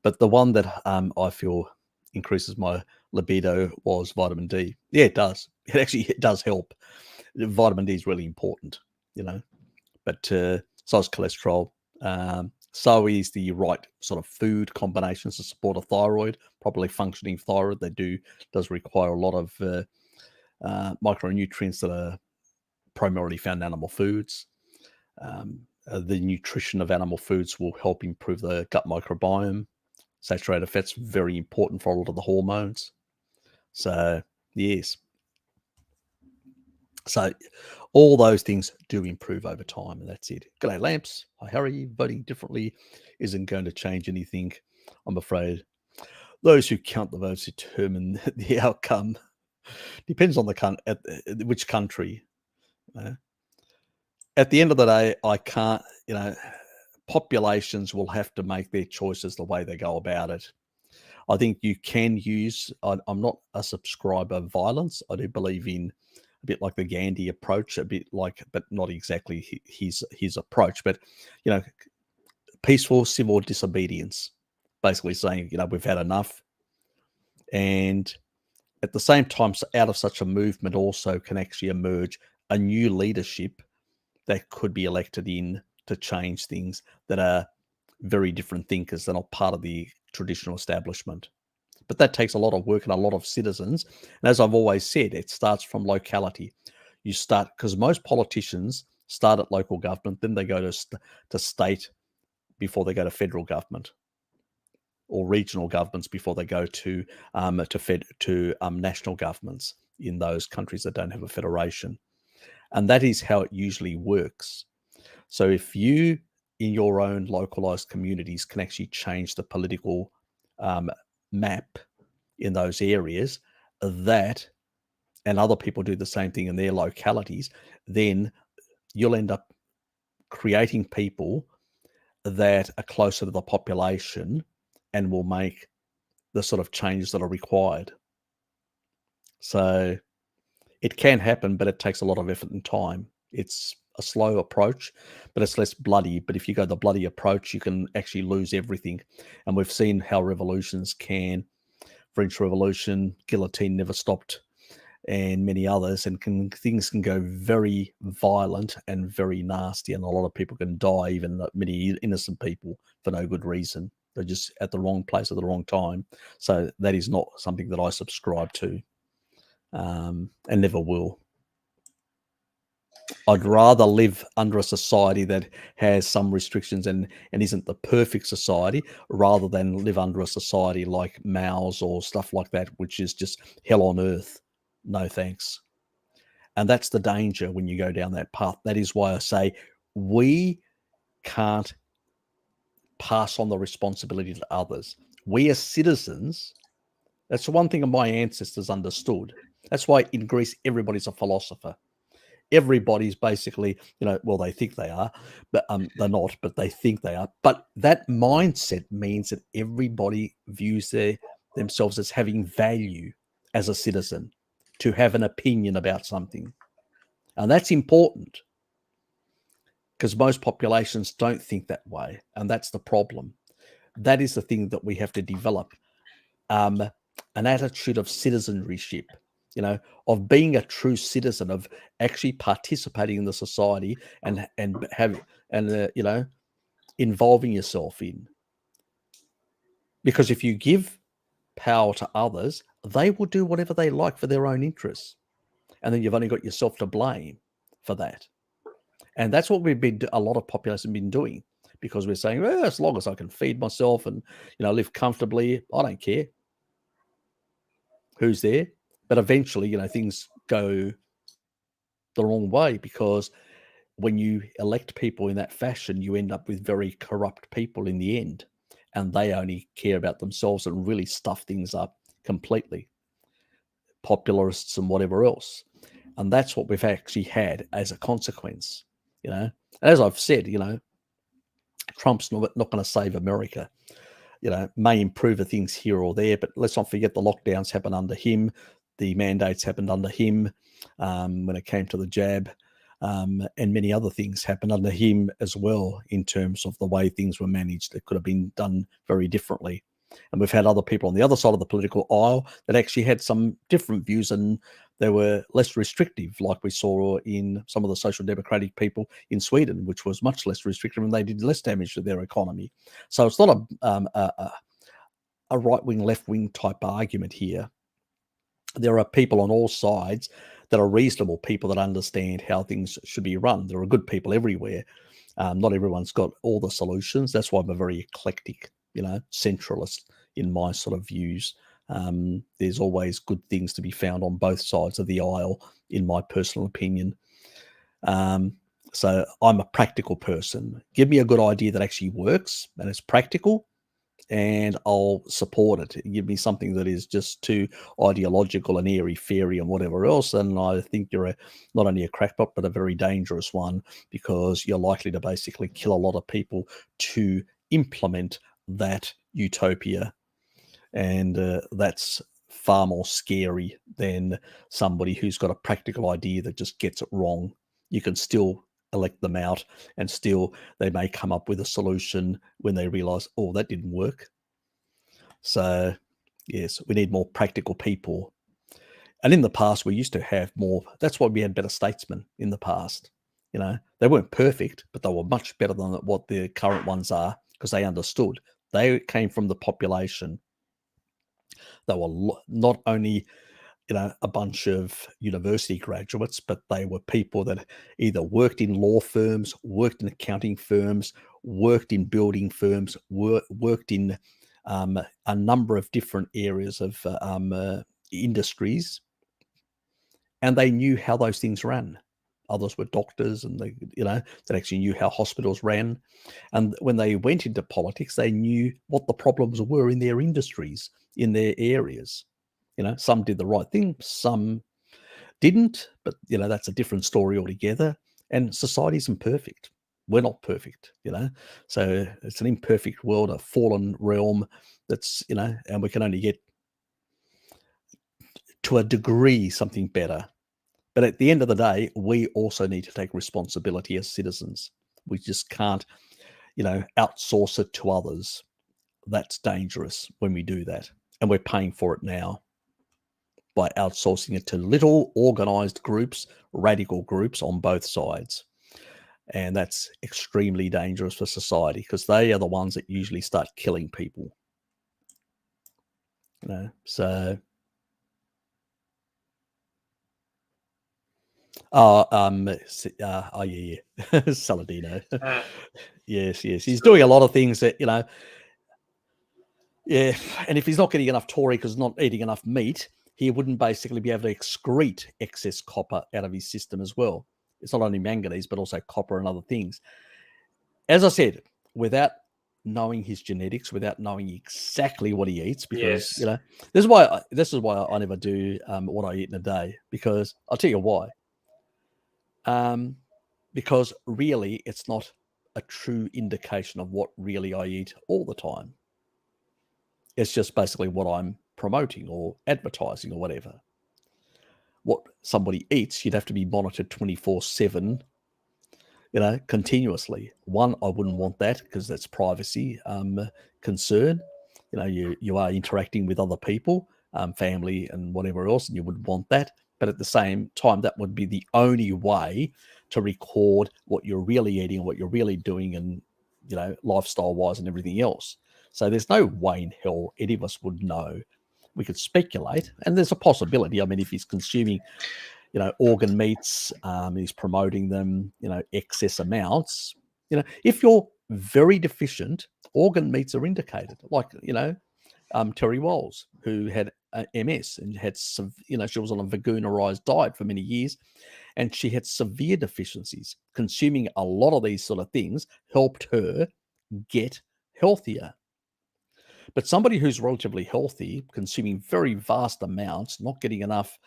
But the one that I feel increases my libido was vitamin D. Yeah, it does. It does help. Vitamin D is really important, but so is cholesterol. So is the right sort of food combinations to support a thyroid, properly functioning thyroid. Does require a lot of micronutrients that are primarily found in animal foods. The nutrition of animal foods will help improve the gut microbiome. Saturated fat's very important for a lot of the hormones. So, yes. So, all those things do improve over time, and that's it. G'day, Lamps. Hi, Harry. Voting differently isn't going to change anything, I'm afraid. Those who count the votes determine the outcome. Depends on which country. At the end of the day, I can't, populations will have to make their choices the way they go about it. I think you can use, I'm not a subscriber of violence. I do believe in a bit like the Gandhi approach, but not exactly his approach, but, peaceful civil disobedience, basically saying, we've had enough. And at the same time, out of such a movement also can actually emerge a new leadership that could be elected in to change things that are very different thinkers that are not part of the traditional establishment. But that takes a lot of work and a lot of citizens. And as I've always said, it starts from locality. You start, because most politicians start at local government, then they go to state before they go to federal government, or regional governments before they go to national governments in those countries that don't have a federation. And that is how it usually works. So if you, in your own localized communities, can actually change the political map in those areas, and other people do the same thing in their localities, then you'll end up creating people that are closer to the population and will make the sort of changes that are required. So it can happen, but it takes a lot of effort and time. It's a slow approach, but it's less bloody. But if you go the bloody approach, you can actually lose everything. And we've seen how revolutions can, French Revolution, guillotine never stopped, and many others, and things can go very violent and very nasty, and a lot of people can die, even many innocent people, for no good reason. They're just at the wrong place at the wrong time. So that is not something that I subscribe to, and never will. I'd rather live under a society that has some restrictions and isn't the perfect society, rather than live under a society like Mao's or stuff like that, which is just hell on earth. No thanks. And that's the danger when you go down that path. That is why I say we can't pass on the responsibility to others. We as citizens, that's the one thing my ancestors understood. That's why in Greece, everybody's a philosopher. Everybody's basically, well, they think they are, but they're not, but they think they are. But that mindset means that everybody views themselves as having value as a citizen, to have an opinion about something. And that's important, because most populations don't think that way. And that's the problem. That is the thing that we have to develop, an attitude of citizenship, of being a true citizen, of actually participating in the society and involving yourself in. Because if you give power to others, they will do whatever they like for their own interests. And then you've only got yourself to blame for that. And that's what a lot of populations have been doing, because we're saying, well, as long as I can feed myself and, live comfortably, I don't care who's there. But eventually, things go the wrong way, because when you elect people in that fashion, you end up with very corrupt people in the end, and they only care about themselves and really stuff things up completely. Popularists and whatever else. And that's what we've actually had as a consequence, As I've said, Trump's not going to save America. May improve things here or there, but let's not forget the lockdowns happened under him. The mandates happened under him when it came to the jab. and many other things happened under him as well in terms of the way things were managed. It could have been done very differently. And we've had other people on the other side of the political aisle that actually had some different views, and they were less restrictive, like we saw in some of the social democratic people in Sweden, which was much less restrictive, and they did less damage to their economy. So it's not a right-wing, left-wing type argument here. There are people on all sides that are reasonable people that understand how things should be run. There are good people everywhere. Not everyone's got all the solutions. That's why I'm a very eclectic, centralist in my sort of views. There's always good things to be found on both sides of the aisle, in my personal opinion. So I'm a practical person. Give me a good idea that actually works and is practical, and I'll support it. Give me something that is just too ideological and airy-fairy and whatever else, and I think you're not only a crackpot, but a very dangerous one, because you're likely to basically kill a lot of people to implement that utopia. And that's far more scary than somebody who's got a practical idea that just gets it wrong. You can still elect them out, and still they may come up with a solution when they realize, oh, that didn't work. So yes, we need more practical people. And in the past, we used to have more. That's why we had better statesmen in the past. They weren't perfect, but they were much better than what the current ones are, because they understood. They came from the population. They were not only a bunch of university graduates, but they were people that either worked in law firms, worked in accounting firms, worked in building firms, worked in a number of different areas of industries, and they knew how those things ran. Others were doctors, and they, that actually knew how hospitals ran. And when they went into politics, they knew what the problems were in their industries, in their areas. Some did the right thing, some didn't, but that's a different story altogether. And society isn't perfect. We're not perfect, so it's an imperfect world, a fallen realm that's, and we can only get to a degree something better. But at the end of the day, we also need to take responsibility as citizens. We just can't, outsource it to others. That's dangerous when we do that. And we're paying for it now by outsourcing it to little organized groups, radical groups on both sides. And that's extremely dangerous for society, because they are the ones that usually start killing people. So yeah. Saladino. Yes. He's doing a lot of things that, yeah. And if he's not getting enough Tory because he's not eating enough meat, he wouldn't basically be able to excrete excess copper out of his system as well. It's not only manganese, but also copper and other things. As I said, without knowing his genetics, without knowing exactly what he eats, because Yes. this is why I never do what I eat in a day, because I'll tell you why. Because really, it's not a true indication of what really I eat all the time. It's just basically what I'm promoting or advertising or whatever. What somebody eats, you'd have to be monitored 24/7, continuously. One, I wouldn't want that, because that's privacy concern. You are interacting with other people, family and whatever else, and you wouldn't want that. But at the same time, that would be the only way to record what you're really eating and what you're really doing, and lifestyle wise and everything else. So there's no way in hell any of us would know. We could speculate, and there's a possibility. I mean, if he's consuming organ meats, he's promoting them, excess amounts. If you're very deficient, organ meats are indicated. Like, Terry Walls, who had MS and had, she was on a veganerized diet for many years, and she had severe deficiencies. Consuming a lot of these sort of things helped her get healthier. But somebody who's relatively healthy, consuming very vast amounts, not getting enough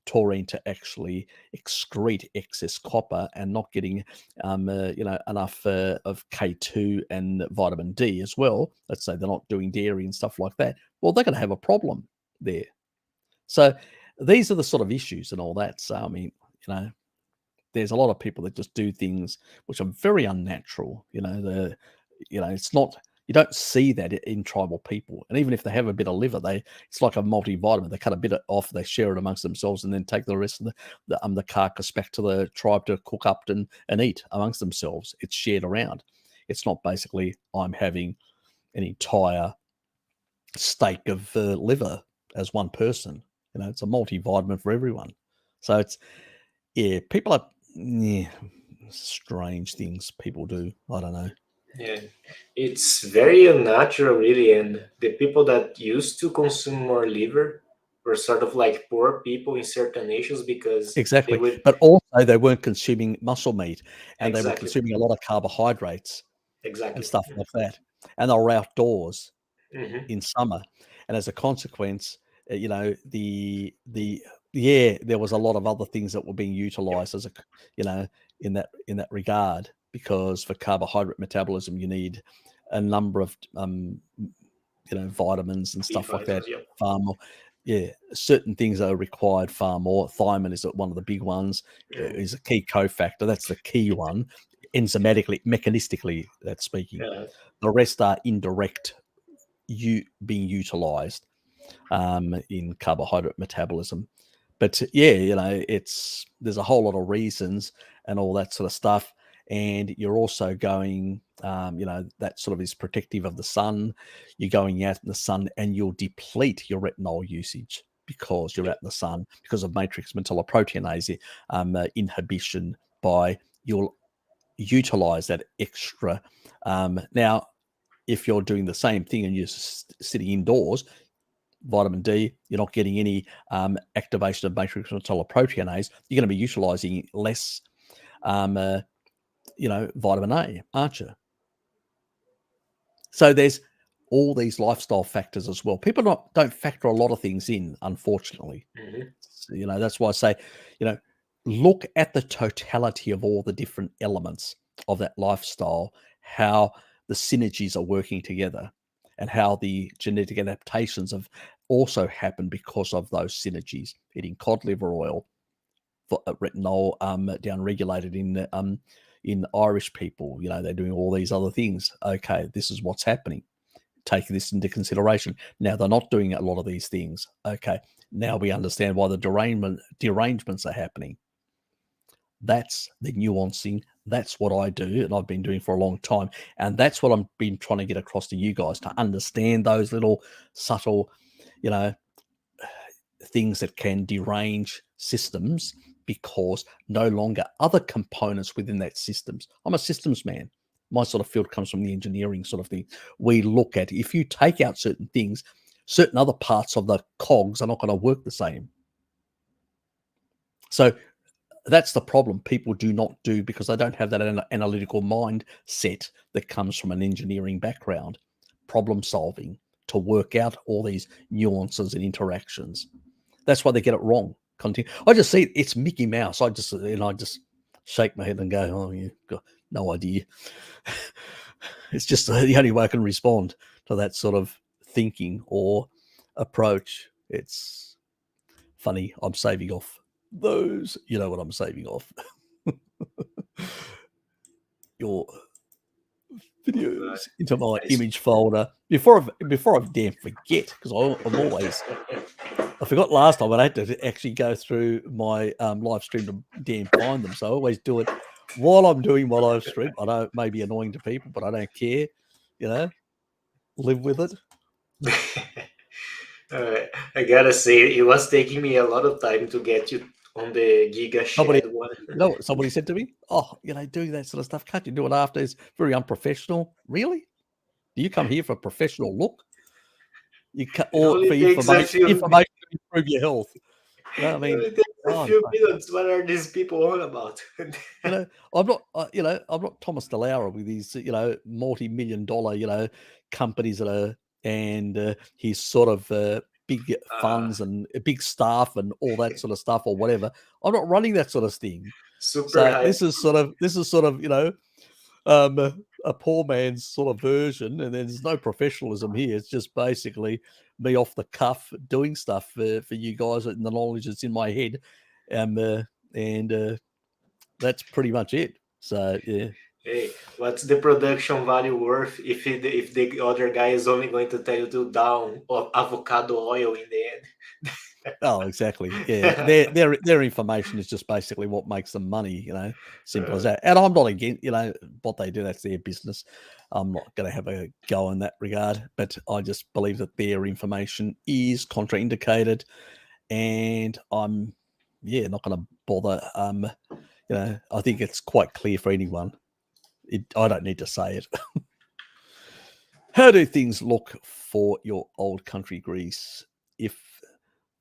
taurine to actually excrete excess copper, and not getting enough of K2 and vitamin D as well. Let's say they're not doing dairy and stuff like that. Well, they're going to have a problem there. So these are the sort of issues and all that. So I mean, there's a lot of people that just do things which are very unnatural. It's not. You don't see that in tribal people, and even if they have a bit of liver, it's like a multivitamin. They cut a bit off, they share it amongst themselves, and then take the rest of the carcass back to the tribe to cook up and eat amongst themselves. It's shared around. It's not basically I'm having an entire steak of liver as one person. It's a multivitamin for everyone. So it's people are strange things people do. I don't know. Yeah, it's very unnatural, really. And the people that used to consume more liver were sort of like poor people in certain nations because they Exactly. would But also they weren't consuming muscle meat, and they were exactly, consuming a lot of carbohydrates and exactly. stuff like that. And they were outdoors Hmm. in summer. And as a consequence, there was a lot of other things that were being utilized as in that regard, because for carbohydrate metabolism, you need a number of vitamins and B stuff like that vitamins, yeah. far more. Yeah, certain things are required far more. Thiamine is one of the big ones. Mhm. Is a key cofactor. That's the key one, enzymatically, mechanistically. That's speaking. Yeah. The rest are indirect, being utilized in carbohydrate metabolism. But there's a whole lot of reasons and all that sort of stuff. And you're also going, that sort of is protective of the sun. You're going out in the sun and you'll deplete your retinol usage because you're out in the sun, because of matrix metalloproteinase inhibition. You'll utilize that extra. Now, if you're doing the same thing and you're sitting indoors, vitamin D, you're not getting any activation of matrix metalloproteinase. You're going to be utilizing less, vitamin A, aren't you? So there's all these lifestyle factors as well. People don't factor a lot of things in, unfortunately. Hmm. So, that's why I say, look at the totality of all the different elements of that lifestyle, how the synergies are working together, and how the genetic adaptations have also happened because of those synergies. Eating cod liver oil, for retinol downregulated in Irish people. They're doing all these other things. Okay, this is what's happening. Take this into consideration. Now they're not doing a lot of these things. Okay, now we understand why the derangements are happening. That's the nuancing. That's what I do, and I've been doing for a long time. And that's what I've been trying to get across to you guys, to understand those little subtle, things that can derange systems, because no longer other components within that systems. I'm a systems man. My sort of field comes from the engineering sort of thing. We look at, if you take out certain things, certain other parts of the cogs are not going to work the same. So that's the problem people do not do, because they don't have that analytical mindset that comes from an engineering background, problem solving, to work out all these nuances and interactions. That's why they get it wrong. I just see it's Mickey Mouse. I just shake my head and go, "Oh, you got no idea." It's just the only way I can respond to that sort of thinking or approach. It's funny. I'm saving off those. You know what I'm saving off? Your videos into my image folder before I damn forget, because I'm always. I forgot last time, but I had to actually go through my live stream to damn find them. So I always do it while I'm doing my live stream. I know it may be annoying to people, but I don't care. Live with it. I gotta say, it was taking me a lot of time to get you on the Giga Shed one. Somebody said to me, "Oh, doing that sort of stuff, can't you do it after? It's very unprofessional." Really? Do you come here for a professional look? Or for Only takes a information few. to improve your health? I It mean, only takes a few minutes. What are these people on about? I'm not, I'm not Thomas DeLauer with his, multi-million-dollar, companies that are, and his sort of big funds and a big staff and all that sort of stuff or whatever. I'm not running that sort of thing. Super So hype. this is sort of, a poor man's sort of version, and there's no professionalism here. It's just basically me off the cuff doing stuff for you guys and the knowledge that's in my head, and that's pretty much it. So yeah. Hey, what's the production value worth if the other guy is only going to tell you to down avocado oil in the end? Oh, exactly. Yeah, their information is just basically what makes them money. Simple as that. And I'm not against what they do. That's their business. I'm not going to have a go in that regard. But I just believe that their information is contraindicated, and I'm not going to bother. I think it's quite clear for anyone. I don't need to say it. How do things look for your old country, Greece, if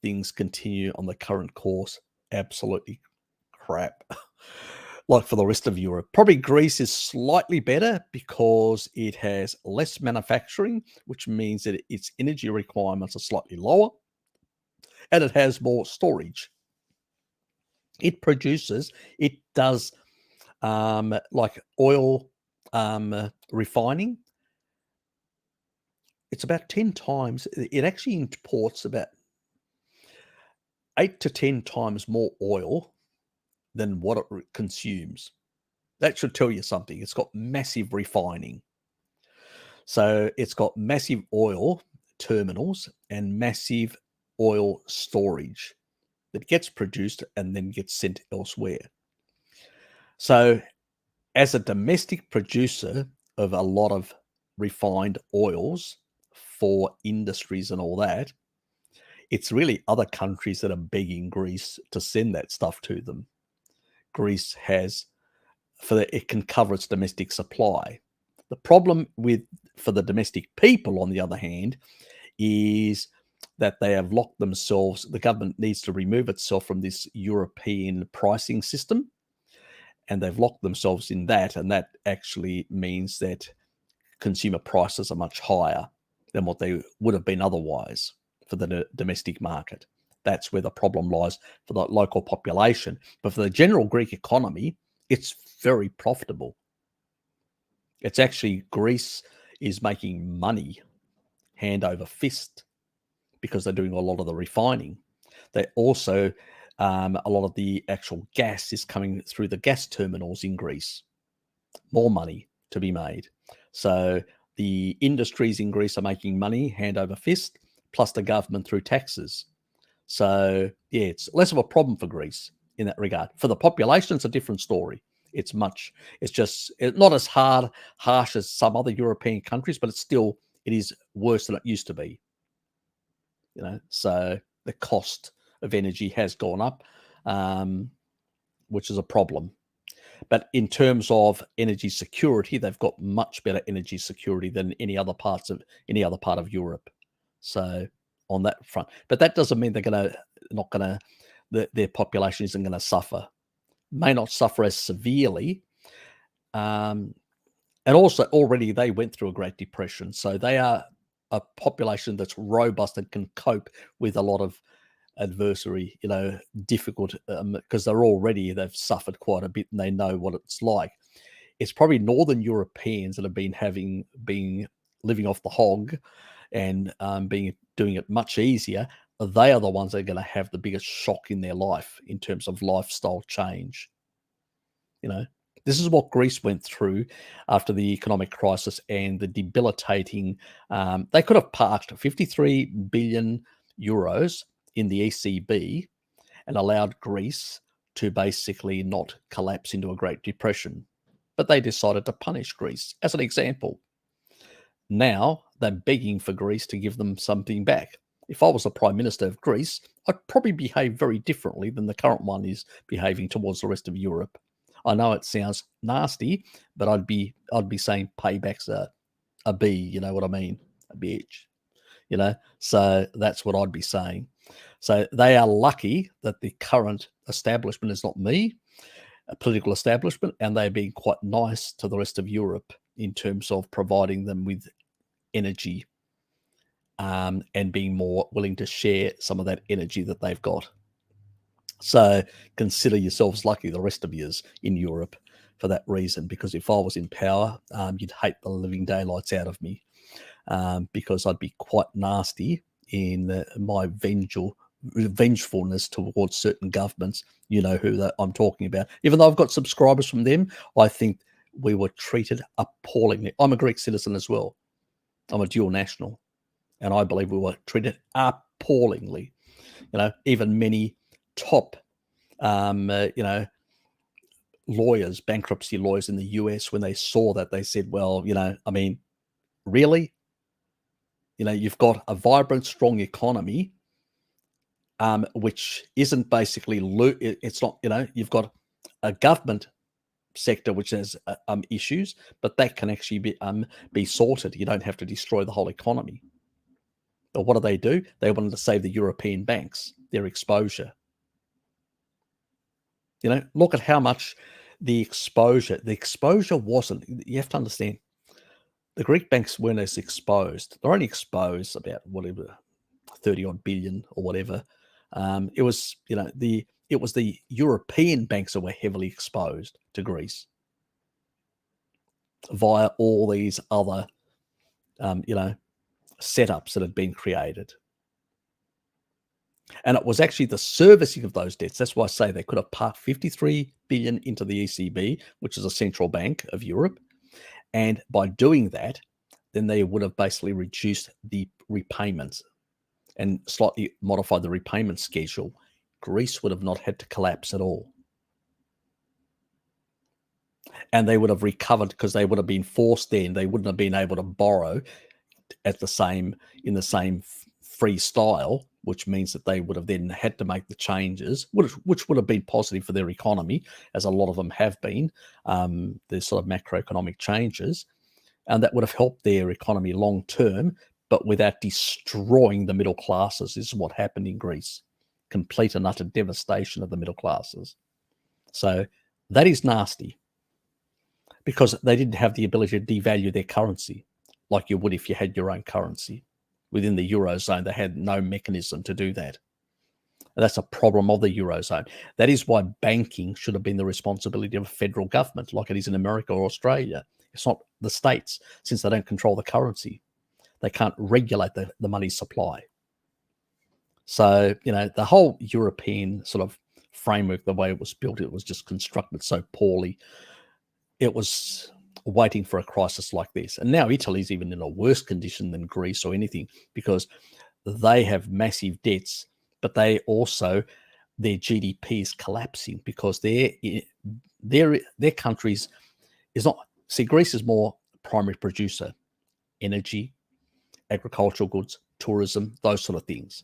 things continue on the current course? Absolutely crap. Like for the rest of Europe. Probably Greece is slightly better because it has less manufacturing, which means that its energy requirements are slightly lower, and it has more storage. It does like oil refining. It's about 10 times. It actually imports about 8 to 10 times more oil than what it consumes. That should tell you something. It's got massive refining. So it's got massive oil terminals and massive oil storage that gets produced and then gets sent elsewhere. So as a domestic producer of a lot of refined oils for industries and all that, it's really other countries that are begging Greece to send that stuff to them. Greece has, it can cover its domestic supply. The problem for the domestic people, on the other hand, is that they have locked themselves. The government needs to remove itself from this European pricing system, and they've locked themselves in that, and that actually means that consumer prices are much higher than what they would have been otherwise for the domestic market. That's where the problem lies for the local population. But for the general Greek economy, it's very profitable. It's actually, Greece is making money hand over fist because they're doing a lot of the refining. They also, a lot of the actual gas is coming through the gas terminals in Greece. More money to be made. So the industries in Greece are making money hand over fist, plus the government through taxes. So yeah, it's less of a problem for Greece in that regard. For the population, it's a different story. It's just not as harsh as some other European countries, but it is worse than it used to be. So the cost of energy has gone up, which is a problem. But in terms of energy security, they've got much better energy security than any other part of Europe. So on that front, but that doesn't mean their population isn't going to suffer. May not suffer as severely. And also already they went through a Great Depression. So they are a population that's robust and can cope with a lot of adversary, difficult, because they've suffered quite a bit and they know what it's like. It's probably Northern Europeans that have been living off the hog and doing it much easier. They are the ones that are going to have the biggest shock in their life in terms of lifestyle change. This is what Greece went through after the economic crisis and the debilitating. They could have parked 53 billion euros in the ECB and allowed Greece to basically not collapse into a Great Depression. But they decided to punish Greece, as an example. Now they're begging for Greece to give them something back. If I was the Prime Minister of Greece, I'd probably behave very differently than the current one is behaving towards the rest of Europe. I know it sounds nasty, but I'd be saying payback's a B, you know what I mean? A bitch. So that's what I'd be saying. So they are lucky that the current establishment is not me, a political establishment, and they're being quite nice to the rest of Europe in terms of providing them with energy, and being more willing to share some of that energy that they've got. So consider yourselves lucky, the rest of yous in Europe, for that reason, because if I was in power, you'd hate the living daylights out of me, because I'd be quite nasty in my vengeful vengefulness towards certain governments. You know who I'm talking about. Even though I've got subscribers from them, I think we were treated appallingly. I'm a Greek citizen as well. I'm a dual national, and I believe we were treated appallingly. You know, even many top, lawyers, bankruptcy lawyers in the US, when they saw that, they said, well, I mean, really? You've got a vibrant, strong economy, which isn't basically, it's not, you've got a government sector which has issues, but that can actually be sorted. You don't have to destroy the whole economy. But what do? They wanted to save the European banks, their exposure. Look at how much the exposure wasn't, you have to understand, the Greek banks weren't as exposed. They're only exposed about whatever, 30 odd billion or whatever. It was, it was the European banks that were heavily exposed to Greece via all these other, setups that had been created. And it was actually the servicing of those debts. That's why I say they could have parked 53 billion into the ECB, which is a central bank of Europe. And by doing that, then they would have basically reduced the repayments and slightly modified the repayment schedule. Greece would have not had to collapse at all. And they would have recovered because they would have been forced then. They wouldn't have been able to borrow in the same free style, which means that they would have then had to make the changes, which would have been positive for their economy, as a lot of them have been, the sort of macroeconomic changes. And that would have helped their economy long term, but without destroying the middle classes. This is what happened in Greece. Complete and utter devastation of the middle classes. So that is nasty, because they didn't have the ability to devalue their currency like you would if you had your own currency. Within the Eurozone, they had no mechanism to do that. And that's a problem of the Eurozone. That is why banking should have been the responsibility of a federal government, like it is in America or Australia. It's not the states, since they don't control the currency. They can't regulate the money supply. So, the whole European sort of framework, the way it was built, it was just constructed so poorly. It was waiting for a crisis like this. And now Italy's even in a worse condition than Greece or anything, because they have massive debts, but their GDP is collapsing because their countries is not. See, Greece is more primary producer, energy, agricultural goods, tourism, those sort of things.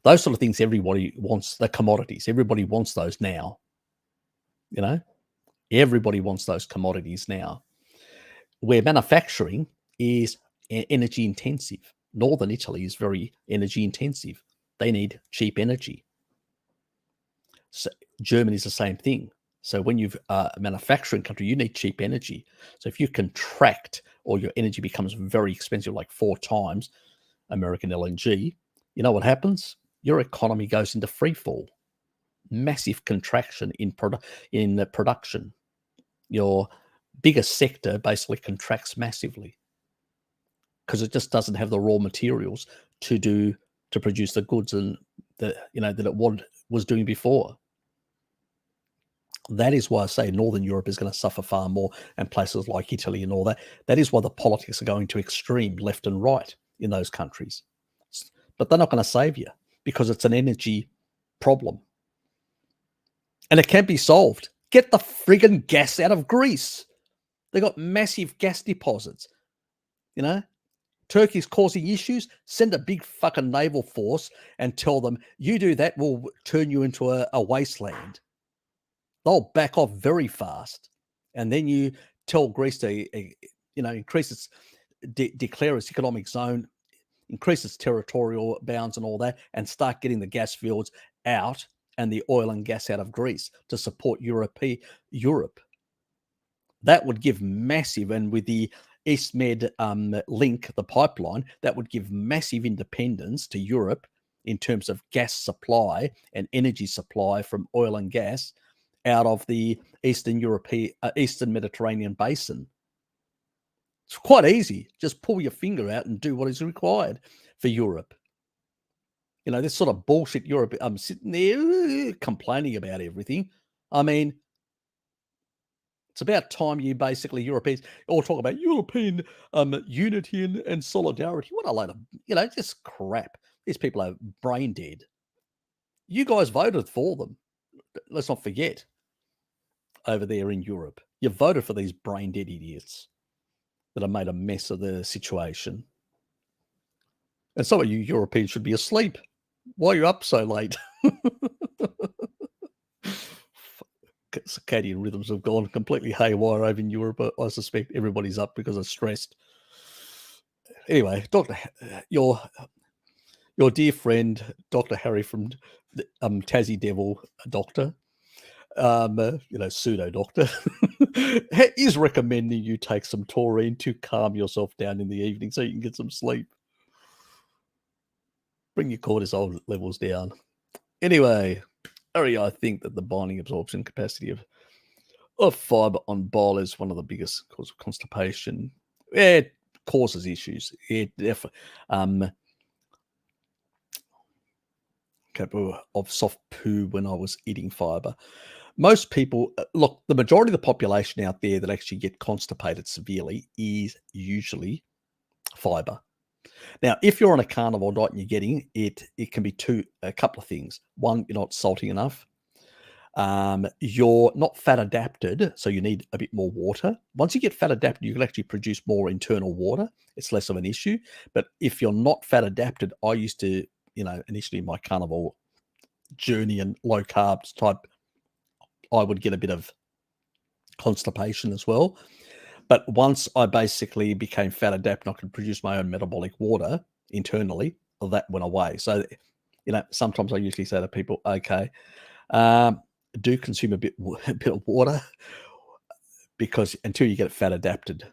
Those sort of things everybody wants, the commodities. Everybody wants those now. Everybody wants those commodities now. Where manufacturing is energy intensive. Northern Italy is very energy intensive. They need cheap energy. So Germany is the same thing. So when you've a manufacturing country, you need cheap energy. So if you contract or your energy becomes very expensive, like 4 times American LNG, you know what happens? Your economy goes into free fall. Massive contraction in the production. Your biggest sector basically contracts massively because it just doesn't have the raw materials to produce the goods and that it was doing before. That is why I say Northern Europe is going to suffer far more, and places like Italy and all that. That is why the politics are going to extreme left and right in those countries. But they're not going to save you because it's an energy problem. And it can be solved. Get the friggin' gas out of Greece. They got massive gas deposits. Turkey's causing issues. Send a big fucking naval force and tell them, you do that, we'll turn you into a wasteland. They'll back off very fast. And then you tell Greece to, increase its, declare its economic zone, increase its territorial bounds and all that, and start getting the gas fields out and the oil and gas out of Greece to support Europe. That would give massive, and with the East Med link, the pipeline, that would give massive independence to Europe in terms of gas supply and energy supply from oil and gas out of the Eastern Mediterranean basin. It's quite easy. Just pull your finger out and do what is required for Europe. this sort of bullshit Europe. I'm sitting there complaining about everything. I mean, it's about time you basically Europeans all talk about European unity and solidarity. What a load of, just crap. These people are brain dead. You guys voted for them. Let's not forget, over there in Europe. You voted for these brain dead idiots that have made a mess of the situation. And some of you Europeans should be asleep. Why are you up so late? Circadian rhythms have gone completely haywire over in Europe. I suspect everybody's up because they're stressed. Anyway, your dear friend, Dr. Harry from Tassie Devil Doctor, pseudo doctor, is recommending you take some taurine to calm yourself down in the evening so you can get some sleep. Bring your cortisol levels down. Anyway, I think that the binding absorption capacity of fiber on bile is one of the biggest causes of constipation. It causes issues. It definitely of soft poo when I was eating fiber. Most people, look, the majority of the population out there that actually get constipated severely is usually fiber. Now, if you're on a carnivore diet and you're getting it, it can be a couple of things. One, you're not salty enough. You're not fat adapted, so you need a bit more water. Once you get fat adapted, you can actually produce more internal water. It's less of an issue. But if you're not fat adapted, I used to, initially in my carnivore journey and low carbs type, I would get a bit of constipation as well. But once I basically became fat adapted and I could produce my own metabolic water internally, that went away. So, sometimes I usually say to people, okay, do consume a bit of water, because until you get fat adapted,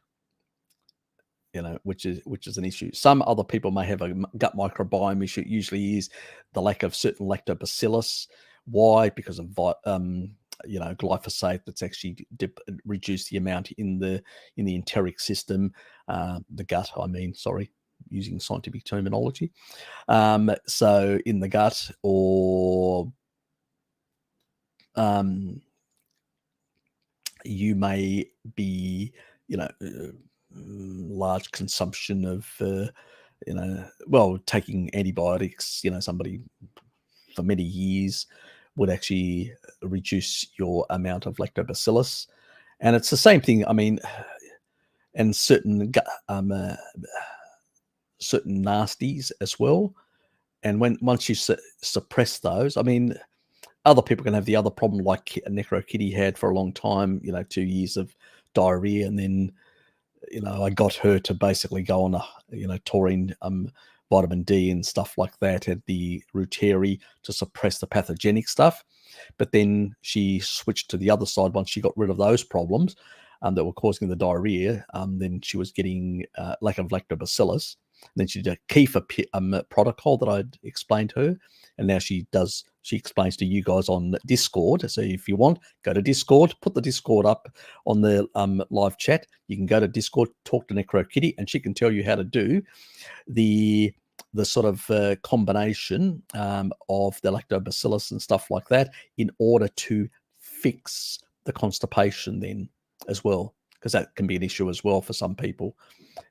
which is an issue. Some other people may have a gut microbiome issue. It usually is the lack of certain lactobacillus. Why? Because of glyphosate that's actually reduced the amount in the enteric system, the gut. Using scientific terminology. So in the gut, or you may be, large consumption of, taking antibiotics. Somebody for many years would actually reduce your amount of lactobacillus. And it's the same thing. I mean, and certain certain nasties as well. And once you suppress those, I mean, other people can have the other problem like Necro Kitty had for a long time, 2 years of diarrhea. And then, I got her to basically go on a, taurine, vitamin D and stuff like that, at the Deuterium to suppress the pathogenic stuff. But then she switched to the other side once she got rid of those problems that were causing the diarrhea. Then she was getting lack of lactobacillus. Then she did a kefir protocol that I'd explained to her. And now she explains to you guys on Discord. So if you want, go to Discord, put the Discord up on the live chat. You can go to Discord, talk to Necro Kitty, and she can tell you how to do the sort of combination of the lactobacillus and stuff like that in order to fix the constipation then as well, because that can be an issue as well for some people.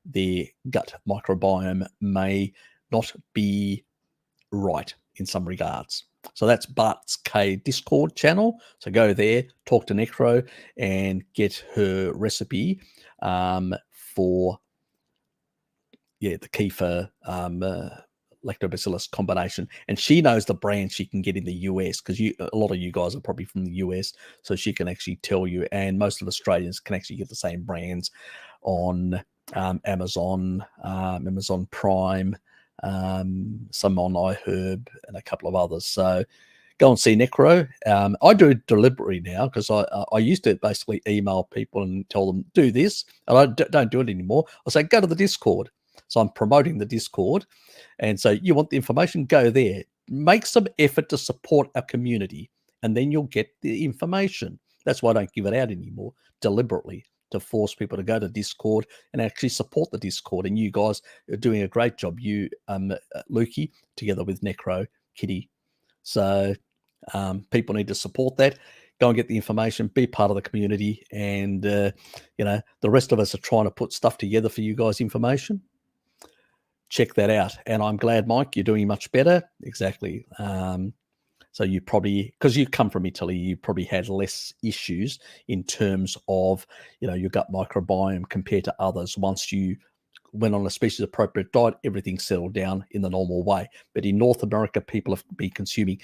Their gut microbiome may not be right in some regards. So that's Bart's K Discord channel. So go there, talk to Necro, and get her recipe for the kefir lactobacillus combination. And she knows the brand she can get in the US, because a lot of you guys are probably from the US, so she can actually tell you. And most of Australians can actually get the same brands on Amazon, Amazon Prime, some on iHerb, and a couple of others. So go and see Necro. I do it deliberately now, because I used to basically email people and tell them, do this, and I don't do it anymore. I say, go to the Discord. So I'm promoting the Discord. And so you want the information, go there. Make some effort to support our community, and then you'll get the information. That's why I don't give it out anymore, deliberately, to force people to go to Discord and actually support the Discord. And you guys are doing a great job, you, Lukey, together with Necro Kitty. So people need to support that. Go and get the information, be part of the community, and the rest of us are trying to put stuff together for you guys' information. Check that out. And I'm glad, Mike, you're doing much better. Exactly. So you probably, because you come from Italy, you probably had less issues in terms of, your gut microbiome compared to others. Once you went on a species-appropriate diet, everything settled down in the normal way. But in North America, people have been consuming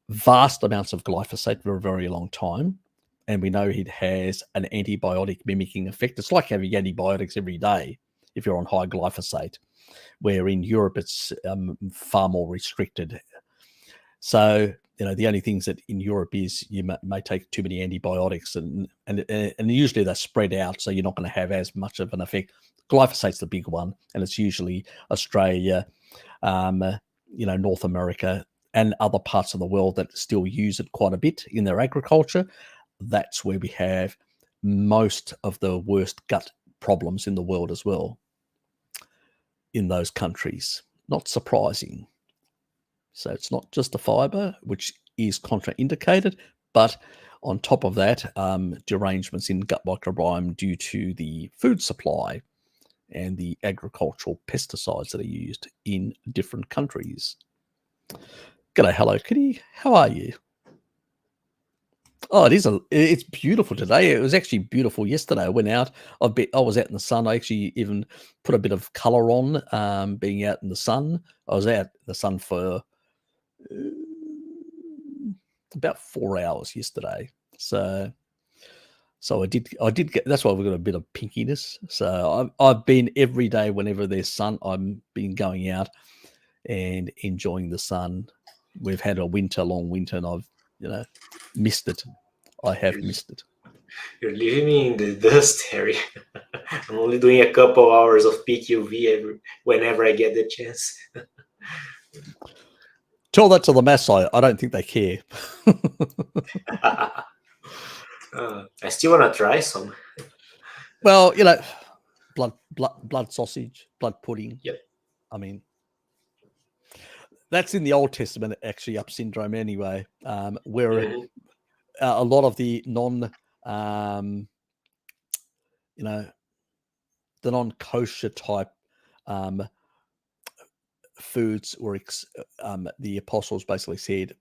vast amounts of glyphosate for a very long time. And we know it has an antibiotic mimicking effect. It's like having antibiotics every day if you're on high glyphosate, where in Europe it's far more restricted. So, the only things that in Europe is you may take too many antibiotics and usually they're spread out, so you're not going to have as much of an effect. Glyphosate's the big one, and it's usually Australia, North America, and other parts of the world that still use it quite a bit in their agriculture. That's where we have most of the worst gut problems in the world as well, in those countries. Not surprising. So it's not just the fiber, which is contraindicated, but on top of that, derangements in gut microbiome due to the food supply and the agricultural pesticides that are used in different countries. G'day, Hello Kitty. How are you? Oh, it's beautiful today. It was actually beautiful yesterday. I went out. I was out in the sun. I actually even put a bit of color on, being out in the sun. I was out in the sun for about 4 hours yesterday. So I did get, that's why we've got a bit of pinkiness. So I've been every day whenever there's sun, I've been going out and enjoying the sun. We've had a long winter, and I've, missed it. I have missed it. You're leaving me in the dust, Harry. I'm only doing a couple hours of peak UV whenever I get the chance. Tell that to the Maasai. I don't think they care. I still want to try some. Well, blood sausage, blood pudding. Yep. I mean, that's in the Old Testament, actually, up syndrome anyway, where a lot of the the non-kosher type foods were, the apostles basically said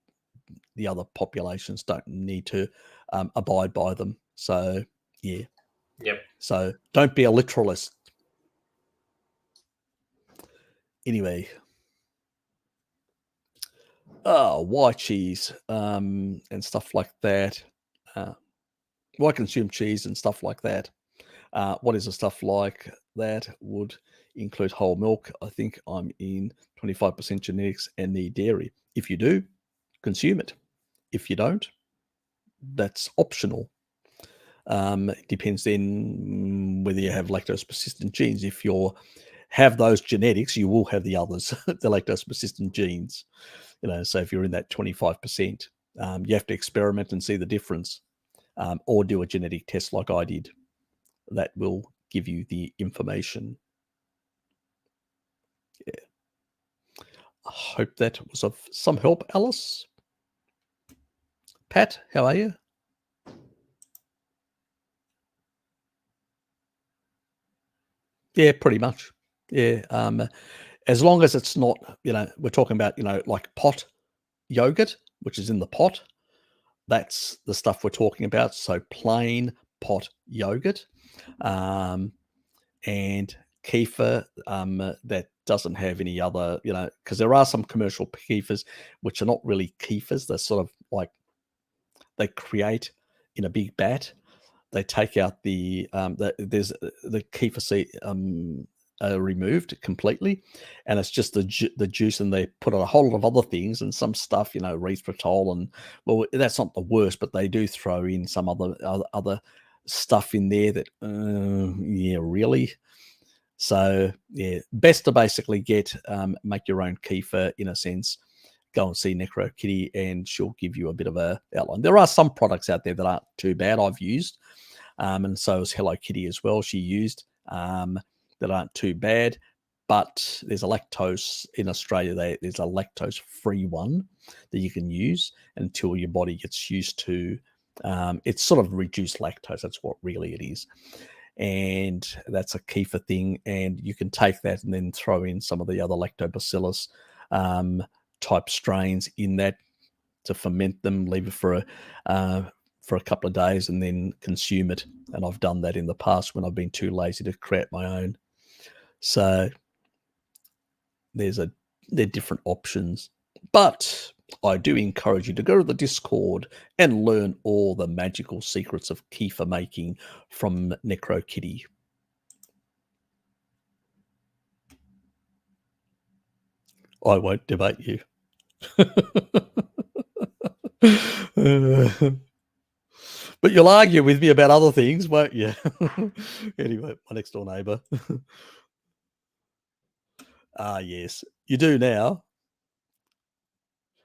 the other populations don't need to abide by them. So, yeah. Yep. So don't be a literalist. Anyway. Why cheese and stuff like that? Why consume cheese and stuff like that? What is the stuff like that? Would include whole milk. I think I'm in 25% genetics and need dairy. If you do, consume it. If you don't, that's optional. It depends then whether you have lactose persistent genes. If you have those genetics, you will have the others, the lactose persistent genes. So if you're in that 25%, you have to experiment and see the difference, or do a genetic test like I did. That will give you the information. Yeah. I hope that was of some help, Alice. Pat, how are you? Yeah, pretty much. Yeah. As long as it's not, we're talking about, like pot yogurt, which is in the pot. That's the stuff we're talking about. So plain pot yogurt, and kefir, that doesn't have any other, because there are some commercial kefirs which are not really kefirs. They're sort of like, they create in a big vat. They take out the kefir seed, removed completely, and it's just the juice, and they put on a whole lot of other things and some stuff, erythritol, and well, that's not the worst, but they do throw in some other stuff in there that yeah, really. So yeah, best to basically make your own kefir, in a sense. Go and see Necro Kitty and she'll give you a bit of a outline. There are some products out there that aren't too bad I've used, and so is Hello Kitty as well. She used that aren't too bad. But there's a lactose in Australia. There's a lactose-free one that you can use until your body gets used to. It's sort of reduced lactose. That's what really it is, and that's a kefir thing. And you can take that and then throw in some of the other lactobacillus type strains in that to ferment them. Leave it for a couple of days and then consume it. And I've done that in the past when I've been too lazy to create my own. So they're different options, but I do encourage you to go to the Discord and learn all the magical secrets of kefir making from Necro Kitty. I won't debate you. But you'll argue with me about other things, won't you? Anyway, my next door neighbour. Yes, you do now.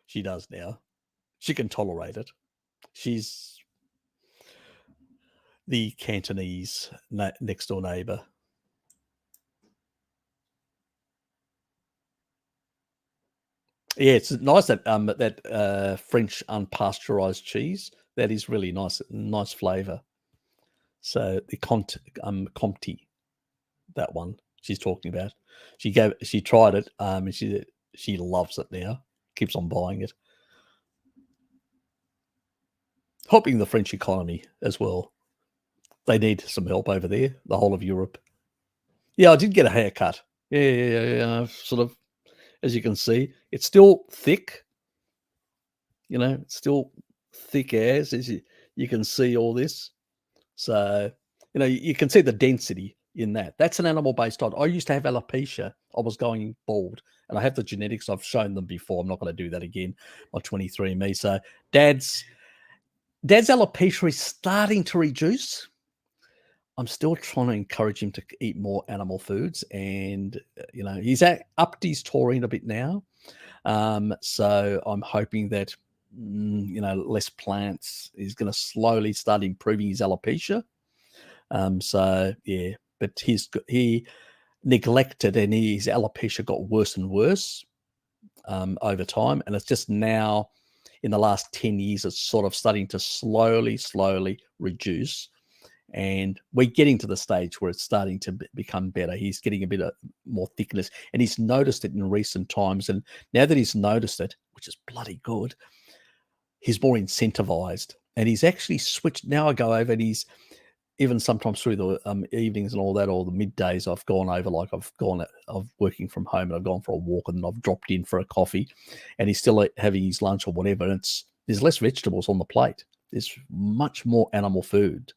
She does now. She can tolerate it. She's the Cantonese next door neighbour. Yeah, it's nice that French unpasteurized cheese. That is really nice flavour. So the Comté, that one she's talking about. She tried it, and she loves it now. Keeps on buying it. Helping the French economy as well. They need some help over there, the whole of Europe. Yeah, I did get a haircut. Yeah, sort of, as you can see, it's still thick. It's still thick as you can see all this. So, you can see the density in that. That's an animal-based diet. I used to have alopecia. I was going bald, and I have the genetics. I've shown them before. I'm not going to do that again. My 23andMe. So, Dad's alopecia is starting to reduce. I'm still trying to encourage him to eat more animal foods, and he's upped his taurine a bit now. So I'm hoping that less plants is going to slowly start improving his alopecia. So yeah, but he neglected, and his alopecia got worse and worse over time, and it's just now in the last 10 years it's sort of starting to slowly reduce. And we're getting to the stage where it's starting to become better. He's getting a bit of more thickness, and he's noticed it in recent times. And now that he's noticed it, which is bloody good, he's more incentivized, and he's actually switched. Now I go over, and he's even sometimes through the evenings and all that, or the middays, I've gone over, like I've working from home, and I've gone for a walk, and I've dropped in for a coffee, and he's still having his lunch or whatever. And there's less vegetables on the plate. There's much more animal food.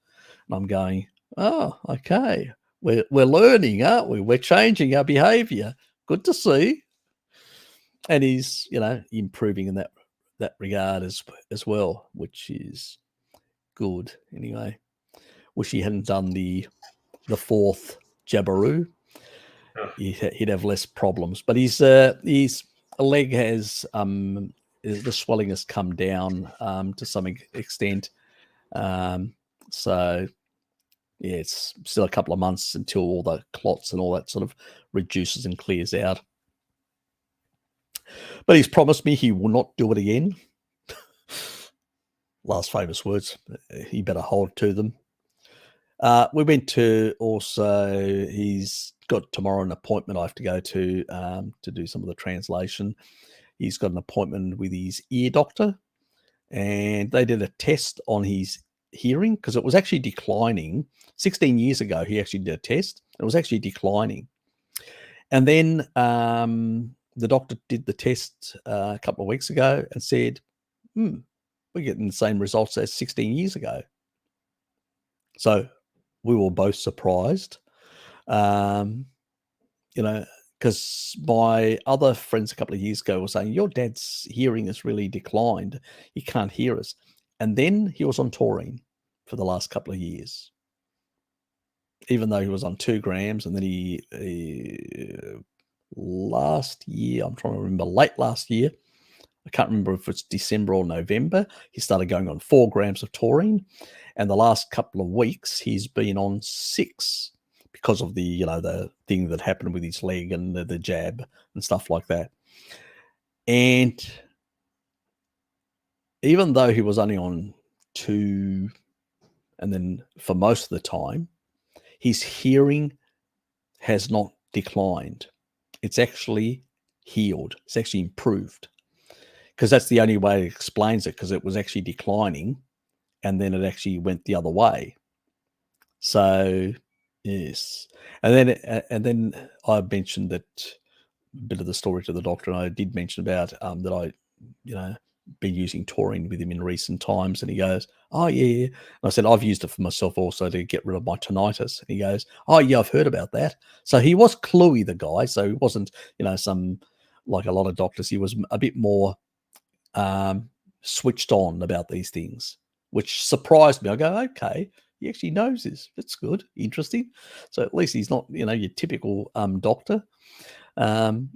And I'm going, oh, okay. We're learning, aren't we? We're changing our behavior. Good to see. And he's, improving in that regard as well, which is good. Anyway, wish he hadn't done the fourth Jabiru. He'd have less problems. But his leg has the swelling has come down to some extent. So yeah, it's still a couple of months until all the clots and all that sort of reduces and clears out. But he's promised me he will not do it again. Last famous words. He better hold to them. We went to also, he's got tomorrow an appointment I have to go to do some of the translation. He's got an appointment with his ear doctor, and they did a test on his hearing because it was actually declining. 16 years ago, he actually did a test. It was actually declining. And then the doctor did the test a couple of weeks ago and said, we're getting the same results as 16 years ago. So we were both surprised, because my other friends a couple of years ago were saying, your dad's hearing has really declined. He can't hear us. And then he was on taurine for the last couple of years, even though he was on 2 grams. And then he last year, I'm trying to remember, late last year, I can't remember if it's December or November, he started going on 4 grams of taurine. And the last couple of weeks, he's been on 6 because of the, the thing that happened with his leg and the jab and stuff like that. And even though he was only on 2, and then for most of the time, his hearing has not declined. It's actually healed. It's actually improved. Because that's the only way it explains it, because it was actually declining and then it actually went the other way. So, yes. And then I mentioned that bit of the story to the doctor, and I did mention about that I, been using taurine with him in recent times, and he goes, "Oh yeah." And I said, "I've used it for myself also to get rid of my tinnitus." And he goes, "Oh yeah, I've heard about that." So he was cluey, the guy. So he wasn't, some like a lot of doctors. He was a bit more switched on about these things, which surprised me. I go, okay, he actually knows this. That's good, interesting. So at least he's not, your typical doctor.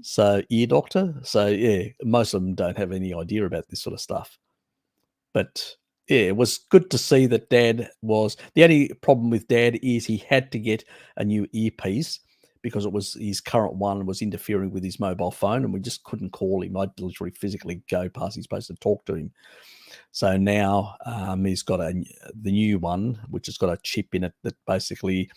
So ear doctor. So yeah, most of them don't have any idea about this sort of stuff. But yeah, it was good to see that Dad was. The only problem with Dad is he had to get a new earpiece because it was his current one was interfering with his mobile phone, and we just couldn't call him. I'd literally physically go past his place to talk to him. So now he's got the new one, which has got a chip in it that basically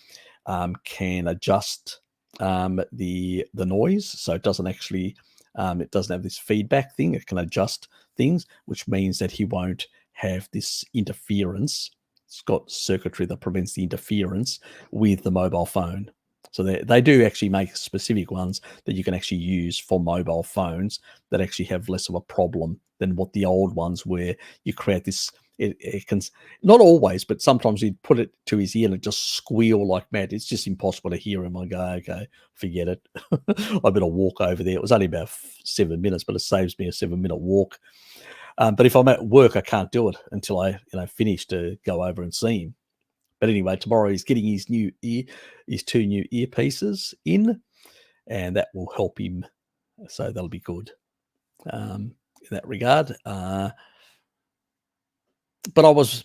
can adjust the noise, so it doesn't actually it doesn't have this feedback thing. It can adjust things, which means that he won't have this interference. It's got circuitry that prevents the interference with the mobile phone. So they do actually make specific ones that you can actually use for mobile phones that actually have less of a problem than what the old ones where you create this. It can, not always, but sometimes you'd put it to his ear and it just squeal like mad. It's just impossible to hear him. I go, okay, forget it. I better walk over there. It was only about 7 minutes, but it saves me a 7-minute walk. But if I'm at work, I can't do it until I finish to go over and see him. But anyway, tomorrow he's getting his 2 new earpieces in, and that will help him. So that'll be good in that regard. But I was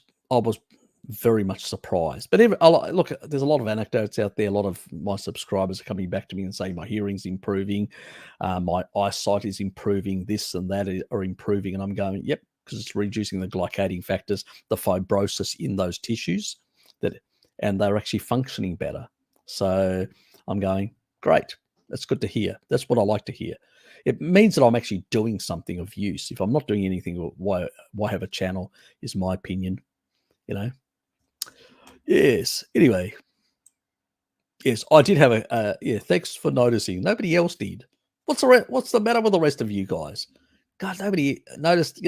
very much surprised. But look, there's a lot of anecdotes out there. A lot of my subscribers are coming back to me and saying my hearing's improving, my eyesight is improving, this and that are improving, and I'm going, yep, because it's reducing the glycating factors, the fibrosis in those tissues, and they're actually functioning better. So I'm going, great. That's good to hear. That's what I like to hear. It means that I'm actually doing something of use. If I'm not doing anything, why have a channel, is my opinion, Yes. Anyway. Yes, I did have thanks for noticing. Nobody else did. What's the matter with the rest of you guys? God, nobody noticed,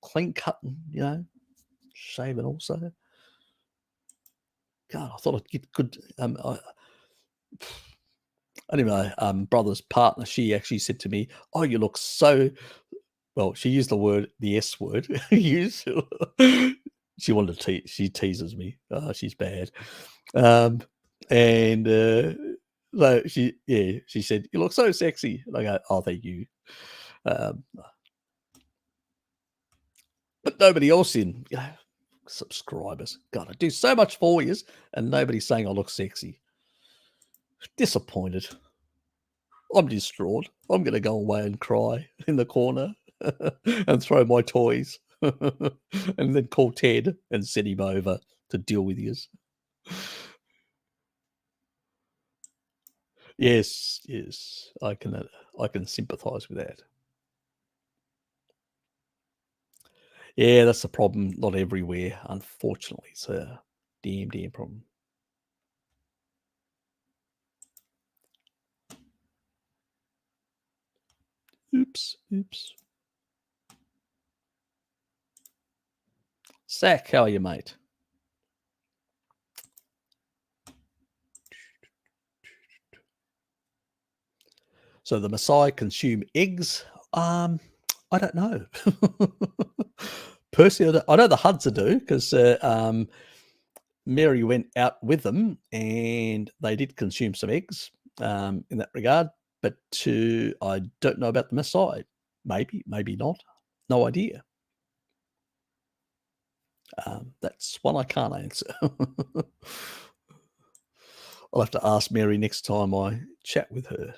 clean cut, shaving also. God, I thought I'd get good. Anyway, brother's partner, she actually said to me, "Oh, you look so." Well, she used the S word. She wanted to she teases me. Oh, she's bad. And so she said, "You look so sexy." And I go, "Oh, thank you." But nobody else subscribers. God, I do so much for you, and nobody's saying I look sexy. Disappointed. I'm distraught. I'm going to go away and cry in the corner and throw my toys and then call Ted and send him over to deal with you. Yes, I can sympathise with that. Yeah, that's the problem. Not everywhere, unfortunately. It's a damn problem. Oops. Zach, how are you, mate? So the Maasai consume eggs. I don't know. Personally, I know the Hudser do, because Mary went out with them and they did consume some eggs in that regard. But I don't know about the Maasai. Maybe, maybe not. No idea. That's one I can't answer. I'll have to ask Mary next time I chat with her.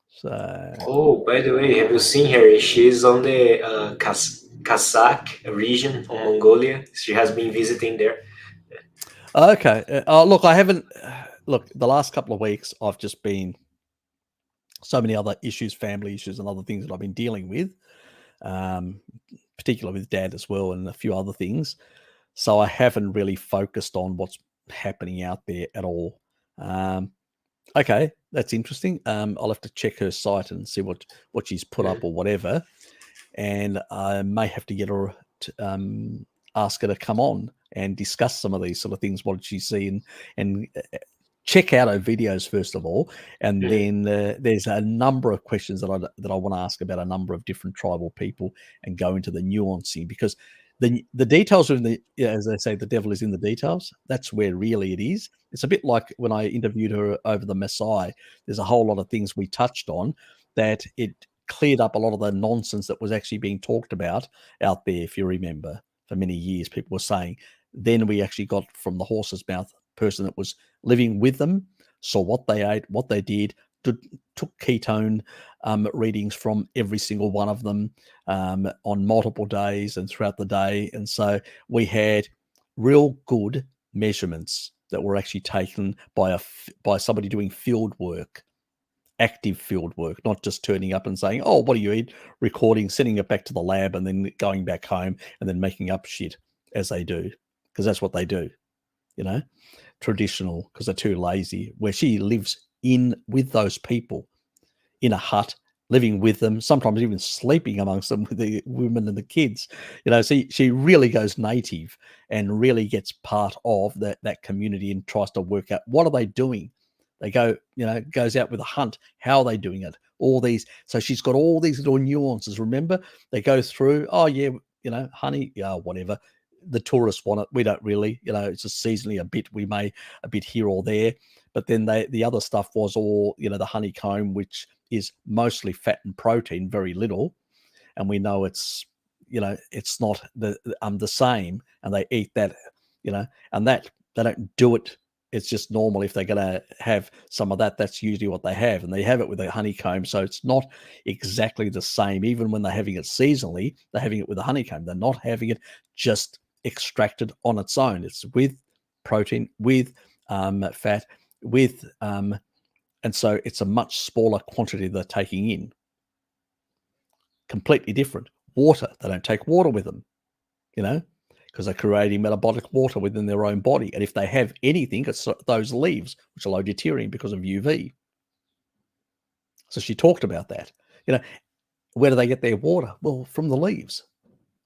So, Oh, by the way, have you seen her? She's on the Kazakh region of Mongolia. She has been visiting there. okay. Look, I haven't. Look, the last couple of weeks, I've just been so many other issues, family issues, and other things that I've been dealing with, particularly with Dad as well, and a few other things. So I haven't really focused on what's happening out there at all. Okay, that's interesting. I'll have to check her site and see what she's put up or whatever, and I may have to get her to ask her to come on and discuss some of these sort of things. What did she see, and check out her videos first of all, and then there's a number of questions that I want to ask about a number of different tribal people and go into the nuancing, because the details are in the, as they say, the devil is in the details. That's where really it is. It's a bit like when I interviewed her over the Maasai. There's a whole lot of things we touched on that it cleared up a lot of the nonsense that was actually being talked about out there. If you remember, for many years, people were saying. Then we actually got from the horse's mouth, person that was living with them, saw what they ate, what they did, took ketone readings from every single one of them on multiple days and throughout the day. And so we had real good measurements that were actually taken by somebody doing field work, active field work, not just turning up and saying, oh, what do you eat, recording, sending it back to the lab, and then going back home and then making up shit as they do, because that's what they do, traditional, because they're too lazy. Where she lives in with those people in a hut, living with them, sometimes even sleeping amongst them with the women and the kids. She really goes native and really gets part of that community and tries to work out what are they doing. They go, goes out with a hunt. How are they doing it? All these. So she's got all these little nuances. Remember, they go through, oh yeah, honey, whatever. The tourists want it. We don't really, it's just seasonally a bit, we may a bit here or there, but then the other stuff was all, the honeycomb, which is mostly fat and protein, very little. And we know it's, it's not the same, and they eat that, and that they don't do it. It's just normal. If they're going to have some of that, that's usually what they have. And they have it with a honeycomb. So it's not exactly the same. Even when they're having it seasonally, they're having it with a honeycomb. They're not having it just extracted on its own. It's with protein, with fat, with and so it's a much smaller quantity they're taking in. Completely different. Water, they don't take water with them, because they're creating metabolic water within their own body. And if they have anything, it's those leaves, which are low deuterium because of UV. So she talked about that. Where do they get their water? Well, from the leaves,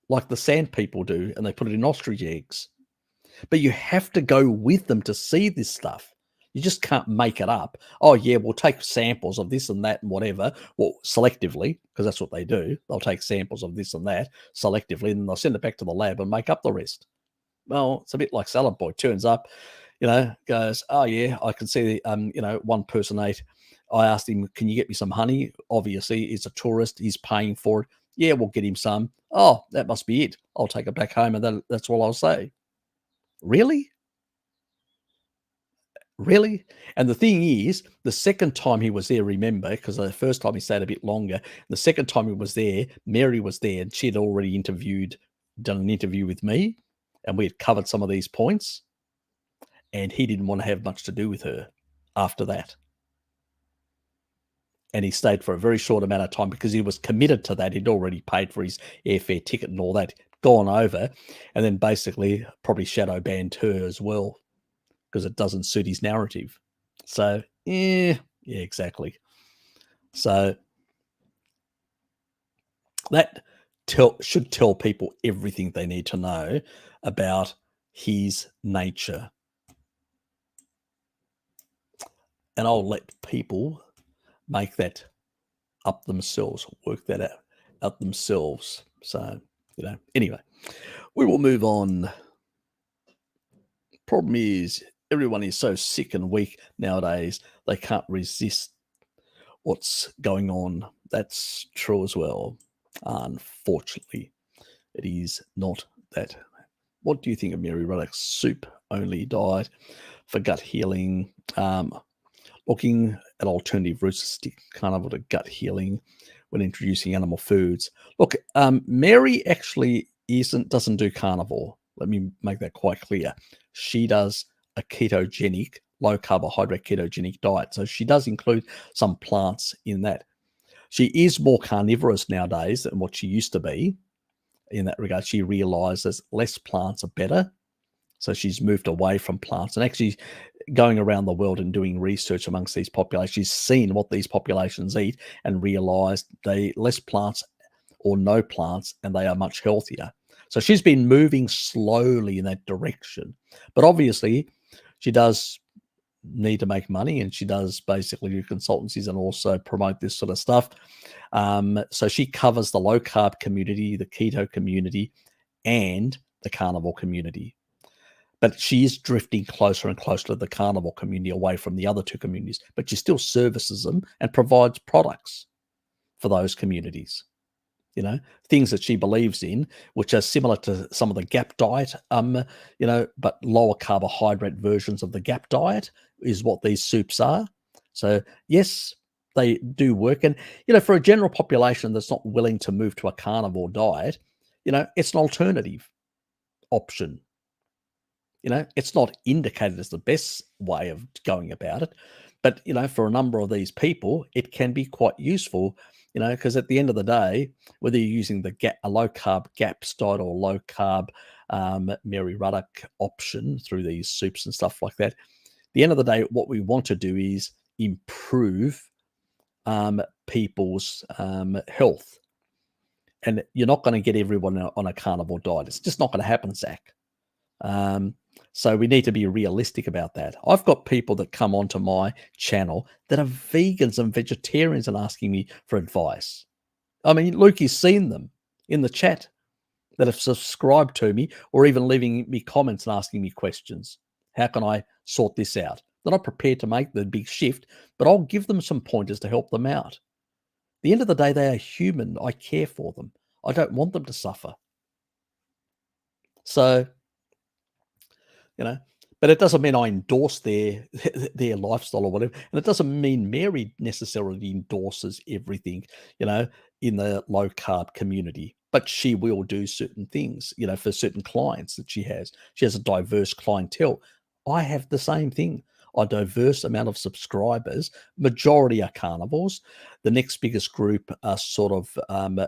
like the sand people do, and they put it in ostrich eggs. But you have to go with them to see this stuff. You just can't make it up. Oh, yeah, we'll take samples of this and that and whatever. Well, selectively, because that's what they do. They'll take samples of this and that selectively, and they'll send it back to the lab and make up the rest. Well, it's a bit like Salad Boy. Turns up, goes, oh, yeah, I can see, one person ate. I asked him, can you get me some honey? Obviously, he's a tourist. He's paying for it. Yeah, we'll get him some. Oh, that must be it. I'll take it back home, and that's all I'll say. Really? Really? And the thing is, the second time he was there, remember, because the first time he stayed a bit longer, the second time he was there, Mary was there, and she had already done an interview with me, and we had covered some of these points, and he didn't want to have much to do with her after that. And he stayed for a very short amount of time because he was committed to that. He'd already paid for his airfare ticket and all that, gone over, and then basically probably shadow banned her as well, because it doesn't suit his narrative. So, yeah, exactly. So that should tell people everything they need to know about his nature. And I'll let people make that up themselves, work that out themselves. So, anyway, we will move on. Problem is, everyone is so sick and weak nowadays, they can't resist what's going on. That's true as well. Unfortunately, it is not that. What do you think of Mary Ruddock's soup-only diet for gut healing? Looking at alternative routes to stick carnivore to gut healing when introducing animal foods. Look, Mary actually doesn't do carnivore. Let me make that quite clear. She does a ketogenic, low carbohydrate ketogenic diet. So she does include some plants in that. She is more carnivorous nowadays than what she used to be. In that regard, she realizes less plants are better. So she's moved away from plants and actually going around the world and doing research amongst these populations. She's seen what these populations eat and realized they less plants or no plants, and they are much healthier. So she's been moving slowly in that direction. But obviously, she does need to make money, and she does basically do consultancies and also promote this sort of stuff. So she covers the low carb community, the keto community, and the carnivore community. But she is drifting closer and closer to the carnivore community, away from the other two communities. But she still services them and provides products for those communities. You know, things that she believes in, which are similar to some of the GAP diet, but lower carbohydrate versions of the GAP diet is what these soups are. So yes, they do work. And, for a general population that's not willing to move to a carnivore diet, it's an alternative option. It's not indicated as the best way of going about it, but, for a number of these people, it can be quite useful, because at the end of the day, whether you're using a low carb GAPS diet or low carb Mary Ruddock option through these soups and stuff like that, at the end of the day, what we want to do is improve people's health. And you're not going to get everyone on a carnivore diet. It's just not going to happen, Zach. So we need to be realistic about that. I've got people that come onto my channel that are vegans and vegetarians and asking me for advice. I mean, Lukey's seen them in the chat that have subscribed to me, or even leaving me comments and asking me questions. How can I sort this out? They're not prepared to make the big shift, but I'll give them some pointers to help them out. At the end of the day, they are human. I care for them. I don't want them to suffer. So, but it doesn't mean I endorse their lifestyle or whatever. And it doesn't mean Mary necessarily endorses everything, in the low carb community. But she will do certain things, for certain clients that she has. She has a diverse clientele. I have the same thing. A diverse amount of subscribers. Majority are carnivores. The next biggest group are sort of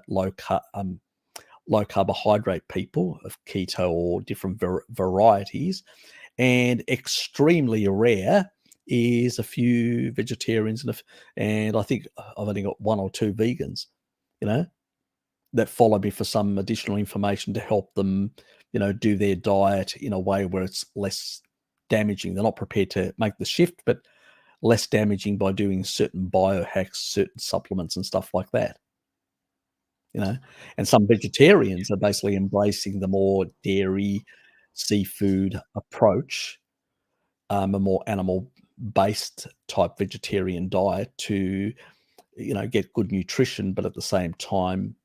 low carbohydrate people of keto or different varieties. And extremely rare is a few vegetarians and I think I've only got one or two vegans, that follow me for some additional information to help them, do their diet in a way where it's less damaging. They're not prepared to make the shift, but less damaging by doing certain biohacks, certain supplements and stuff like that. And some vegetarians are basically embracing the more dairy, seafood approach, a more animal-based type vegetarian diet to, get good nutrition, but at the same time,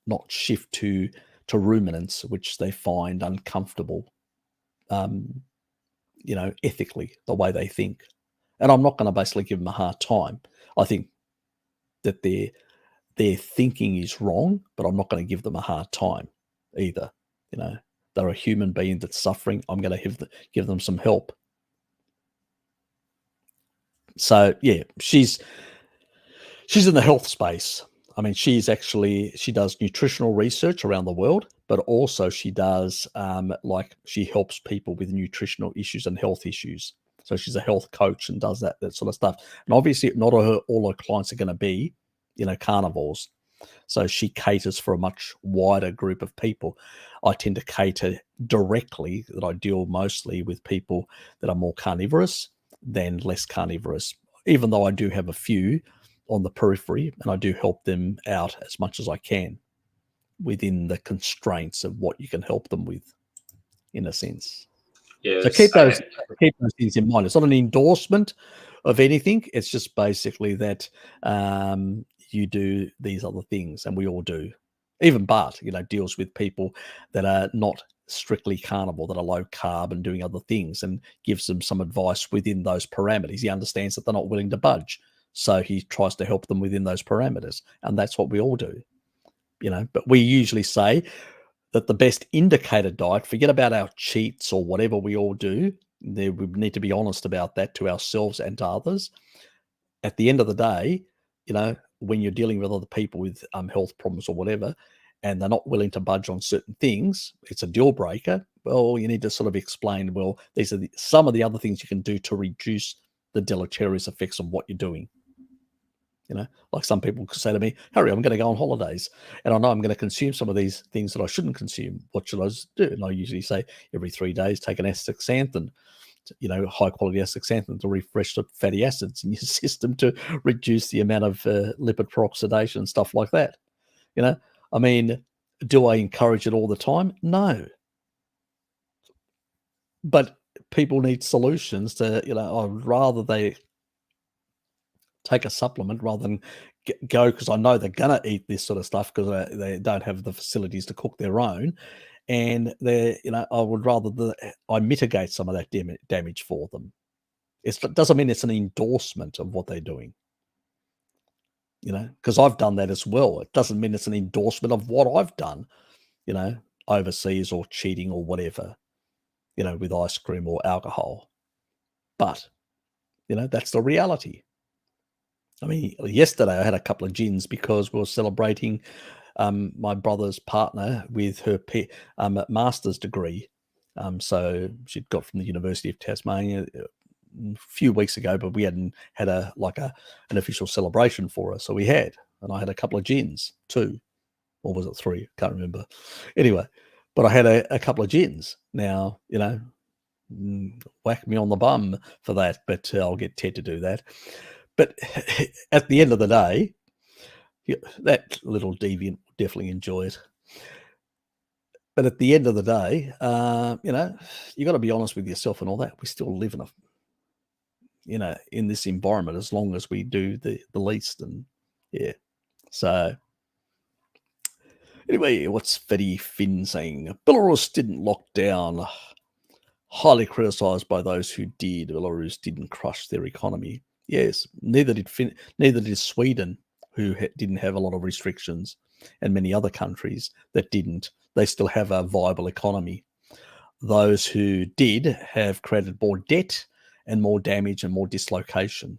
not shift to ruminants, which they find uncomfortable, ethically, the way they think. And I'm not going to basically give them a hard time. I think that their thinking is wrong, but I'm not going to give them a hard time either. They're a human being that's suffering. I'm going to give them some help. So yeah, she's in the health space. I mean, she does nutritional research around the world, but also she does she helps people with nutritional issues and health issues. So she's a health coach and does that sort of stuff. And obviously, not all her clients are going to be, carnivores. So she caters for a much wider group of people. I tend to cater directly, that I deal mostly with people that are more carnivorous than less carnivorous, even though I do have a few on the periphery, and I do help them out as much as I can within the constraints of what you can help them with, in a sense. Yes, so keep those things in mind. It's not an endorsement of anything. It's just basically that you do these other things, and we all do. Even Bart, deals with people that are not strictly carnivore, that are low carb and doing other things, and gives them some advice within those parameters. He understands that they're not willing to budge, so he tries to help them within those parameters, and that's what we all do. But we usually say that the best indicator diet, forget about our cheats or whatever we all do. We need to be honest about that to ourselves and to others. At the end of the day, when you're dealing with other people with health problems or whatever, and they're not willing to budge on certain things, it's a deal breaker. Well, you need to sort of explain, well, these are some of the other things you can do to reduce the deleterious effects of what you're doing. Like some people say to me, Harry, I'm going to go on holidays, and I know I'm going to consume some of these things that I shouldn't consume. What should I do? And I usually say every 3 days, take an astaxanthin, high quality astaxanthin, to refresh the fatty acids in your system to reduce the amount of lipid peroxidation and stuff like that. I mean, do I encourage it all the time? No. But people need solutions to, I'd rather they take a supplement rather than go, because I know they're going to eat this sort of stuff because they don't have the facilities to cook their own. And I would rather I mitigate some of that damage for them. It doesn't mean it's an endorsement of what they're doing, because I've done that as well. It doesn't mean it's an endorsement of what I've done, overseas or cheating or whatever, with ice cream or alcohol. But, that's the reality. I mean, yesterday I had a couple of gins because we were celebrating my brother's partner with her master's degree. So she'd got from the University of Tasmania a few weeks ago, but we hadn't had an official celebration for her. So we had, and I had a couple of gins, 2, or was it 3? Can't remember. Anyway, but I had a couple of gins. Now, whack me on the bum for that, but I'll get Ted to do that. But at the end of the day, that little deviant will definitely enjoy it. But at the end of the day, you got to be honest with yourself and all that. We still live in this environment as long as we do the least. And yeah. So anyway, what's Fetty Finn saying? Belarus didn't lock down. Highly criticized by those who did. Belarus didn't crush their economy. Yes, neither did Sweden, who didn't have a lot of restrictions, and many other countries that didn't. They still have a viable economy. Those who did have created more debt and more damage and more dislocation.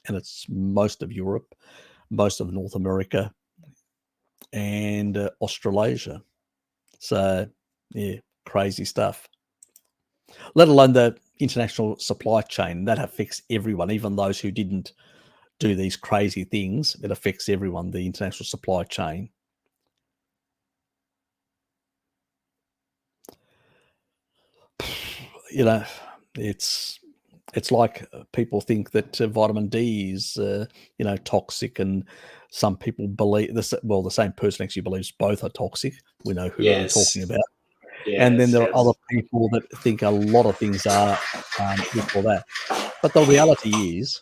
And it's most of Europe, most of North America, and Australasia. So, yeah, crazy stuff. Let alone the international supply chain. That affects everyone, even those who didn't do these crazy things. It affects everyone, the international supply chain. It's like people think that vitamin D is toxic, and some people believe this. Well, the same person actually believes both are toxic. We know who we're talking about. And then there are other people that think a lot of things are equal that. But the reality is,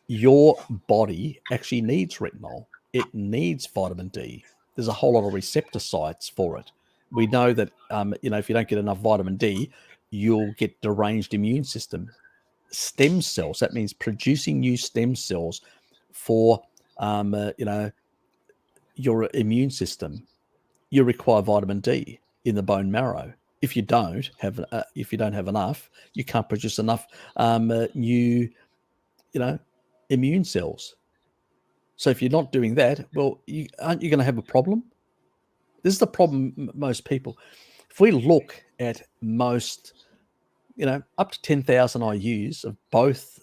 your body actually needs retinol. It needs vitamin D. There's a whole lot of receptor sites for it. We know that, if you don't get enough vitamin D, you'll get deranged immune system. Stem cells, that means producing new stem cells for, your immune system. You require vitamin D in the bone marrow. If you don't have enough, you can't produce enough new, immune cells. So if you're not doing that, well, aren't you going to have a problem? This is the problem most people. If we look at most, up to 10,000 IUs of both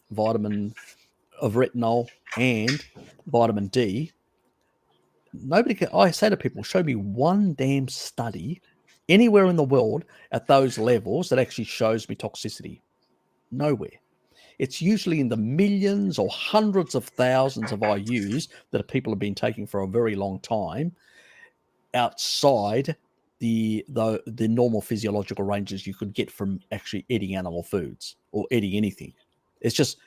of retinol and vitamin D, I say to people, show me one damn study anywhere in the world at those levels that actually shows me toxicity. Nowhere. It's usually in the millions or hundreds of thousands of IUs that people have been taking for a very long time, outside the normal physiological ranges you could get from actually eating animal foods or eating anything. It's just,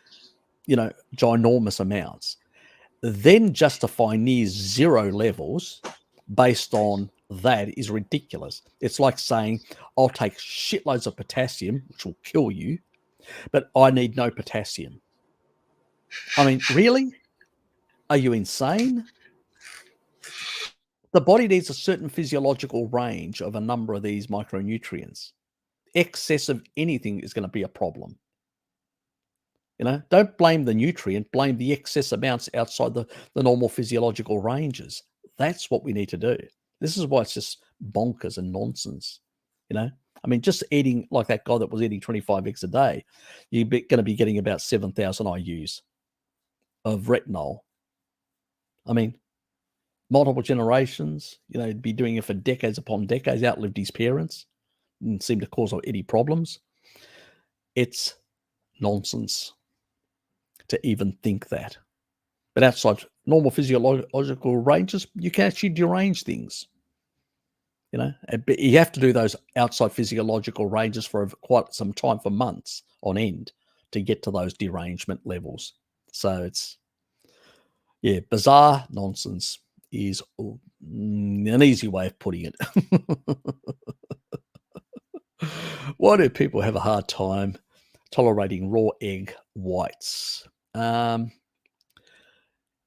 ginormous amounts. then justify near zero levels based on that is ridiculous. It's like saying, I'll take shitloads of potassium, which will kill you, but I need no potassium. I mean, really? Are you insane? The body needs a certain physiological range of a number of these micronutrients. Excess of anything is going to be a problem. Don't blame the nutrient, blame the excess amounts outside the normal physiological ranges. That's what we need to do. This is why it's just bonkers and nonsense. I mean, just eating like that guy that was eating 25 eggs a day, you're going to be getting about 7,000 IUs of retinol. I mean, multiple generations, he'd be doing it for decades upon decades, outlived his parents, didn't seem to cause any problems. It's nonsense to even think that. But outside normal physiological ranges, you can actually derange things. But you have to do those outside physiological ranges for quite some time, for months on end, to get to those derangement levels. So it's, bizarre nonsense is an easy way of putting it. Why do people have a hard time tolerating raw egg whites?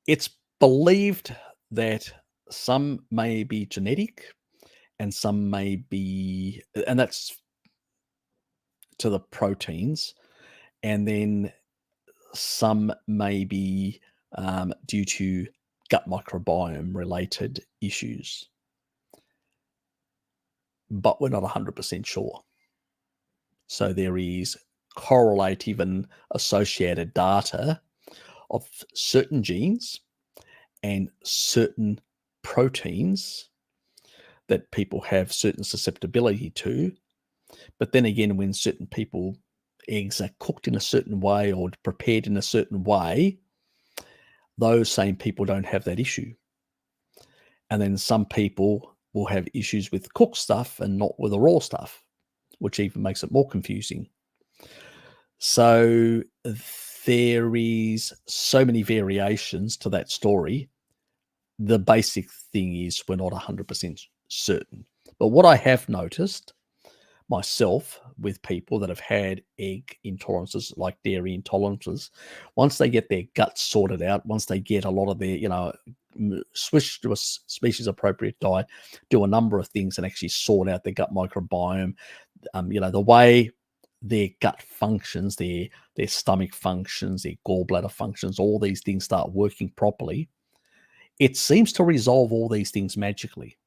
It's believed that some may be genetic and some may be, and that's to the proteins, and then some may be due to gut microbiome related issues. But we're not 100% sure. So there is correlative and associated data of certain genes and certain proteins that people have certain susceptibility to. But then again, when certain people, eggs are cooked in a certain way or prepared in a certain way, those same people don't have that issue. And then some people will have issues with cooked stuff and not with the raw stuff, which even makes it more confusing. So there is so many variations to that story. The basic thing is we're not 100% certain. But what I have noticed myself with people that have had egg intolerances, like dairy intolerances, once they get their guts sorted out, once they get a lot of their, switch to a species appropriate diet, do a number of things and actually sort out their gut microbiome, the way their gut functions, their stomach functions, their gallbladder functions, all these things start working properly, it seems to resolve all these things magically.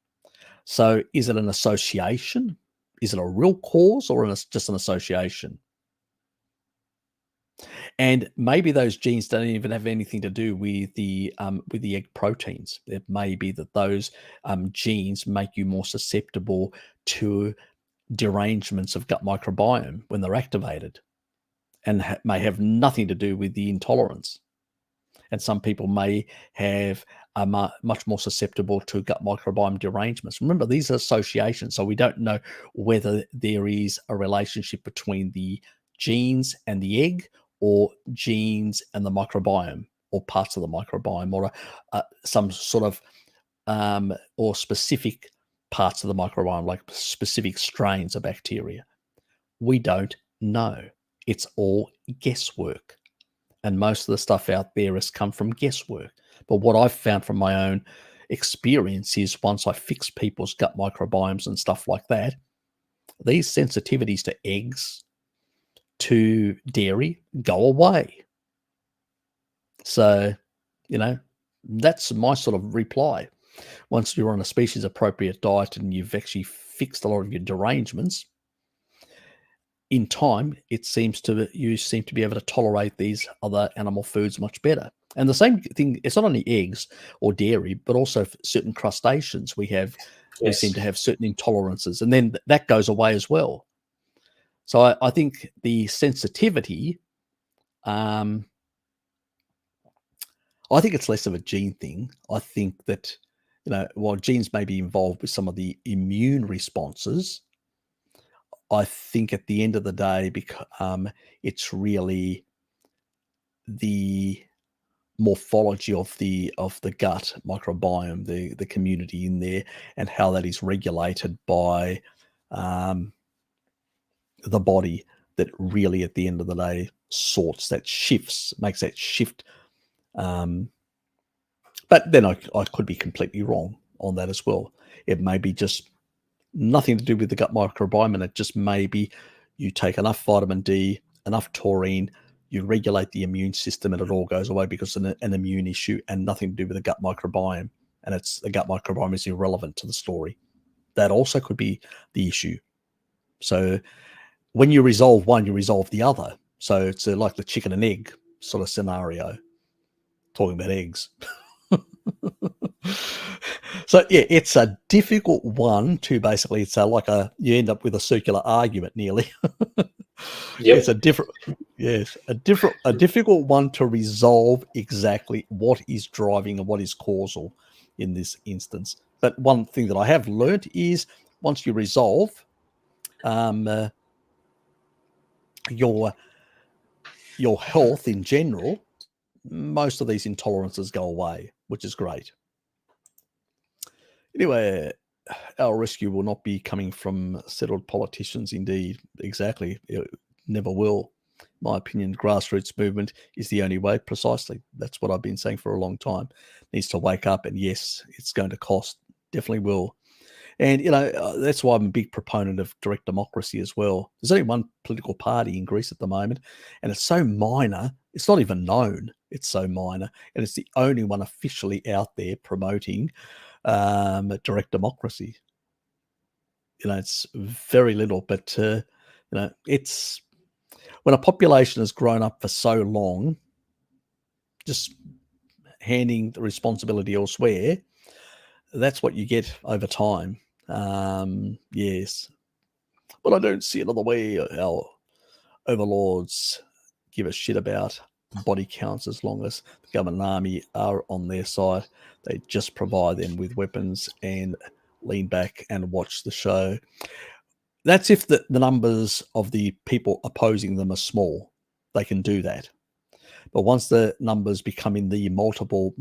So is it an association? Is it a real cause or just an association? And maybe those genes don't even have anything to do with the egg proteins. It may be that those genes make you more susceptible to derangements of gut microbiome when they're activated, and may have nothing to do with the intolerance. And some people may have much more susceptible to gut microbiome derangements. Remember, these are associations, so we don't know whether there is a relationship between the genes and the egg, or genes and the microbiome, or parts of the microbiome, or some sort of or specific parts of the microbiome, like specific strains of bacteria. We don't know. It's all guesswork. And most of the stuff out there has come from guesswork. But what I've found from my own experience is once I fix people's gut microbiomes and stuff like that, these sensitivities to eggs, to dairy, go away. So, that's my sort of reply. Once you're on a species appropriate diet and you've actually fixed a lot of your derangements, in time, you seem to be able to tolerate these other animal foods much better. And the same thing, it's not only eggs or dairy, but also certain crustaceans we seem to have certain intolerances, and then that goes away as well. So I think the sensitivity, I think it's less of a gene thing. I think that, while genes may be involved with some of the immune responses, I think at the end of the day, it's really the morphology of the gut microbiome, the community in there, and how that is regulated by the body, that really at the end of the day sorts that, makes that shift. But then I could be completely wrong on that as well. It may be just nothing to do with the gut microbiome, and it just may be you take enough vitamin D, enough taurine, you regulate the immune system, and it all goes away because it's an immune issue and nothing to do with the gut microbiome. And the gut microbiome is irrelevant to the story. That also could be the issue. So when you resolve one, you resolve the other. So it's like the chicken and egg sort of scenario, talking about eggs. So yeah, it's a difficult one to basically, it's you end up with a circular argument nearly. Yep. It's a difficult one to resolve exactly what is driving and what is causal in this instance. But one thing that I have learned is once you resolve your health in general, most of these intolerances go away, which is great. Anyway, our rescue will not be coming from settled politicians. Indeed, exactly. It never will. My opinion, grassroots movement is the only way. Precisely. That's what I've been saying for a long time. Needs to wake up, and yes, it's going to cost. Definitely will. And, that's why I'm a big proponent of direct democracy as well. There's only one political party in Greece at the moment, and it's so minor, it's not even known. It's so minor, and it's the only one officially out there promoting direct democracy. It's very little, but, it's when a population has grown up for so long, just handing the responsibility elsewhere, that's what you get over time. Yes, but I don't see another way. Our overlords give a shit about body counts as long as the government and army are on their side. They just provide them with weapons and lean back and watch the show. That's if the numbers of the people opposing them are small. They can do that. But once the numbers become in the multiple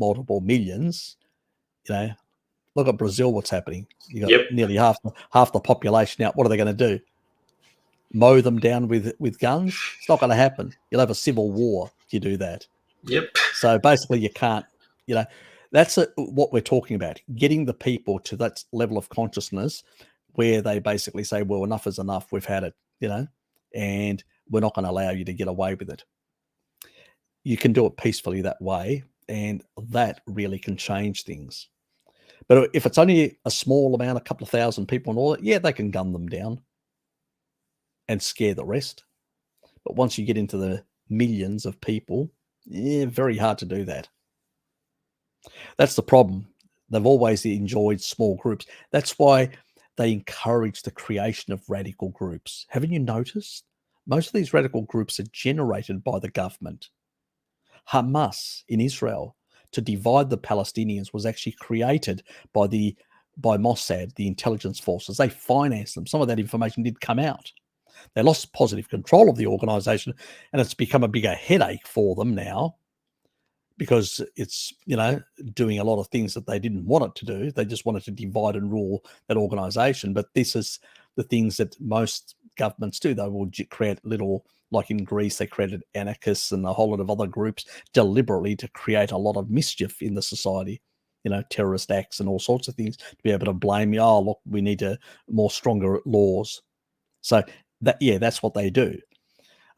millions, look at Brazil, what's happening. You got nearly half the population out. What are they going to do? Mow them down with guns? It's not going to happen. You'll have a civil war if you do that. Yep. So basically you can't, that's what we're talking about, getting the people to that level of consciousness where they basically say, well, enough is enough. We've had it, and we're not going to allow you to get away with it. You can do it peacefully that way, and that really can change things. But if it's only a small amount, a couple of thousand people and all that, yeah, they can gun them down and scare the rest. But once you get into the millions of people, yeah, very hard to do that. That's the problem. They've always enjoyed small groups. That's why they encourage the creation of radical groups. Haven't you noticed? Most of these radical groups are generated by the government. Hamas in Israel, to divide the Palestinians, was actually created by Mossad, the intelligence forces. They financed them. Some of that information did come out. They lost positive control of the organization, and it's become a bigger headache for them now because it's, doing a lot of things that they didn't want it to do. They just wanted to divide and rule that organization. But this is the things that most governments do. They will create little, like in Greece, they created anarchists and a whole lot of other groups deliberately to create a lot of mischief in the society, terrorist acts and all sorts of things, to be able to blame you. Oh, look, we need more stronger laws. So that's what they do.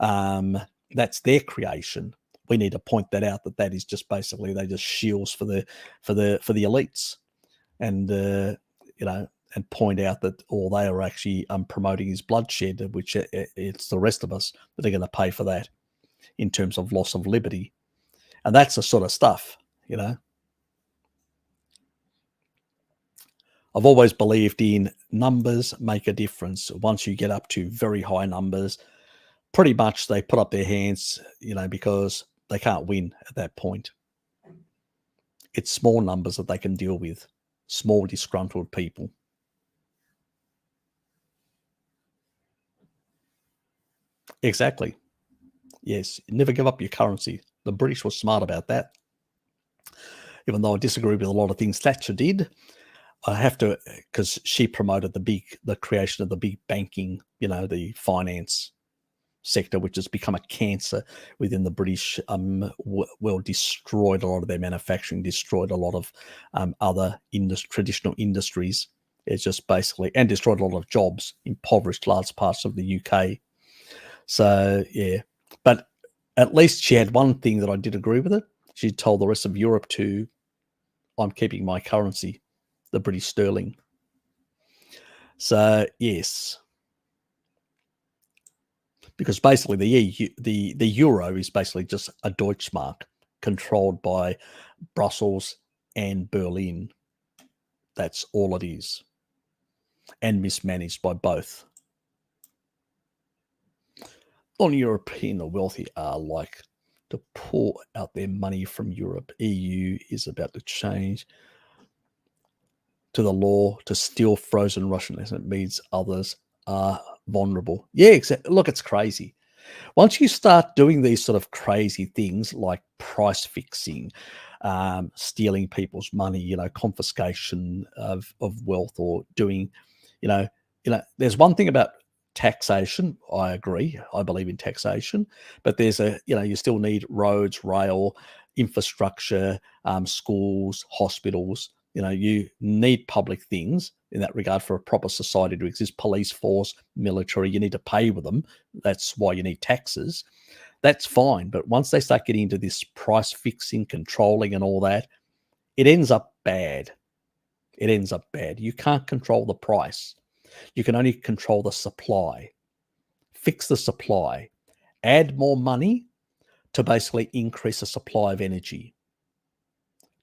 That's their creation. We need to point that out, that is just basically, they just shields for the elites, and and point out that all they are actually promoting is bloodshed, which it's the rest of us that are going to pay for that in terms of loss of liberty. And that's the sort of stuff, I've always believed in numbers make a difference. Once you get up to very high numbers, pretty much they put up their hands, because they can't win at that point. It's small numbers that they can deal with, small disgruntled people. Exactly. Yes, never give up your currency. The British were smart about that. Even though I disagree with a lot of things Thatcher did, I have to, because she promoted the creation of the big banking, the finance sector, which has become a cancer within the British world, destroyed a lot of their manufacturing, destroyed a lot of other traditional industries. It's just basically, and destroyed a lot of jobs, impoverished large parts of the UK. So, yeah. But at least she had one thing that I did agree with it. She told the rest of Europe I'm keeping my currency, the British sterling. So, yes. Because basically the euro is basically just a Deutschmark controlled by Brussels and Berlin. That's all it is. And mismanaged by both. Non-European, the wealthy are like to pour out their money from Europe. EU is about to change to the law to steal frozen Russian assets. It means others are vulnerable. Yeah, exactly. Look, it's crazy. Once you start doing these sort of crazy things like price fixing, stealing people's money, confiscation of wealth, or doing, there's one thing about taxation. I agree. I believe in taxation, but there's you still need roads, rail, infrastructure, schools, hospitals. You need public things in that regard for a proper society to exist. Police force, military, you need to pay with them. That's why you need taxes. That's fine. But once they start getting into this price fixing, controlling and all that, it ends up bad. It ends up bad. You can't control the price. You can only control the supply. Fix the supply. Add more money to basically increase the supply of energy.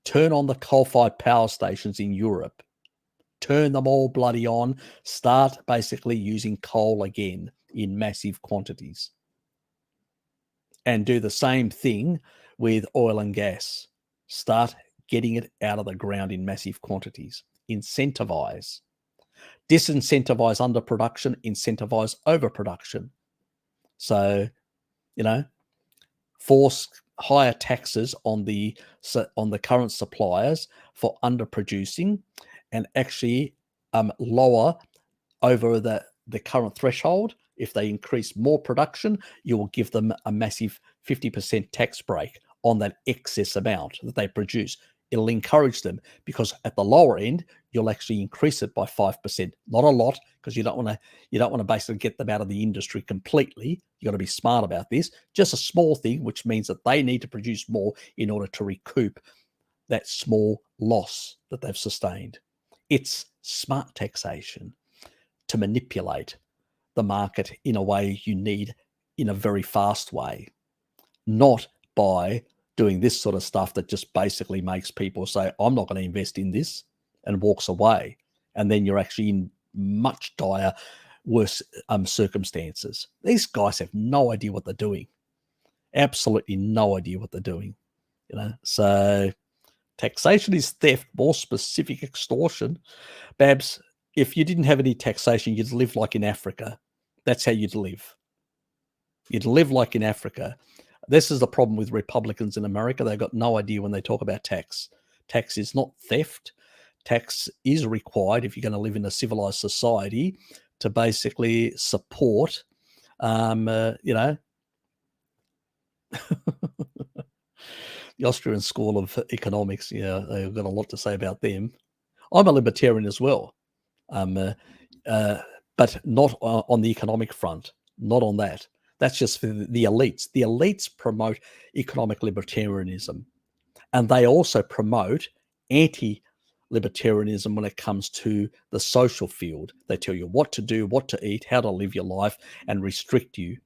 Turn on the coal-fired power stations in Europe. Turn them all bloody on. Start basically using coal again in massive quantities. And do the same thing with oil and gas. Start getting it out of the ground in massive quantities. Incentivize. Disincentivize underproduction. Incentivize overproduction. So, force higher taxes on the current suppliers for underproducing, and actually lower over the current threshold. If they increase more production, you will give them a massive 50% tax break on that excess amount that they produce. It'll encourage them, because at the lower end, you'll actually increase it by 5%. Not a lot, because you don't want to basically get them out of the industry completely. You got to be smart about this. Just a small thing, which means that they need to produce more in order to recoup that small loss that they've sustained. It's smart taxation to manipulate the market in a way you need, in a very fast way, not by doing this sort of stuff that just basically makes people say, I'm not going to invest in this, and walks away. And then you're actually in much dire, worse circumstances. These guys have no idea what they're doing. Absolutely no idea what they're doing. So taxation is theft, more specific, extortion. Babs, if you didn't have any taxation, you'd live like in Africa. That's how you'd live. You'd live like in Africa. This is the problem with Republicans in America. They've got no idea when they talk about tax. Tax is not theft. Tax is required if you're going to live in a civilized society to basically support, the Austrian School of Economics. Yeah, they've got a lot to say about them. I'm a libertarian as well, but not on the economic front. Not on that. That's just for the elites. The elites promote economic libertarianism, and they also promote anti-libertarianism when it comes to the social field. They tell you what to do, what to eat, how to live your life, and restrict you.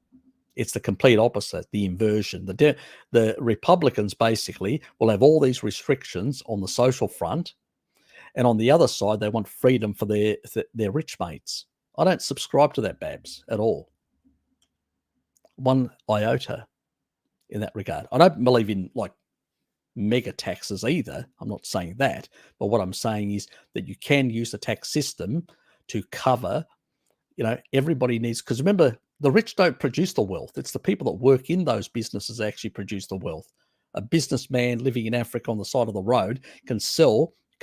It's the complete opposite, the inversion. The Republicans basically will have all these restrictions on the social front, and on the other side, they want freedom for their rich mates. I don't subscribe to that, Babs, at all. One iota in that regard. I don't believe in like mega taxes either. I'm not saying that. But what I'm saying is that you can use the tax system to cover, everybody needs, because remember, the rich don't produce the wealth. It's the people that work in those businesses that actually produce the wealth. A businessman living in Africa on the side of the road can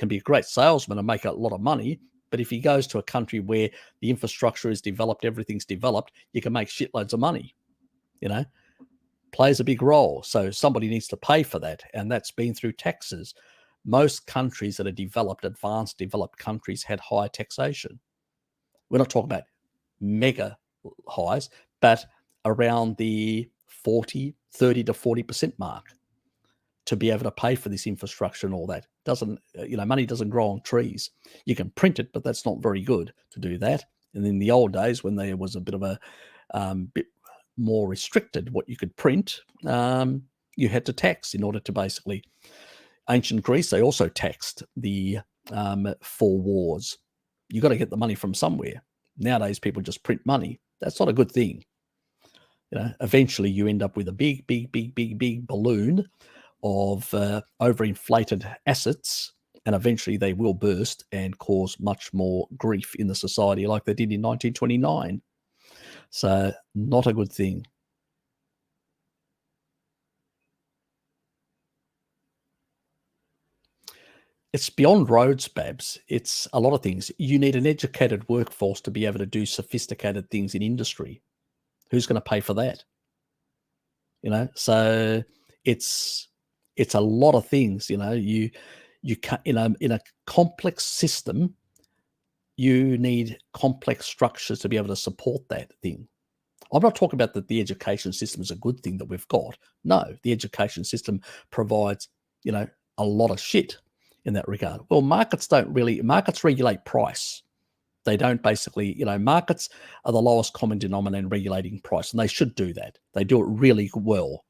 be a great salesman and make a lot of money. But if he goes to a country where the infrastructure is developed, everything's developed, you can make shitloads of money, plays a big role. So somebody needs to pay for that. And that's been through taxes. Most countries that are developed, advanced, developed countries had higher taxation. We're not talking about mega highs, but around the 30 to 40% mark to be able to pay for this infrastructure and all that. Money doesn't grow on trees. You can print it, but that's not very good to do that. And in the old days, when there was a bit of a bit more restricted what you could print, you had to tax in order to basically. Ancient Greece, they also taxed the for wars. You got to get the money from somewhere. Nowadays, people just print money. That's not a good thing. Eventually you end up with a big balloon of overinflated assets, and eventually they will burst and cause much more grief in the society like they did in 1929. So not a good thing. It's beyond roads, Babs. It's a lot of things. You need an educated workforce to be able to do sophisticated things in industry. Who's going to pay for that? So it's a lot of things. You can, in a complex system, you need complex structures to be able to support that thing. I'm not talking about that the education system is a good thing that we've got. No, the education system provides, a lot of shit in that regard. Well, markets regulate price. They don't basically, markets are the lowest common denominator in regulating price, and they should do that. They do it really well.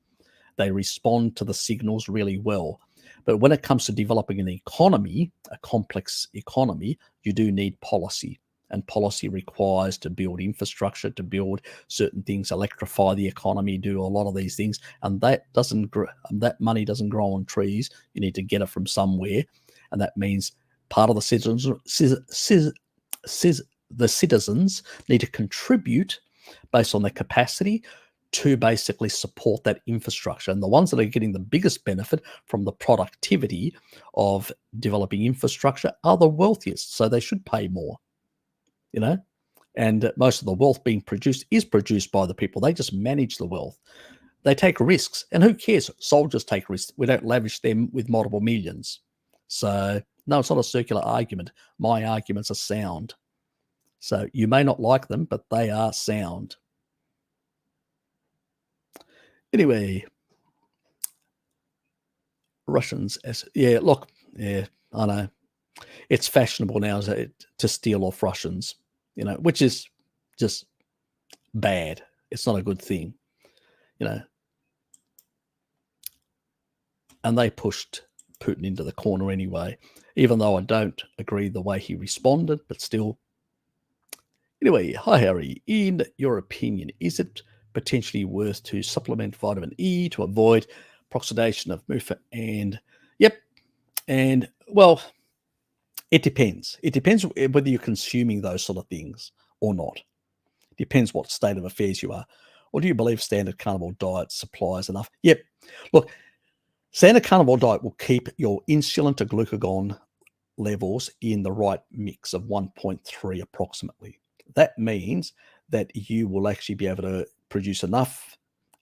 They respond to the signals really well. But when it comes to developing an economy, a complex economy, you do need policy. And policy requires to build infrastructure, to build certain things, electrify the economy, do a lot of these things. And that money doesn't grow on trees. You need to get it from somewhere. And that means part of the citizens need to contribute based on their capacity to basically support that infrastructure. And the ones that are getting the biggest benefit from the productivity of developing infrastructure are the wealthiest. So they should pay more. And most of the wealth being produced is produced by the people. They just manage the wealth. They take risks. And who cares? Soldiers take risks. We don't lavish them with multiple millions. So, no, it's not a circular argument. My arguments are sound. So you may not like them, but they are sound. Anyway, Russians. I know. It's fashionable now to steal off Russians, which is just bad. It's not a good thing, And they pushed Putin into the corner anyway, even though I don't agree the way he responded, but still. Anyway, hi, Harry. In your opinion, is it potentially worth to supplement vitamin E to avoid peroxidation of MUFA? And well, it depends. It depends whether you're consuming those sort of things or not. It depends what state of affairs you are. Or do you believe standard carnivore diet supplies enough? Yep. Look, standard carnivore diet will keep your insulin to glucagon levels in the right mix of 1.3 approximately. That means that you will actually be able to produce enough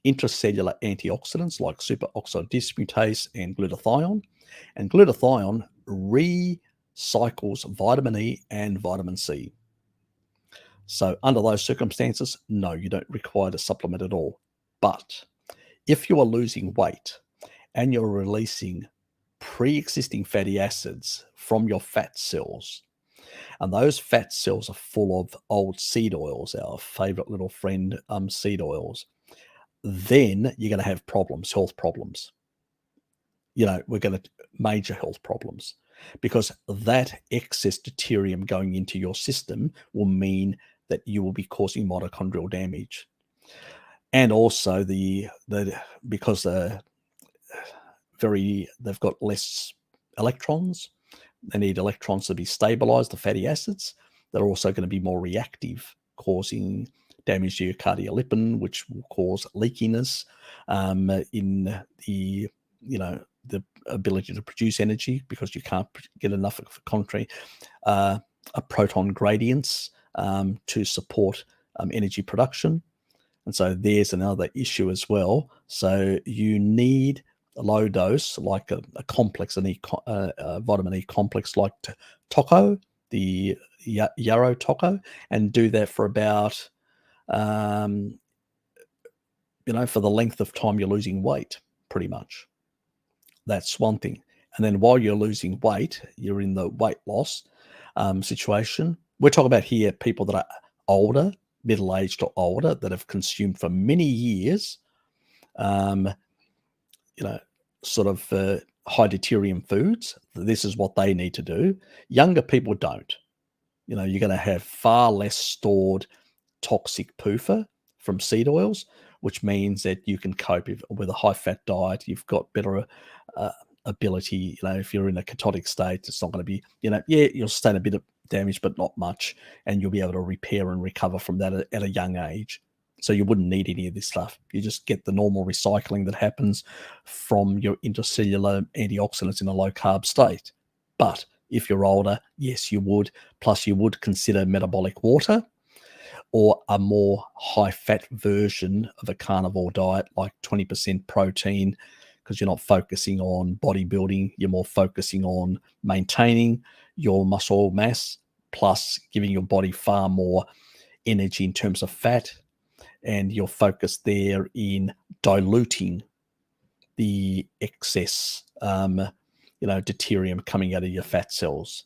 intracellular antioxidants like superoxide dismutase and glutathione. And glutathione recycles vitamin E and vitamin C. So under those circumstances, no, you don't require to supplement at all. But if you are losing weight and you're releasing pre-existing fatty acids from your fat cells, and those fat cells are full of old seed oils, our favorite little friend, seed oils, then you're going to have problems, health problems. We're going to major health problems, because that excess deuterium going into your system will mean that you will be causing mitochondrial damage. And also because they've got less electrons, they need electrons to be stabilized, the fatty acids. They're also going to be more reactive, causing damage to your cardiolipin, which will cause leakiness in the the ability to produce energy because you can't get enough of a proton gradients to support energy production. And so there's another issue as well. So you need a low dose, like a complex, vitamin E complex like Toco, the Yarrow Toco, and do that for about, for the length of time you're losing weight, pretty much. That's one thing. And then while you're losing weight, you're in the weight loss situation. We're talking about here people that are older, middle-aged or older, that have consumed for many years, sort of high deuterium foods. This is what they need to do. Younger people don't. You're going to have far less stored toxic PUFA from seed oils, which means that you can cope with a high-fat diet. You've got better ability. If you're in a ketotic state, it's not going to be, you'll sustain a bit of damage, but not much, and you'll be able to repair and recover from that at a young age. So you wouldn't need any of this stuff. You just get the normal recycling that happens from your intercellular antioxidants in a low-carb state. But if you're older, yes, you would. Plus, you would consider metabolic water or a more high-fat version of a carnivore diet, like 20% protein, because you're not focusing on bodybuilding. You're more focusing on maintaining your muscle mass, plus giving your body far more energy in terms of fat. And you're focused there in diluting the excess, deuterium coming out of your fat cells.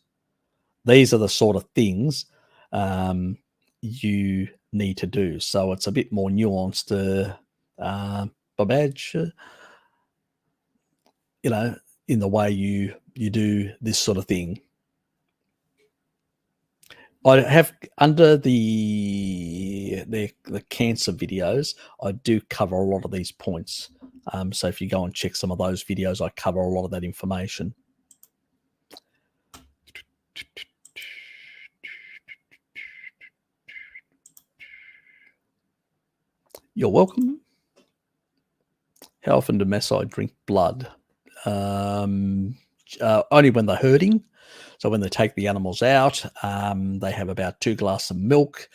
These are the sort of things you need to do. So it's a bit more nuanced, Babaj, in the way you do this sort of thing. I have, under the cancer videos, I do cover a lot of these points. So if you go and check some of those videos, I cover a lot of that information. You're welcome. How often do Maasai drink blood? Only when they're herding. So when they take the animals out, they have about 2 glasses of milk,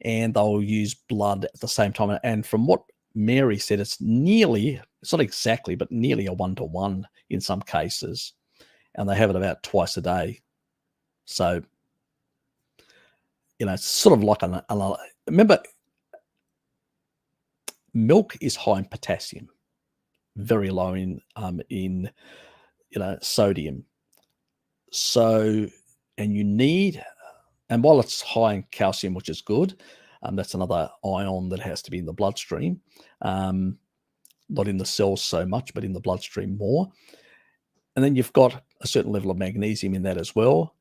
and they'll use blood at the same time. And from what Mary said, it's not exactly, but nearly a 1-to-1 in some cases. And they have it about twice a day. So, it's sort of like remember, milk is high in potassium, very low in sodium. So, and you need, and while it's high in calcium, which is good, that's another ion that has to be in the bloodstream, not in the cells so much, but in the bloodstream more. And then you've got a certain level of magnesium in that as well.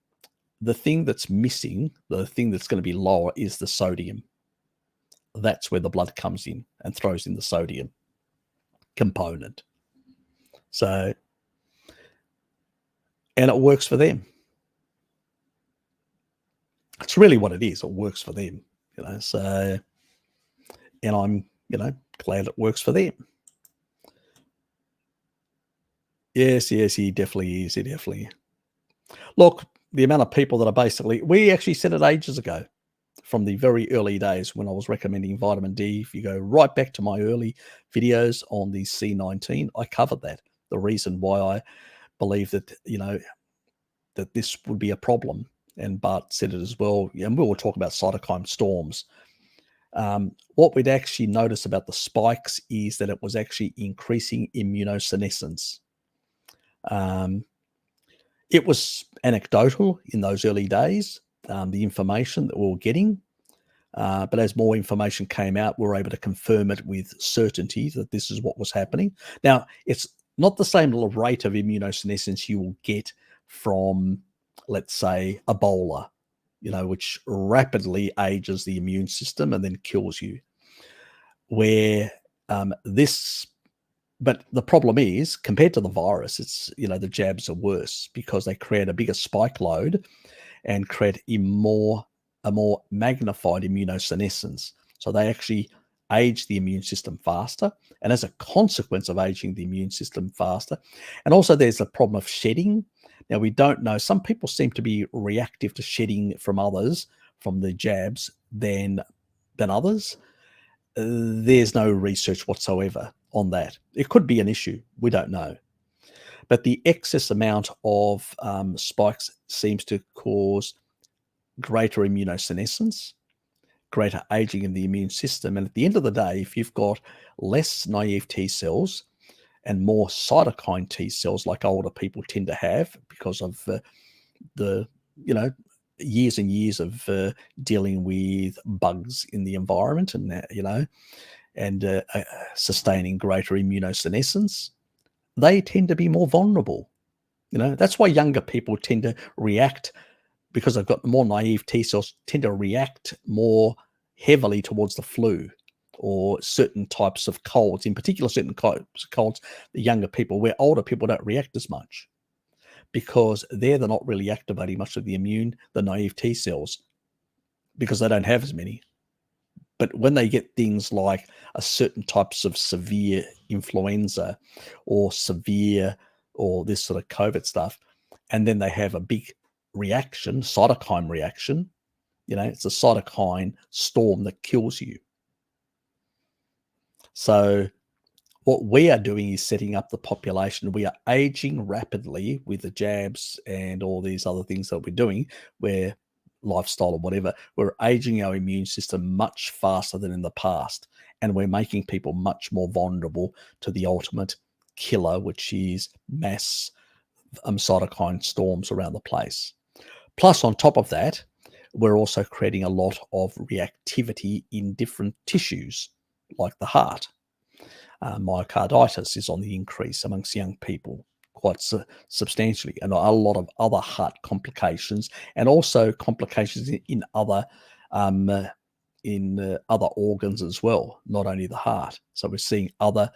The thing that's missing, the thing that's going to be lower, is the sodium. That's where the blood comes in and throws in the sodium component. So, and it works for them. It's really what it is. It works for them, so, and I'm, glad it works for them. Yes, he definitely is. He definitely. Look, the amount of people that are basically, we actually said it ages ago, from the very early days when I was recommending vitamin D. If you go right back to my early videos on the C19, I covered that. The reason why I believe that, that this would be a problem. And Bart said it as well. And we will talk about cytokine storms. What we'd actually notice about the spikes is that it was actually increasing immunosenescence. It was anecdotal in those early days, the information that we were getting. But as more information came out, we were able to confirm it with certainty that this is what was happening. Now, it's not the same rate of immunosenescence you will get from, let's say, Ebola, which rapidly ages the immune system and then kills you. But the problem is, compared to the virus, it's, the jabs are worse because they create a bigger spike load and create a more magnified immunosenescence. So they actually age the immune system faster, and as a consequence of aging the immune system faster. And also there's a problem of shedding. Now, we don't know. Some people seem to be reactive to shedding from others, from the jabs, than others. There's no research whatsoever on that. It could be an issue. We don't know. But the excess amount of spikes seems to cause greater immunosenescence, greater aging in the immune system. And at the end of the day, if you've got less naive T cells and more cytokine T cells like older people tend to have because of the, years and years of dealing with bugs in the environment and sustaining greater immunosenescence, they tend to be more vulnerable. That's why younger people tend to react, because they've got more naive T cells, tend to react more heavily towards the flu or certain types of colds, in particular certain types of colds, the younger people, where older people don't react as much because they're not really activating much of the naive T cells because they don't have as many. But when they get things like a certain types of severe influenza or this sort of COVID stuff, and then they have a big reaction, cytokine reaction, it's a cytokine storm that kills you. So what we are doing is setting up the population. We are aging rapidly with the jabs and all these other things that we're doing, where lifestyle or whatever, we're aging our immune system much faster than in the past. And we're making people much more vulnerable to the ultimate killer, which is mass cytokine storms around the place. Plus, on top of that, we're also creating a lot of reactivity in different tissues, like the heart. Myocarditis is on the increase amongst young people quite substantially, and a lot of other heart complications, and also complications in other organs as well, not only the heart. So we're seeing other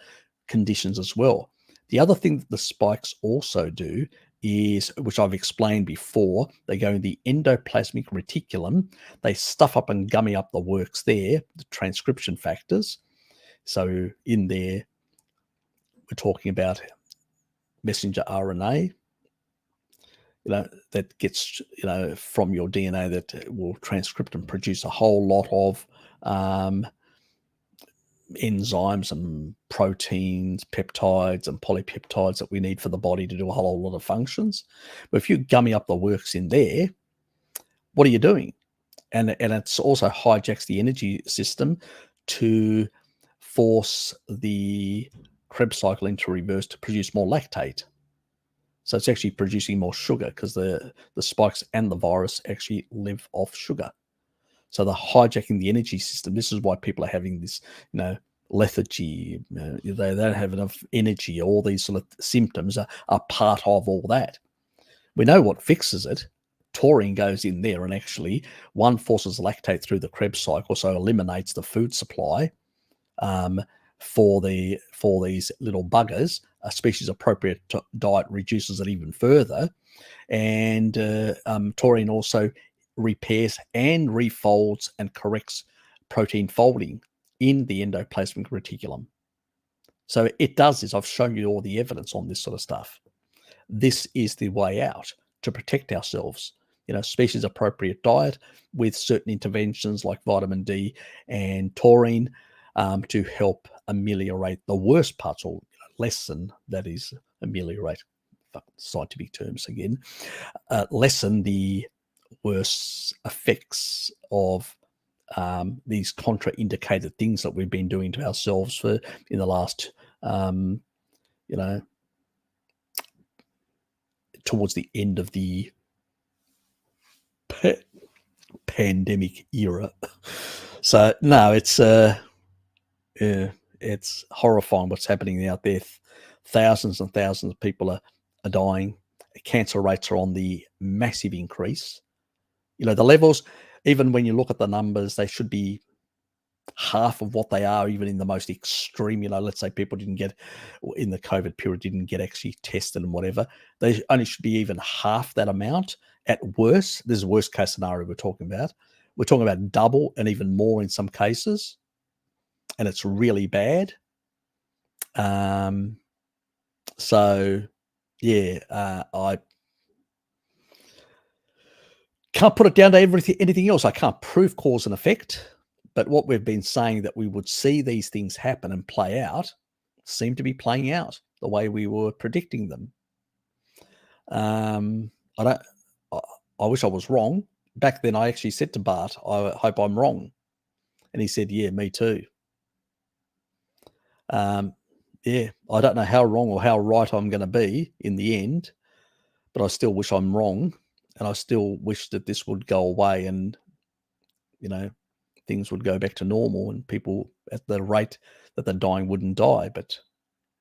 conditions as well. The other thing that the spikes also do is, which I've explained before, they go in the endoplasmic reticulum. They stuff up and gummy up the works there, the transcription factors. So in there, we're talking about messenger RNA, that gets, from your DNA, that will transcript and produce a whole lot of enzymes and proteins, peptides and polypeptides that we need for the body to do a whole lot of functions. But if you gummy up the works in there, what are you doing? And it's also hijacks the energy system to force the Krebs cycle into reverse to produce more lactate. So it's actually producing more sugar, because the spikes and the virus actually live off sugar. So they're hijacking the energy system. This is why people are having this, lethargy. They don't have enough energy. All these sort of symptoms are part of all that. We know what fixes it. Taurine goes in there and actually, one, forces lactate through the Krebs cycle, so eliminates the food supply for these little buggers. A species appropriate diet reduces it even further, and taurine also repairs and refolds and corrects protein folding in the endoplasmic reticulum. So it does this. I've shown you all the evidence on this sort of stuff. This is the way out to protect ourselves. Species appropriate diet with certain interventions like vitamin D and taurine to help ameliorate the worst parts, or lessen, that is, ameliorate, scientific terms again, lessen the worst effects of these contraindicated things that we've been doing to ourselves in the last, towards the end of the pandemic era. So no, it's horrifying what's happening out there. Thousands and thousands of people are dying. Cancer rates are on the massive increase. The levels, even when you look at the numbers, they should be half of what they are, even in the most extreme. Let's say people didn't get, in the COVID period, didn't get actually tested and whatever. They only should be even half that amount at worst. This is the worst case scenario we're talking about. We're talking about double and even more in some cases. and it's really bad. So yeah, I can't put it down to anything else. I can't prove cause and effect, but what we've been saying that we would see these things happen and play out seem to be playing out the way we were predicting them. I wish I was wrong. Back then, I actually said to Bart, I hope I'm wrong. And he said, yeah, me too. Yeah, I don't know how wrong or how right I'm going to be in the end, but I still wish I'm wrong. And I still wish that this would go away and, things would go back to normal and people at the rate that they're dying wouldn't die. But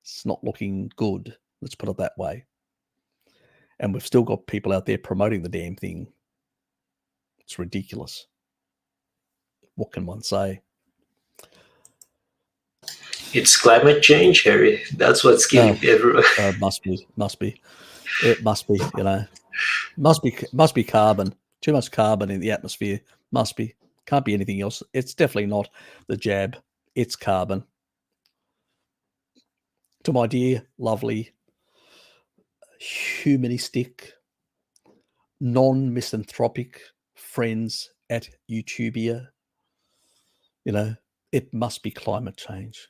it's not looking good. Let's put it that way. And we've still got people out there promoting the damn thing. It's ridiculous. What can one say? It's climate change, Harry. That's what's killing everyone. Must be. It must be, must be carbon. Too much carbon in the atmosphere. Must be. Can't be anything else. It's definitely not the jab. It's carbon. To my dear, lovely, humanistic, non-misanthropic friends at YouTubia, it must be climate change.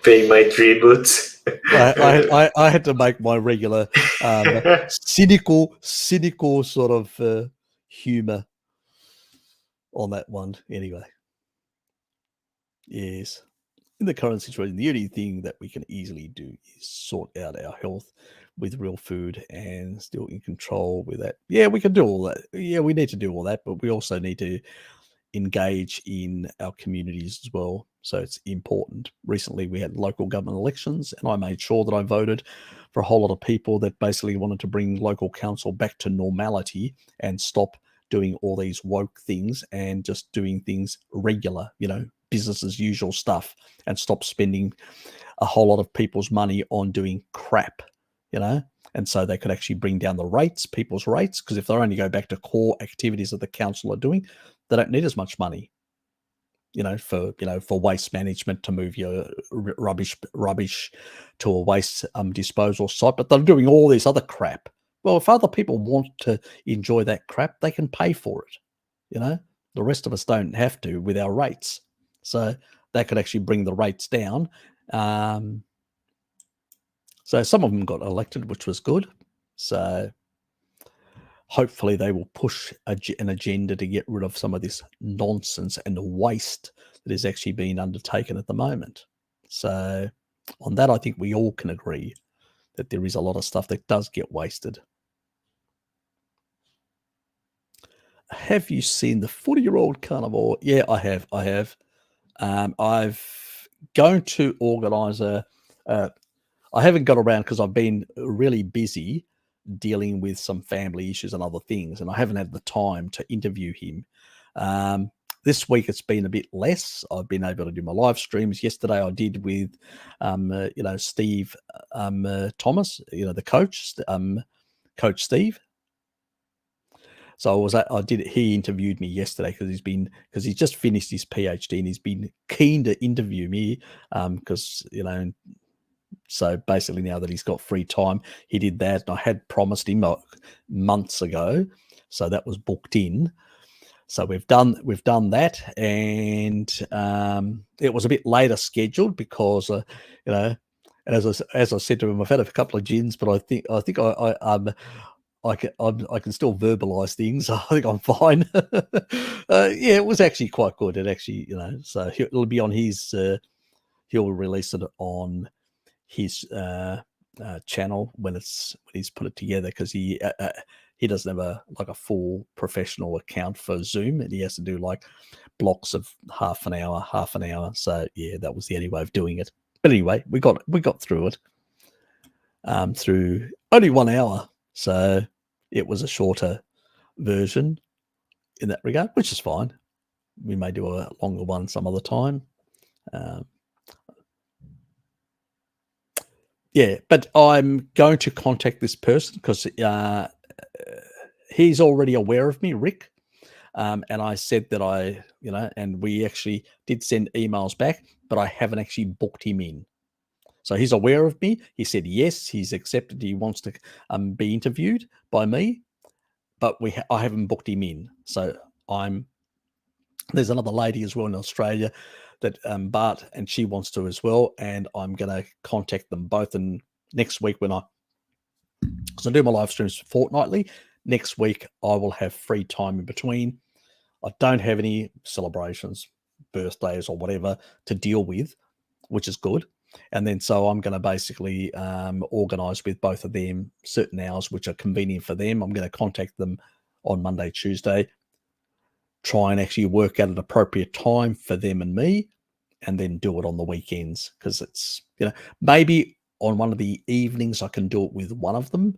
Pay my tributes. I had to make my regular cynical sort of humor on that one. Anyway, yes, in the current situation, the only thing that we can easily do is sort out our health with real food and still in control with that. Yeah, we can do all that. Yeah, we need to do all that, but we also need to engage in our communities as well. So it's important. Recently, we had local government elections, and I made sure that I voted for a whole lot of people that basically wanted to bring local council back to normality and stop doing all these woke things and just doing things regular, business as usual stuff, and stop spending a whole lot of people's money on doing crap, and so they could actually bring down people's rates, because if they only go back to core activities that the council are doing, they don't need as much money, for waste management, to move your rubbish to a waste disposal site. But they're doing all this other crap. Well, if other people want to enjoy that crap, they can pay for it. The rest of us don't have to with our rates. So that could actually bring the rates down. So some of them got elected, which was good. So hopefully they will push an agenda to get rid of some of this nonsense and the waste that is actually being undertaken at the moment. So on that, I think we all can agree that there is a lot of stuff that does get wasted. Have you seen the 40-year-old carnivore? Yeah, I have. I've going to organise I haven't got around because I've been really busy dealing with some family issues and other things, and I haven't had the time to interview him. This week it's been a bit less. I've been able to do my live streams. Yesterday I did with, Steve Thomas, the coach, Coach Steve. So he interviewed me yesterday because he's just finished his PhD and he's been keen to interview me because, so basically now that he's got free time, he did that. And I had promised him months ago. So that was booked in. So we've done that, and it was a bit later scheduled because, and as I said to him, I've had a couple of gins, but I think I can still verbalize things. I think I'm fine. Yeah, it was actually quite good. It actually, so it'll be on his. He'll release it on his channel when he's put it together, because he doesn't have a full professional account for Zoom, and he has to do like blocks of half an hour. So yeah, that was the only way of doing it. But anyway, we got through it through only 1 hour. So it was a shorter version in that regard, which is fine. We may do a longer one some other time. Yeah, but I'm going to contact this person because he's already aware of me, Rick. And I said that and we actually did send emails back, but I haven't actually booked him in. So he's aware of me. He said yes, he's accepted. He wants to be interviewed by me, but I haven't booked him in. So there's another lady as well in Australia that Bart, and she wants to as well. And I'm going to contact them both. And next week because I do my live streams fortnightly, next week I will have free time in between. I don't have any celebrations, birthdays or whatever to deal with, which is good. And then so I'm going to basically organise with both of them certain hours which are convenient for them. I'm going to contact them on Monday, Tuesday, try and actually work out an appropriate time for them and me, and then do it on the weekends, because it's, maybe on one of the evenings I can do it with one of them,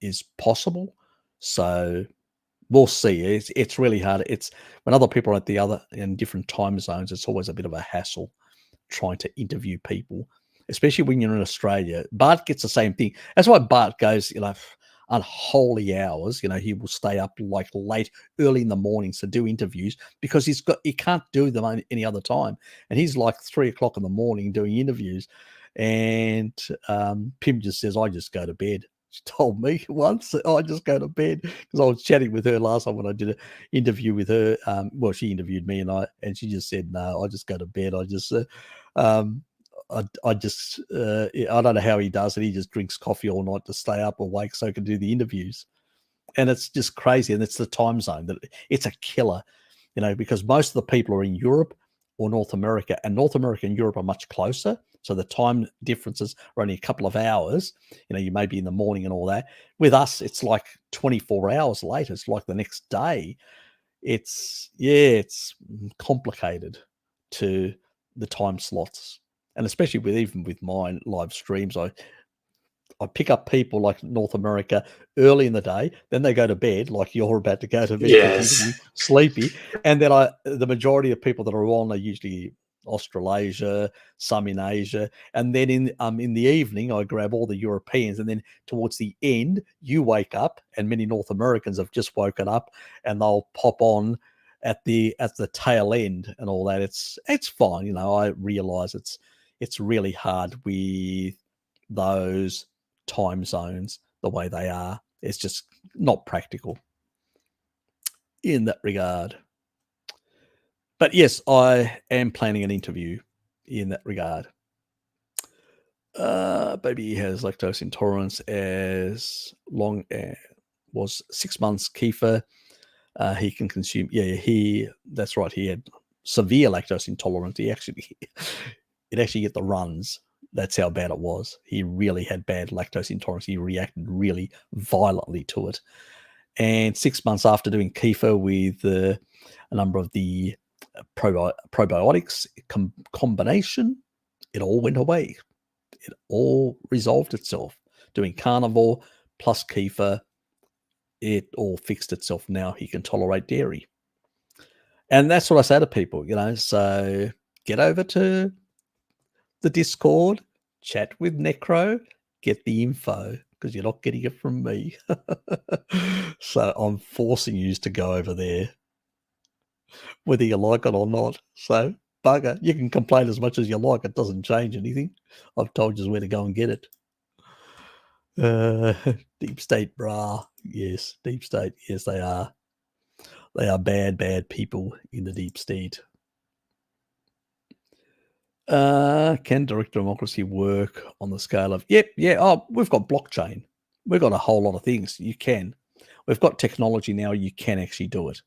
is possible. So we'll see. It's really hard. It's when other people are in different time zones, it's always a bit of a hassle trying to interview people, especially when you're in Australia. Bart gets the same thing. That's why Bart goes, unholy hours. He will stay up like late, early in the mornings to do interviews, because he can't do them any other time. And he's like 3 o'clock in the morning doing interviews. And Pim just says, I just go to bed. She told me once, I just go to bed, because I was chatting with her last time when I did an interview with her. She interviewed me, and she just said, no, I just go to bed. I just, I don't know how he does it. He just drinks coffee all night to stay up awake so he can do the interviews. And it's just crazy. And it's the time zone that it's a killer, because most of the people are in Europe or North America, and North America and Europe are much closer. So the time differences are only a couple of hours. You may be in the morning and all that. With us, it's like 24 hours later. It's like the next day. It's complicated to the time slots. And especially even with my live streams, I pick up people like North America early in the day, then they go to bed, like you're about to go to bed, Yes. because you're sleepy. And then the majority of people that are on are usually Australasia, some in Asia. And then in the evening, I grab all the Europeans. And then towards the end, you wake up, and many North Americans have just woken up, and they'll pop on at the tail end and all that. It's fine. I realize it's really hard with those time zones the way they are. It's just not practical in that regard. But yes, I am planning an interview in that regard. Baby has lactose intolerance as long as was 6 months kefir. He can consume. That's right. He had severe lactose intolerance. It actually get the runs. That's how bad it was. He really had bad lactose intolerance. He reacted really violently to it. And 6 months after doing kefir with a number of the probiotics combination, it all went away. It all resolved itself. Doing carnivore plus kefir, it all fixed itself. Now he can tolerate dairy. And that's what I say to people, so get over to the Discord, chat with Necro, get the info, because you're not getting it from me. So I'm forcing you to go over there, whether you like it or not. So bugger, you can complain as much as you like. It doesn't change anything. I've told you where to go and get it. Deep state, brah. Yes, deep state. Yes, they are. They are bad people in the deep state. Can direct democracy work on the scale of? Oh, we've got blockchain. We've got a whole lot of things. You can. We've got technology now. You can actually do it.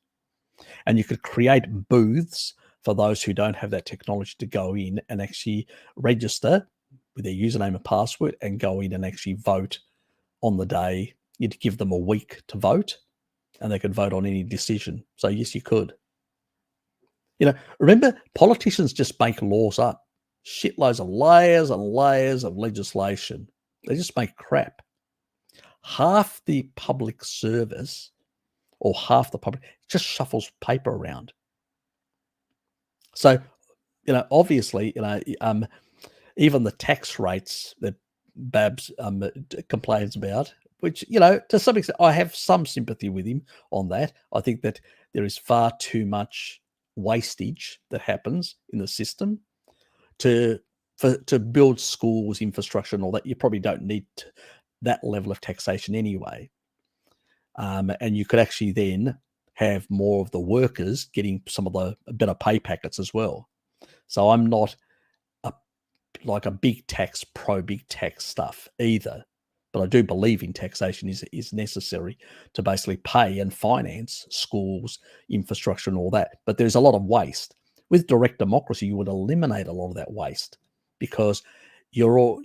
And you could create booths for those who don't have that technology to go in and actually register with their username and password and go in and actually vote on the day. You'd give them a week to vote, and they could vote on any decision. So yes, you could. Remember, politicians just make laws up. Shitloads of layers and layers of legislation. They just make crap. Half the public service, or half the public, just shuffles paper around. So, obviously, even the tax rates that Babs complains about, which, you know, to some extent, I have some sympathy with him on that. I think that there is far too much wastage that happens in the system to build schools, infrastructure, and all that. You probably don't need that level of taxation anyway. And you could actually then have more of the workers getting some of the better pay packets as well. So I'm not like a big tax, big tax stuff either. But I do believe in taxation is necessary to basically pay and finance schools, infrastructure, and all that. But there's a lot of waste. With direct democracy, you would eliminate a lot of that waste because you're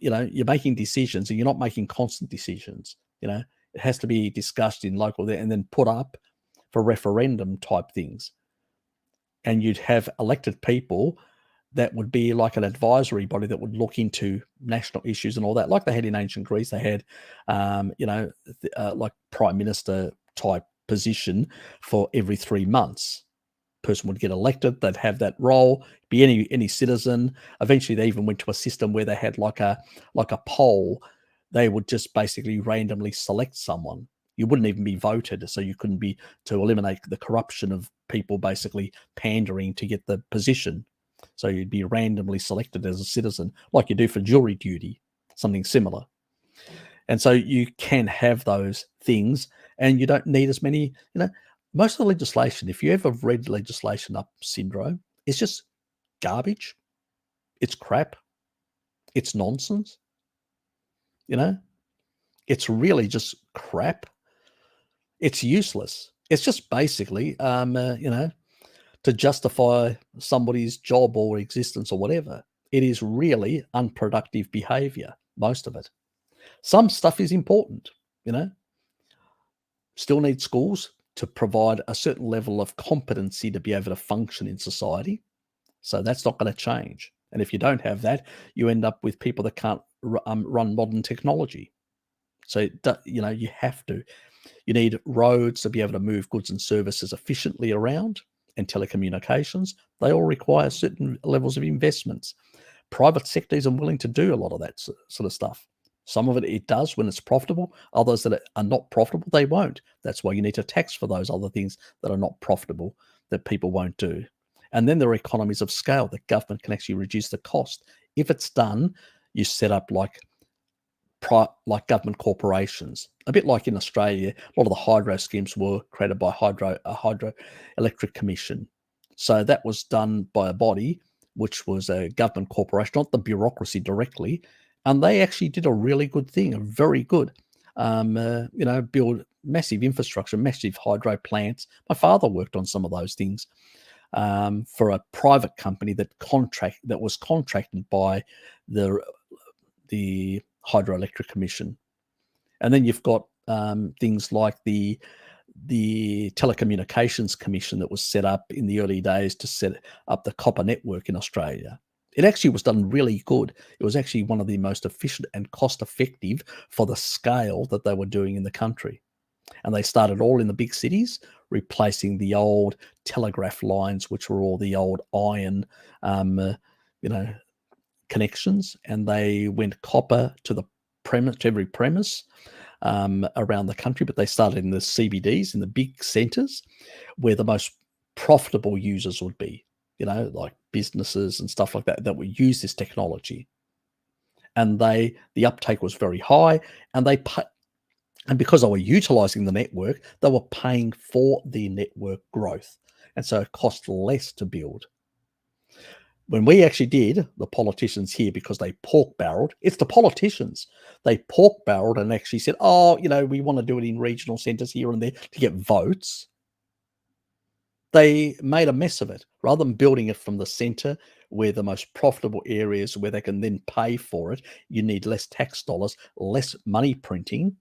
making decisions and you're not making constant decisions. You know, it has to be discussed in local and then put up for referendum type things. And you'd have elected people that would be like an advisory body that would look into national issues and all that, like they had in ancient Greece. They had, like prime minister type position for every 3 months. Person would get elected. They'd have that role. Be any citizen. Eventually, they even went to a system where they had like a poll. They would just basically randomly select someone. You wouldn't even be voted, so you couldn't be to eliminate the corruption of people basically pandering to get the position. So you'd be randomly selected as a citizen, like you do for jury duty, something similar. And so you can have those things, and you don't need as many, most of the legislation, if you ever read legislation up syndrome, it's just garbage. It's crap. It's nonsense. It's really just crap. It's useless. It's just basically, to justify somebody's job or existence or whatever. It is really unproductive behavior, most of it. Some stuff is important, Still need schools to provide a certain level of competency to be able to function in society. So that's not going to change. And if you don't have that, you end up with people that can't run modern technology. So, you have to. You need roads to be able to move goods and services efficiently around, and telecommunications. They all require certain levels of investments. Private sector isn't willing to do a lot of that sort of stuff. Some of it does when it's profitable. Others that are not profitable, they won't. That's why you need to tax for those other things that are not profitable that people won't do. And then there are economies of scale that government can actually reduce the cost. If it's done, you set up like government corporations, a bit like in Australia. A lot of the hydro schemes were created by a hydroelectric commission. So that was done by a body which was a government corporation, not the bureaucracy directly, and they actually did a really good thing, a very good, build massive infrastructure, massive hydro plants. My father worked on some of those things for a private company that was contracted by the Hydroelectric Commission. And then you've got things like the Telecommunications Commission that was set up in the early days to set up the copper network in Australia. It actually was done really good. It was actually one of the most efficient and cost-effective for the scale that they were doing in the country. And they started all in the big cities, replacing the old telegraph lines, which were all the old iron, connections, and they went copper to every premise around the country. But they started in the CBDs, in the big centres, where the most profitable users would be, like businesses and stuff like that would use this technology. And the uptake was very high, and because they were utilizing the network, they were paying for the network growth, and so it cost less to build. When we actually did, the politicians here, because they pork-barreled, it's the politicians. They pork-barreled and actually said, we want to do it in regional centres here and there to get votes. They made a mess of it. Rather than building it from the centre, where the most profitable areas, where they can then pay for it, you need less tax dollars, less money printing.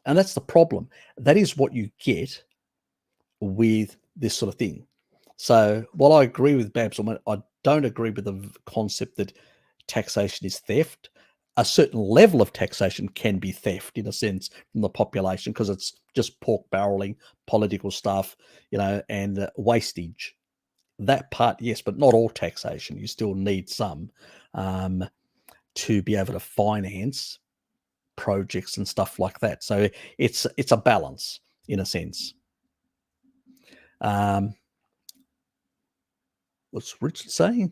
And that's the problem. That is what you get with this sort of thing. So while I agree with Babs, I don't agree with the concept that taxation is theft. A certain level of taxation can be theft, in a sense, from the population, because it's just pork barreling, political stuff, and wastage. That part, yes, but not all taxation. You still need some to be able to finance projects and stuff like that. So it's a balance in a sense. What's Richard saying?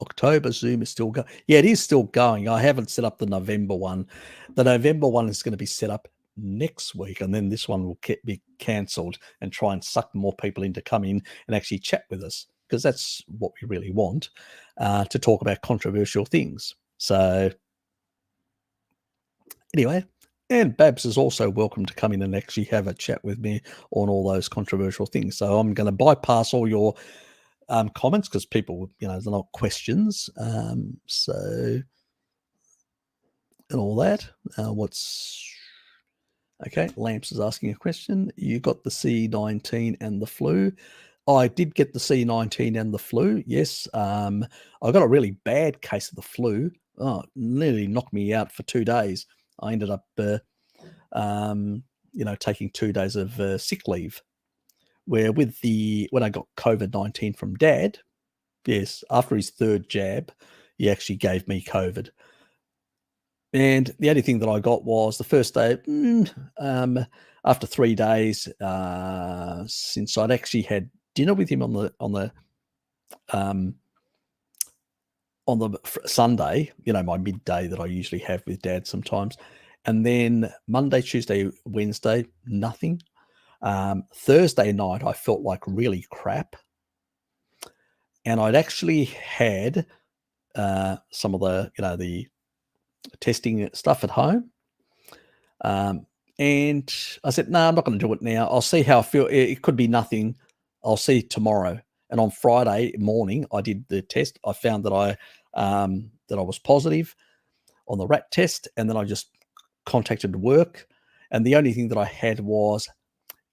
October Zoom is still going. Yeah, it is still going. I haven't set up the November one. The November one is going to be set up next week, and then this one will be cancelled and try and suck more people in to come in and actually chat with us, because that's what we really want, to talk about controversial things. So anyway, and Babs is also welcome to come in and actually have a chat with me on all those controversial things. So I'm going to bypass all your comments, because people, they're not questions. So, and all that. Okay, Lamps is asking a question. You got the C19 and the flu. I did get the C19 and the flu, yes. I got a really bad case of the flu. Oh, nearly knocked me out for 2 days. I ended up, taking 2 days of sick leave. Where when I got COVID-19 from Dad, yes, after his 3rd jab, he actually gave me COVID. And the only thing that I got was the first day, after 3 days, since I'd actually had dinner with him on the Sunday, my midday that I usually have with Dad sometimes. And then Monday, Tuesday, Wednesday, nothing. Thursday night, I felt like really crap. And I'd actually had some of the testing stuff at home. And I said, no, I'm not going to do it now. I'll see how I feel. It could be nothing. I'll see tomorrow. And on Friday morning, I did the test. I found that I was positive on the rat test. And then I just contacted work. And the only thing that I had was,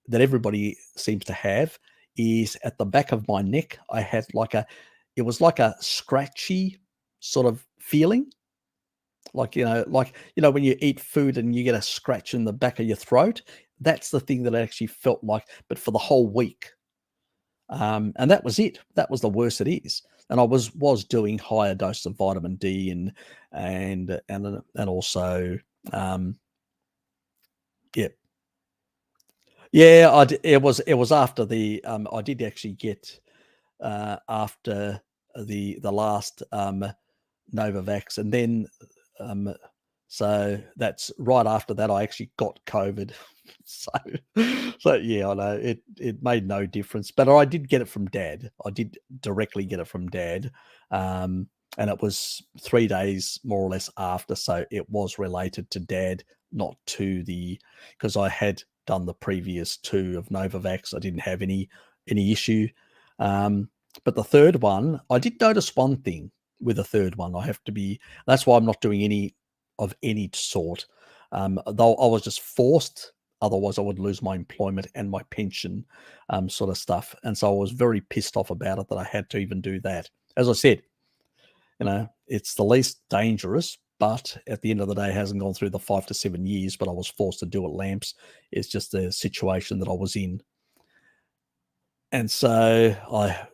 that everybody seems to have, is at the back of my neck, I had it was like a scratchy sort of feeling. Like when you eat food and you get a scratch in the back of your throat, that's the thing that I actually felt like, but for the whole week. And that was it. That was the worst it is. And I was doing higher doses of vitamin D and also, yeah. Yeah, it was after the I did actually get after the last Novavax, and then so that's right after that I actually got COVID. So yeah, I know it made no difference, but I did get it from Dad. I did directly get it from Dad, and it was 3 days more or less after, so it was related to Dad, not to because I had done the previous 2 of Novavax. I didn't have any issue. But the 3rd one, I did notice one thing with the 3rd one. That's why I'm not doing any of any sort. Though I was just forced, otherwise I would lose my employment and my pension, sort of stuff. And so I was very pissed off about it that I had to even do that. As I said, it's the least dangerous, but at the end of the day, it hasn't gone through the 5 to 7 years, but I was forced to do it, Lamps. It's just the situation that I was in. And so I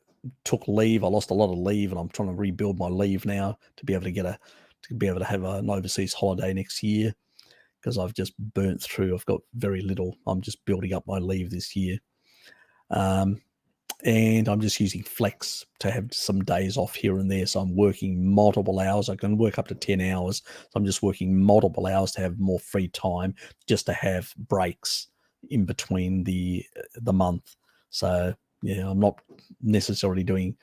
took leave. I lost a lot of leave, and I'm trying to rebuild my leave now to be able to have an overseas holiday next year, because I've just burnt through. I've got very little. I'm just building up my leave this year. And I'm just using flex to have some days off here and there. So I'm working multiple hours. I can work up to 10 hours. So I'm just working multiple hours to have more free time, just to have breaks in between the month. So yeah, I'm not necessarily doing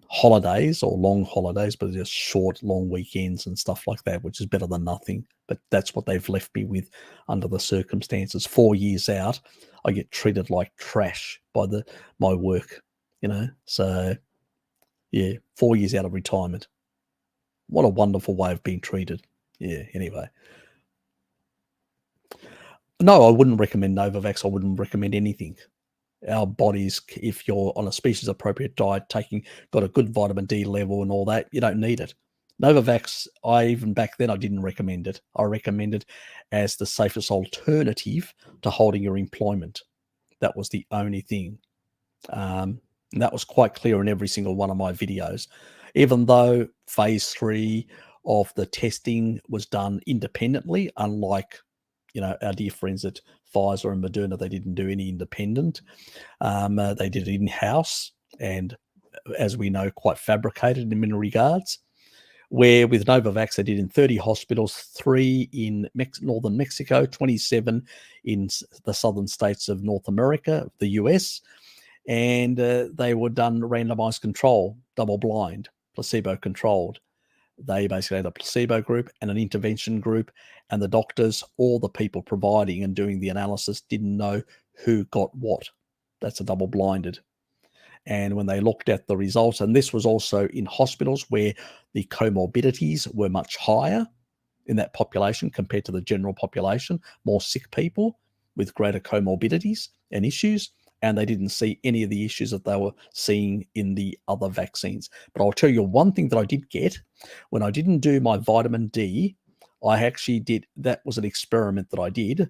holidays or long holidays, but just short, long weekends and stuff like that, which is better than nothing. But that's what they've left me with under the circumstances. 4 years out, I get treated like trash by my work, So yeah, 4 years out of retirement. What a wonderful way of being treated. Yeah, anyway. No, I wouldn't recommend Novavax. I wouldn't recommend anything. Our bodies, if you're on a species appropriate diet, got a good vitamin D level and all that, you don't need it. Novavax, even back then, I didn't recommend it. I recommend it as the safest alternative to holding your employment. That was the only thing. And that was quite clear in every single one of my videos. Even though phase 3 of the testing was done independently, unlike, our dear friends at Pfizer and Moderna. They didn't do any independent. They did it in-house, and as we know, quite fabricated in many regards. Where with Novavax, they did in 30 hospitals, 3 in northern Mexico, 27 in the southern states of North America, the US, and they were done randomized control, double-blind, placebo-controlled. They basically had a placebo group and an intervention group, and the doctors, all the people providing and doing the analysis, didn't know who got what. That's a double-blinded. And when they looked at the results, and this was also in hospitals where the comorbidities were much higher in that population compared to the general population, more sick people with greater comorbidities and issues, and they didn't see any of the issues that they were seeing in the other vaccines. But I'll tell you one thing that I did get when I didn't do my vitamin D. I actually did, that was an experiment that I did.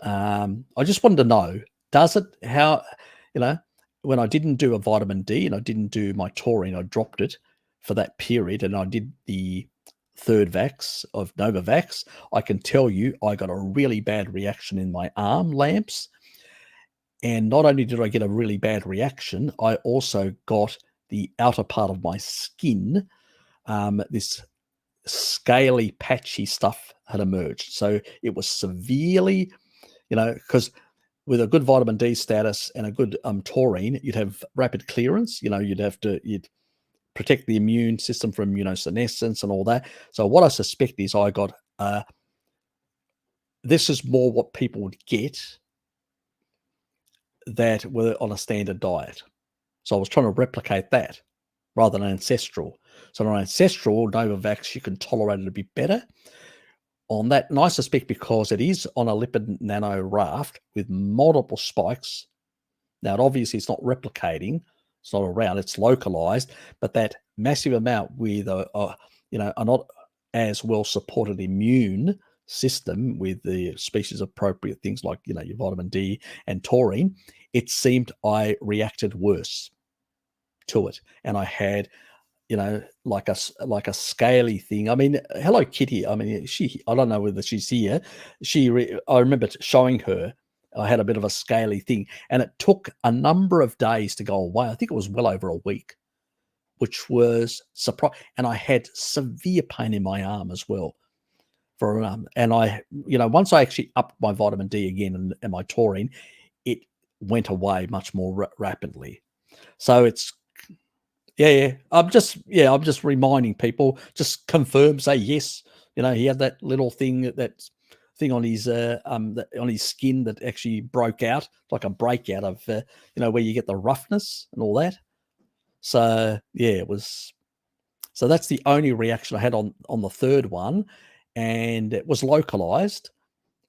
I just wanted to know, does it, how, when I didn't do a vitamin D and I didn't do my taurine, I dropped it for that period, and I did the third vax of Novavax, I can tell you I got a really bad reaction in my arm lamps. And not only did I get a really bad reaction, I also got the outer part of my skin, this scaly, patchy stuff had emerged. So it was severely, because with a good vitamin D status and a good taurine, you'd have rapid clearance. You'd protect the immune system from immunosenescence and all that. So what I suspect is I got, this is more what people would get that were on a standard diet. So I was trying to replicate that rather than ancestral. So on ancestral Novavax, you can tolerate it a bit better. On that, and I suspect because it is on a lipid nano raft with multiple spikes. Now, obviously, it's not replicating; it's not around; it's localized. But that massive amount with a not as well supported immune system with the species appropriate things like your vitamin D and taurine, it seemed I reacted worse to it, and I had like a scaly thing. I mean, Hello Kitty. I mean, I don't know whether she's here. I remember showing her. I had a bit of a scaly thing, and it took a number of days to go away. I think it was well over a week, which was surprise. And I had severe pain in my arm as well. And I, once I actually upped my vitamin D again and my taurine, it went away much more rapidly. So it's. Yeah. I'm just reminding people, just confirm, say yes. He had that little thing, on his on his skin that actually broke out, like a breakout of where you get the roughness and all that. So yeah, it was. So that's the only reaction I had on the third one, and it was localized,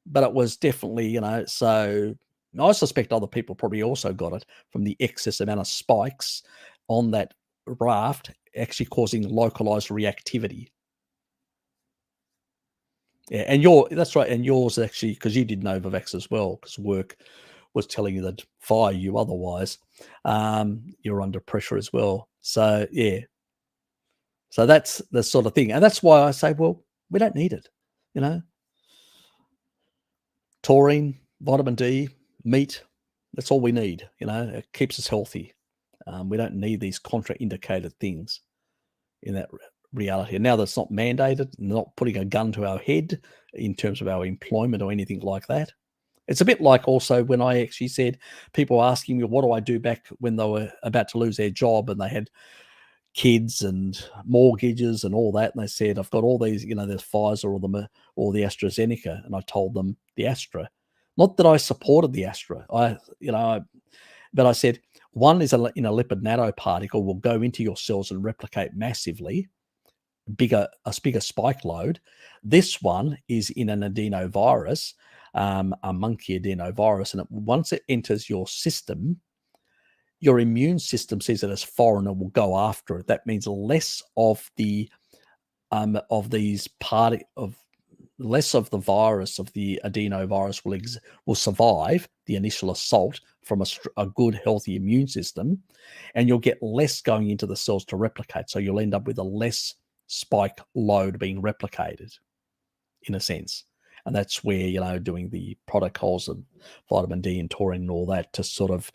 but it was definitely So I suspect other people probably also got it from the excess amount of spikes on that raft, actually causing localized reactivity. Yeah, and that's right, and yours actually, because you did Novavax as well, because work was telling you they'd fire you otherwise. You're under pressure as well. So yeah, so that's the sort of thing, and that's why I say, well, we don't need it. Taurine, vitamin D, meat, that's all we need. It keeps us healthy. We don't need these contraindicated things in that reality. And now that's not mandated, not putting a gun to our head in terms of our employment or anything like that. It's a bit like also when I actually said, people asking me, what do I do back when they were about to lose their job and they had kids and mortgages and all that. And they said, I've got all these, there's Pfizer or the AstraZeneca. And I told them the Astra. Not that I supported the Astra. But I said, one is in a lipid nanoparticle will go into your cells and replicate massively, a bigger spike load. This one is in an adenovirus, a monkey adenovirus, and once it enters your system, your immune system sees it as foreign and will go after it. That means less of the less of the virus of the adenovirus will survive the initial assault from a good, healthy immune system, and you'll get less going into the cells to replicate. So you'll end up with a less spike load being replicated in a sense. And that's where, doing the protocols of vitamin D and taurine and all that to sort of,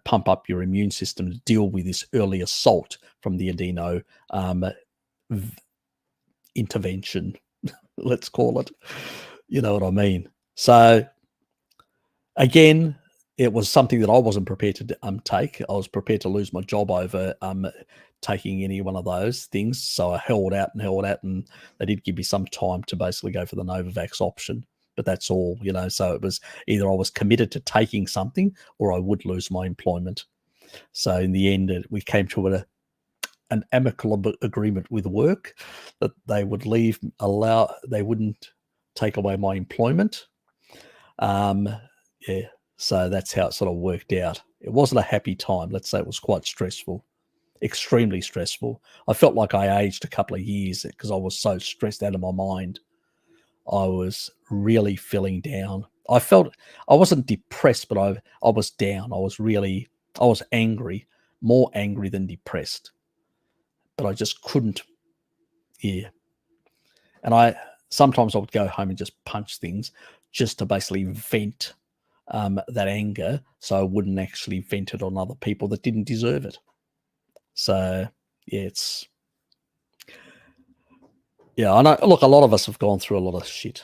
pump up your immune system to deal with this early assault from the adeno intervention, let's call it. You know what I mean? So again, it was something that I wasn't prepared to take. I was prepared to lose my job over taking any one of those things. So I held out, and they did give me some time to basically go for the Novavax option. But that's all, so it was either I was committed to taking something or I would lose my employment. So in the end, we came to an amicable agreement with work that they would they wouldn't take away my employment. Yeah. So that's how it sort of worked out. It wasn't a happy time. Let's say it was quite stressful, extremely stressful. I felt like I aged a couple of years because I was so stressed out of my mind. I was really feeling down. I wasn't depressed, but I was down. I was angry, more angry than depressed. But I just couldn't. Yeah. And sometimes I would go home and just punch things just to basically vent that anger, so I wouldn't actually vent it on other people that didn't deserve it. So yeah, I know. Look, a lot of us have gone through a lot of shit,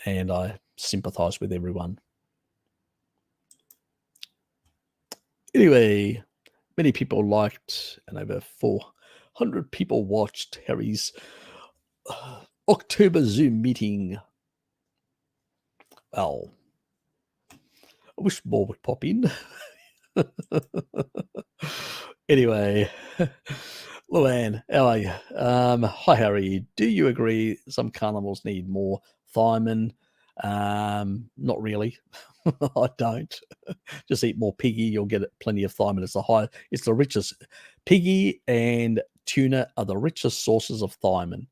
and I sympathize with everyone. Anyway, many people liked, and over 400 people watched Harry's October Zoom meeting. Well, I wish more would pop in. Anyway, Luann, how are you? Hi, Harry. Do you agree some carnivores need more thiamine? Not really. I don't. Just eat more piggy. You'll get plenty of thiamine. It's the richest. Piggy and tuna are the richest sources of thiamine.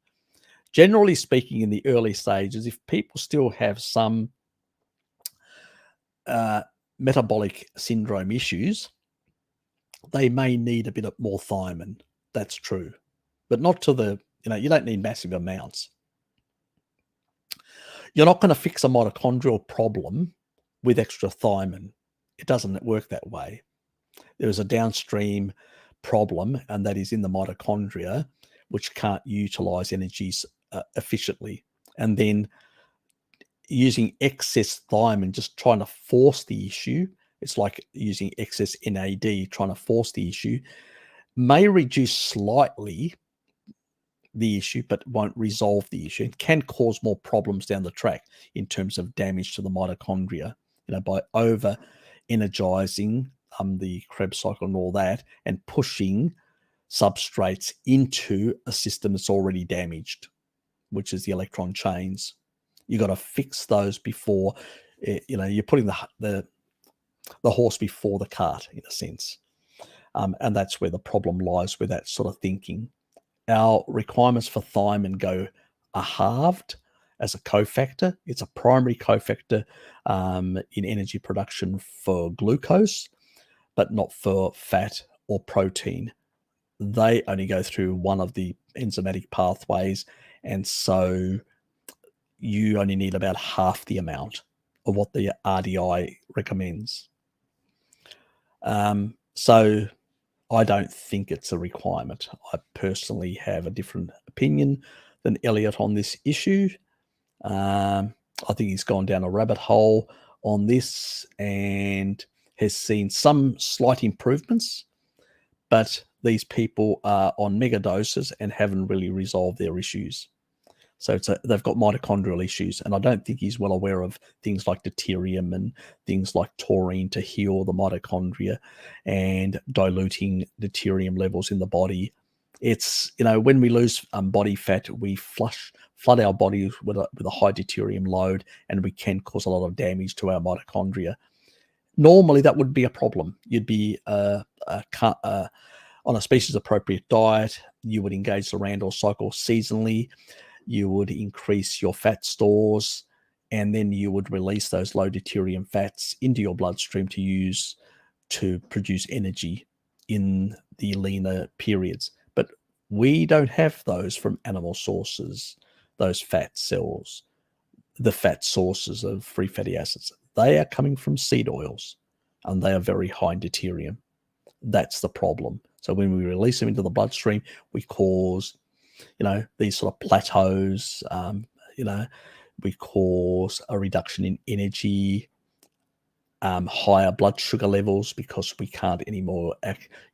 Generally speaking, in the early stages, if people still have some metabolic syndrome issues, they may need a bit of more thiamine. That's true, but not to you don't need massive amounts. You're not going to fix a mitochondrial problem with extra thiamine. It doesn't work that way. There is a downstream problem, and that is in the mitochondria, which can't utilize energies efficiently. And then using excess thiamine, just trying to force the issue, it's like using excess NAD, trying to force the issue, may reduce slightly the issue, but won't resolve the issue. It can cause more problems down the track in terms of damage to the mitochondria, by over energizing the Krebs cycle and all that, and pushing substrates into a system that's already damaged, which is the electron chains. You got to fix those before, you're putting the horse before the cart, in a sense. And that's where the problem lies with that sort of thinking. Our requirements for thiamine are halved as a cofactor. It's a primary cofactor in energy production for glucose, but not for fat or protein. They only go through one of the enzymatic pathways, and so you only need about half the amount of what the RDI recommends. So I don't think it's a requirement. I personally have a different opinion than Elliot on this issue. I think he's gone down a rabbit hole on this and has seen some slight improvements, but these people are on mega doses and haven't really resolved their issues. So they've got mitochondrial issues, and I don't think he's well aware of things like deuterium and things like taurine to heal the mitochondria and diluting deuterium levels in the body. It's, when we lose body fat, we flood our body with a high deuterium load, and we can cause a lot of damage to our mitochondria. Normally, that would be a problem. You'd be on a species-appropriate diet. You would engage the Randall cycle seasonally. You would increase your fat stores, and then you would release those low deuterium fats into your bloodstream to use to produce energy in the leaner periods. But We don't have those from animal sources, those fat cells, the fat sources of free fatty acids. They are coming from seed oils, and they are very high in deuterium. That's the problem. So when we release them into the bloodstream, we cause, these sort of plateaus. We cause a reduction in energy, higher blood sugar levels because we can't anymore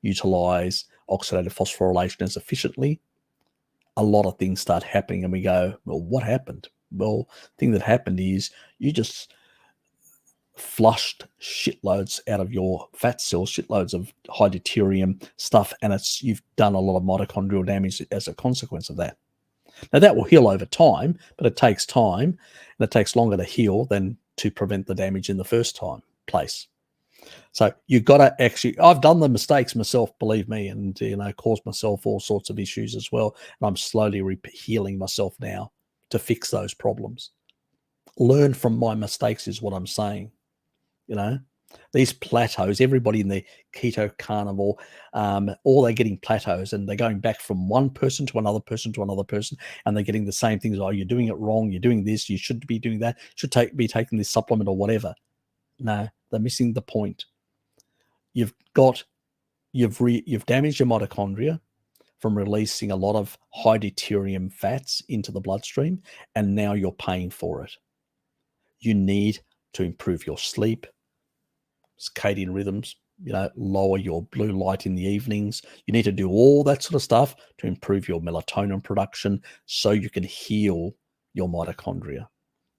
utilize oxidative phosphorylation as efficiently. A lot of things start happening, and we go, well, what happened? Well, the thing that happened is you just flushed shitloads out of your fat cells, shitloads of high deuterium stuff, and you've done a lot of mitochondrial damage as a consequence of that. Now, that will heal over time, but it takes time, and it takes longer to heal than to prevent the damage in the first place. So you've got to actually, I've done the mistakes myself, believe me, and, caused myself all sorts of issues as well. And I'm slowly healing myself now to fix those problems. Learn from my mistakes is what I'm saying. These plateaus, everybody in the keto carnivore, all they're getting plateaus, and they're going back from one person to another person to another person, and they're getting the same things. Oh, you're doing it wrong. You're doing this. You should be doing that. Should be taking this supplement or whatever. No, they're missing the point. You've damaged your mitochondria from releasing a lot of high deuterium fats into the bloodstream, and now you're paying for it. You need to improve your sleep, circadian rhythms, lower your blue light in the evenings. You need to do all that sort of stuff to improve your melatonin production so you can heal your mitochondria.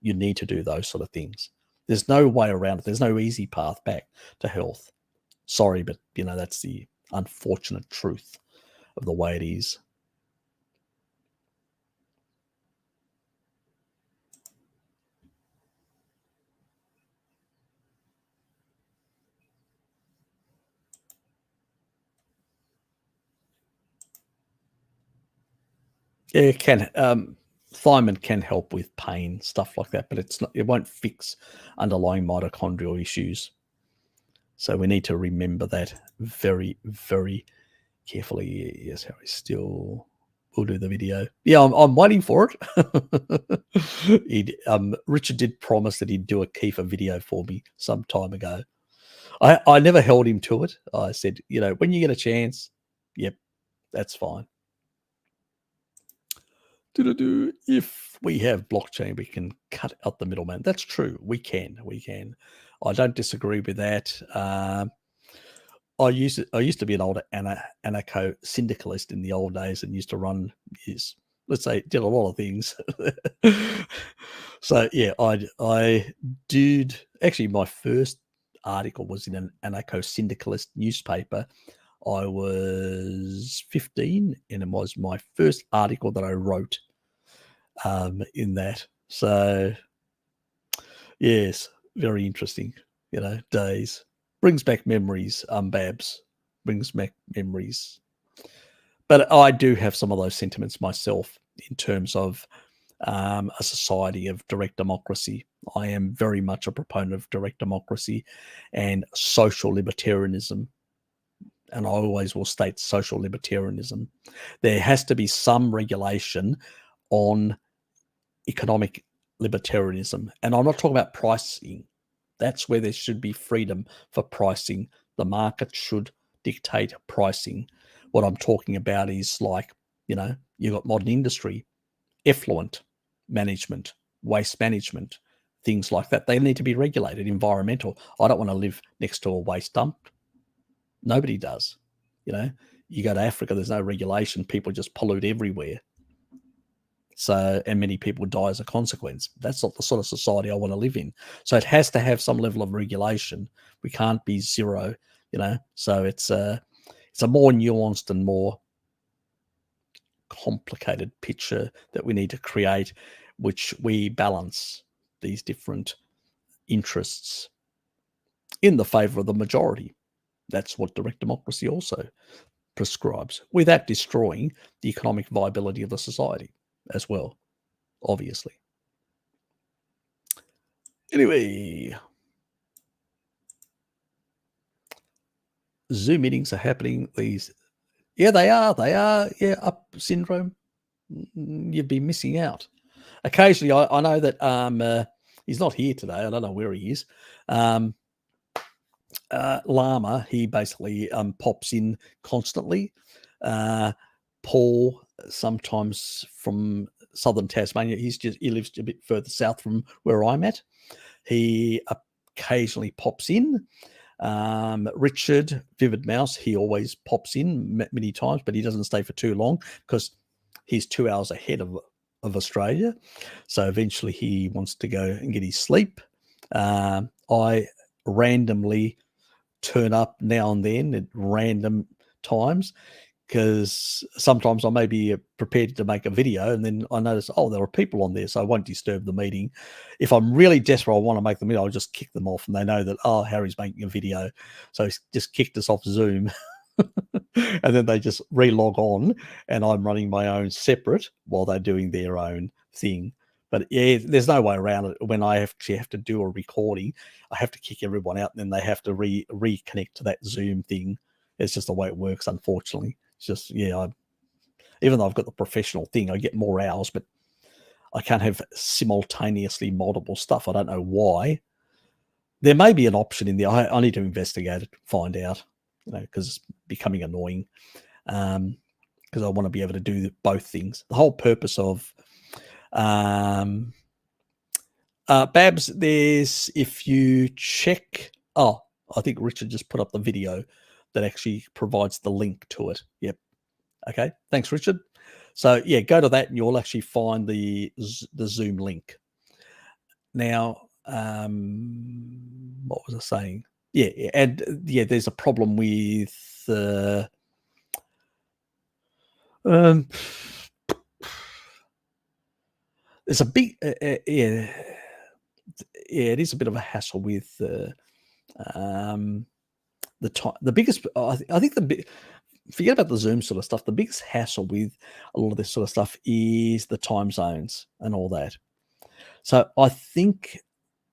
You need to do those sort of things. There's no way around it. There's no easy path back to health. Sorry, but that's the unfortunate truth of the way it is. Yeah, it can. Thiamine can help with pain, stuff like that, but it won't fix underlying mitochondrial issues. So we need to remember that very, very carefully. Yes, Harry still will do the video. Yeah, I'm waiting for it. Richard did promise that he'd do a Kiefer video for me some time ago. I never held him to it. I said, when you get a chance, yep, that's fine. If we have blockchain, we can cut out the middleman. That's true. We can. I don't disagree with that. I used to be an old anarcho-syndicalist in the old days and used to run let's say, did a lot of things. So yeah, I did. Actually, my first article was in an anarcho-syndicalist newspaper. I was 15, and it was my first article that I wrote in that. So yes, very interesting, days. Brings back memories, Babs. Brings back memories. But I do have some of those sentiments myself in terms of a society of direct democracy. I am very much a proponent of direct democracy and social libertarianism. And I always will state social libertarianism. There has to be some regulation on economic libertarianism. And I'm not talking about pricing. That's where there should be freedom for pricing. The market should dictate pricing. What I'm talking about is like, you've got modern industry, effluent management, waste management, things like that. They need to be regulated. Environmental. I don't want to live next to a waste dump. Nobody does. You go to Africa, there's no regulation. People just pollute everywhere. So, and many people die as a consequence. That's not the sort of society I want to live in. So it has to have some level of regulation. We can't be zero, So it's a more nuanced and more complicated picture that we need to create, which we balance these different interests in the favor of the majority. That's what direct democracy also prescribes, without destroying the economic viability of the society as well, obviously. Anyway, Zoom meetings are happening. These Yeah, they are. Yeah, up syndrome. You'd be missing out. Occasionally, I know that he's not here today. I don't know where he is. Llama, he basically pops in constantly. Paul, sometimes from southern Tasmania, he lives a bit further south from where I'm at. He occasionally pops in. Richard, Vivid Mouse, he always pops in many times, but he doesn't stay for too long because he's 2 hours ahead of Australia. So eventually he wants to go and get his sleep. I randomly turn up now and then at random times because sometimes I may be prepared to make a video and then I notice, oh, there are people on there, so I won't disturb the meeting. If I'm really desperate, I want to make the video, I'll just kick them off and they know that, oh, Harry's making a video. So he's just kicked us off Zoom. And then they just re-log on and I'm running my own separate while they're doing their own thing. But yeah, there's no way around it. When I actually have to do a recording, I have to kick everyone out and then they have to reconnect to that Zoom thing. It's just the way it works, unfortunately. It's just, yeah, even though I've got the professional thing, I get more hours, but I can't have simultaneously multiple stuff. I don't know why. There may be an option in there. I need to investigate it, find out, because it's becoming annoying. Because I want to be able to do both things. The whole purpose of Babs, there's, if you check, I think Richard just put up the video that actually provides the link to it. Yep. Okay. Thanks, Richard. So yeah, go to that and you'll actually find the Zoom link. Now, what was I saying? Yeah, and yeah, there's a problem with there's a big yeah, it is a bit of a hassle with the time. The biggest, I think forget about the Zoom sort of stuff. The biggest hassle with a lot of this sort of stuff is the time zones and all that. So I think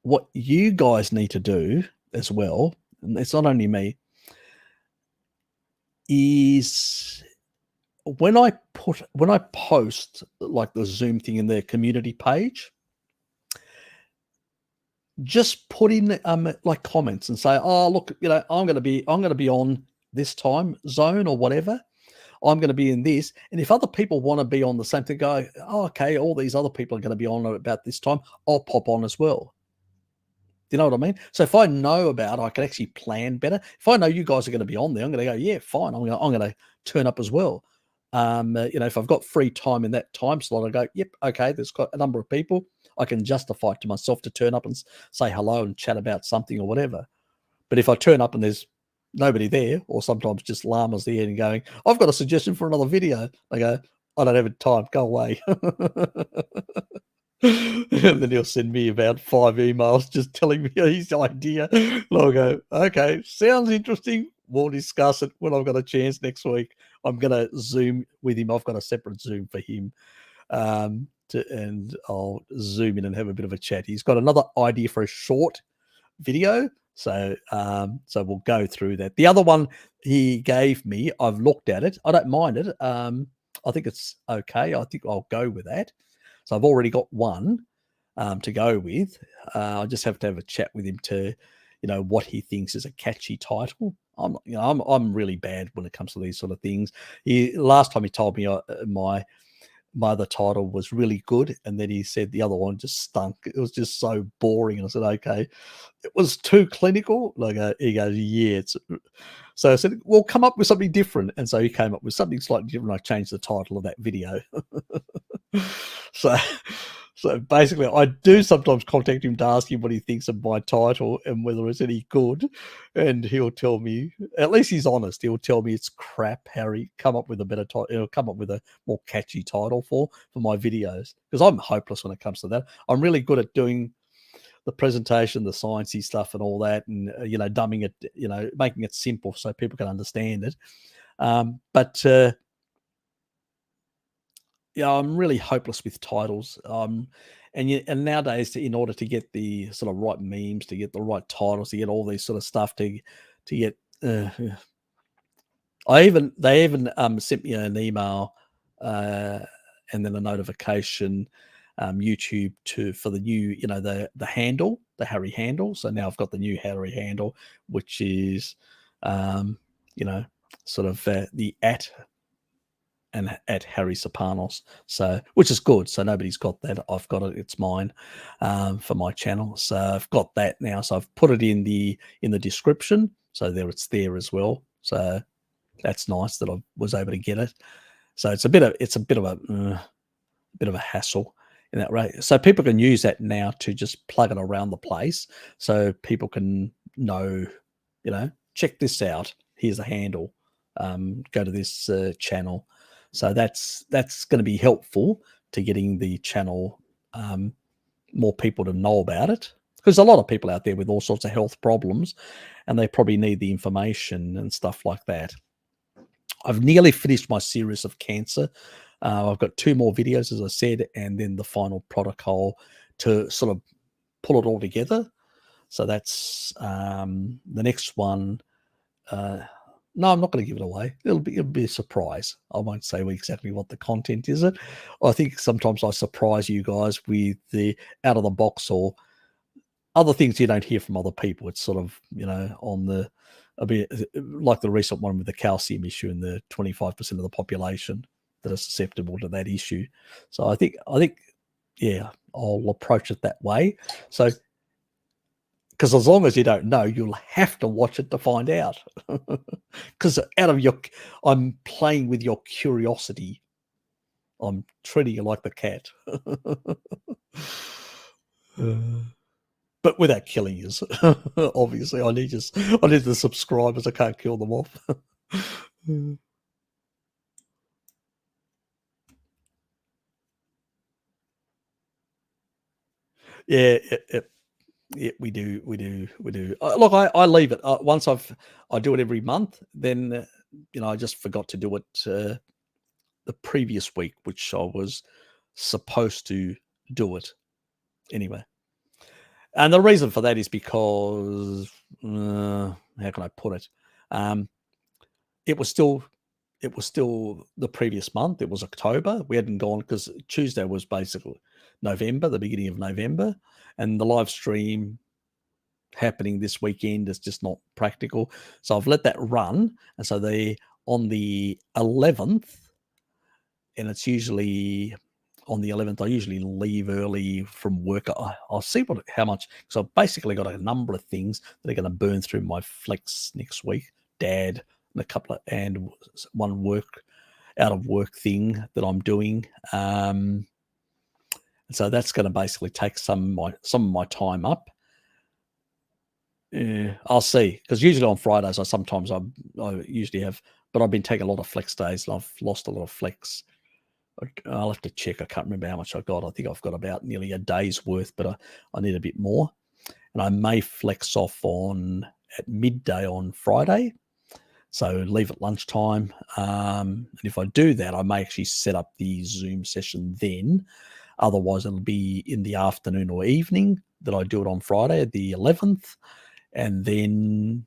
what you guys need to do as well, and it's not only me, is when I post like the Zoom thing in their community page, just put in like comments and say, oh, look, I'm going to be on this time zone or whatever. I'm going to be in this. And if other people want to be on the same thing, go, oh, okay, all these other people are going to be on about this time. I'll pop on as well. Do you know what I mean? So if I know about it, I can actually plan better. If I know you guys are going to be on there, I'm going to go, yeah, fine. I'm going to turn up as well. If I've got free time in that time slot, I go, yep, okay, there's got a number of people. I can justify it to myself to turn up and say hello and chat about something or whatever. But if I turn up and there's nobody there, or sometimes just llamas there and going, I've got a suggestion for another video. I go, I don't have time, go away. And then he'll send me about 5 emails just telling me his idea. And I'll go, okay, sounds interesting. We'll discuss it when I've got a chance next week. I'm going to Zoom with him. I've got a separate Zoom for him. And I'll Zoom in and have a bit of a chat. He's got another idea for a short video. So we'll go through that. The other one he gave me, I've looked at it. I don't mind it. I think it's okay. I think I'll go with that. So I've already got one to go with. I just have to have a chat with him to, what he thinks is a catchy title. I'm really bad when it comes to these sort of things. Last time he told me my other title was really good, and then he said the other one just stunk. It was just so boring. And I said, okay, it was too clinical. He goes, yeah. So I said, well, come up with something different. And so he came up with something slightly different. I changed the title of that video. So basically, I do sometimes contact him to ask him what he thinks of my title and whether it's any good. And he'll tell me, at least he's honest. He'll tell me it's crap, Harry. Come up with a better title. He'll come up with a more catchy title for my videos, because I'm hopeless when it comes to that. I'm really good at doing the presentation, the sciencey stuff and all that, and dumbing it, making it simple so people can understand it. Yeah, I'm really hopeless with titles. And nowadays, in order to get the sort of right memes, to get the right titles, to get all these sort of stuff, to get They even sent me an email and then a notification, YouTube for the new, the handle, the Harry handle. So now I've got the new Harry handle, which is, sort of the at Harry Serpanos. So, which is good. So nobody's got that. I've got it. It's mine for my channel. So I've got that now. So I've put it in the description. So it's there as well. So that's nice that I was able to get it. So it's a bit of a hassle in that way. So people can use that now to just plug it around the place, so people can know, check this out. Here's a handle. Go to this channel. So that's going to be helpful to getting the channel, more people to know about it, because a lot of people out there with all sorts of health problems, and they probably need the information and stuff like that. I've nearly finished my series of cancer. I've got 2 more videos, as I said, and then the final protocol to sort of pull it all together. So that's the next one. No, I'm not going to give it away. It'll be a surprise. I won't say exactly what the content is. I think sometimes I surprise you guys with the out of the box or other things you don't hear from other people. It's sort of, on the, a bit like the recent one with the calcium issue and the 25% of the population that are susceptible to that issue. So I think, yeah, I'll approach it that way. So, because as long as you don't know, you'll have to watch it to find out. Because I'm playing with your curiosity. I'm treating you like the cat. But without killing you, obviously. I need the subscribers. I can't kill them off. Yeah, we do. Look, I leave it once I do it every month. Then I just forgot to do it the previous week, which I was supposed to do it anyway. And the reason for that is because, how can I put it? It was still the previous month. It was October. We hadn't gone, because Tuesday was basically November, the beginning of November, and the live stream happening this weekend is just not practical. So I've let that run, and so on the 11th, and it's usually on the 11th, I usually leave early from work. I'll see how much, because I've basically got a number of things that are going to burn through my flex next week. Dad and one out of work thing that I'm doing. So that's going to basically take some of my time up. I'll see, because usually on Fridays I usually have, but I've been taking a lot of flex days, and I've lost a lot of flex. I'll have to check. I can't remember how much I got. I think I've got about nearly a day's worth, but I need a bit more. And I may flex off at midday on Friday. So leave at lunchtime. And if I do that, I may actually set up the Zoom session then. Otherwise, it'll be in the afternoon or evening that I do it on Friday, the 11th. And then,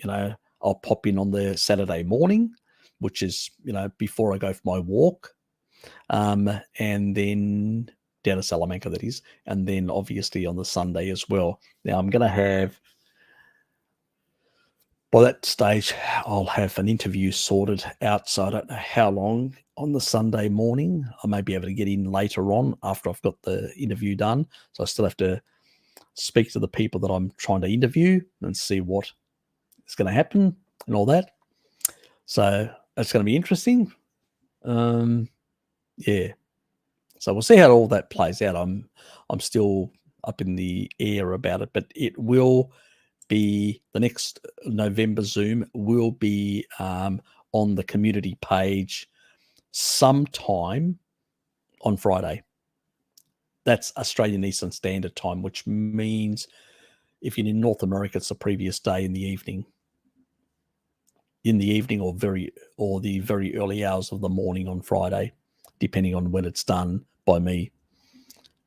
I'll pop in on the Saturday morning, which is, before I go for my walk, and then down to Salamanca, that is, and then obviously on the Sunday as well. Now I'm going to have, by that stage, I'll have an interview sorted out, so I don't know how long on the Sunday morning. I may be able to get in later on after I've got the interview done, so I still have to speak to the people that I'm trying to interview and see what is going to happen and all that. So it's going to be interesting. Yeah. So we'll see how all that plays out. I'm still up in the air about it, but it will be, the next November Zoom will be on the community page sometime on Friday. That's Australian Eastern Standard Time, which means if you're in North America, it's the previous day in the evening. Or the very early hours of the morning on Friday, depending on when it's done by me.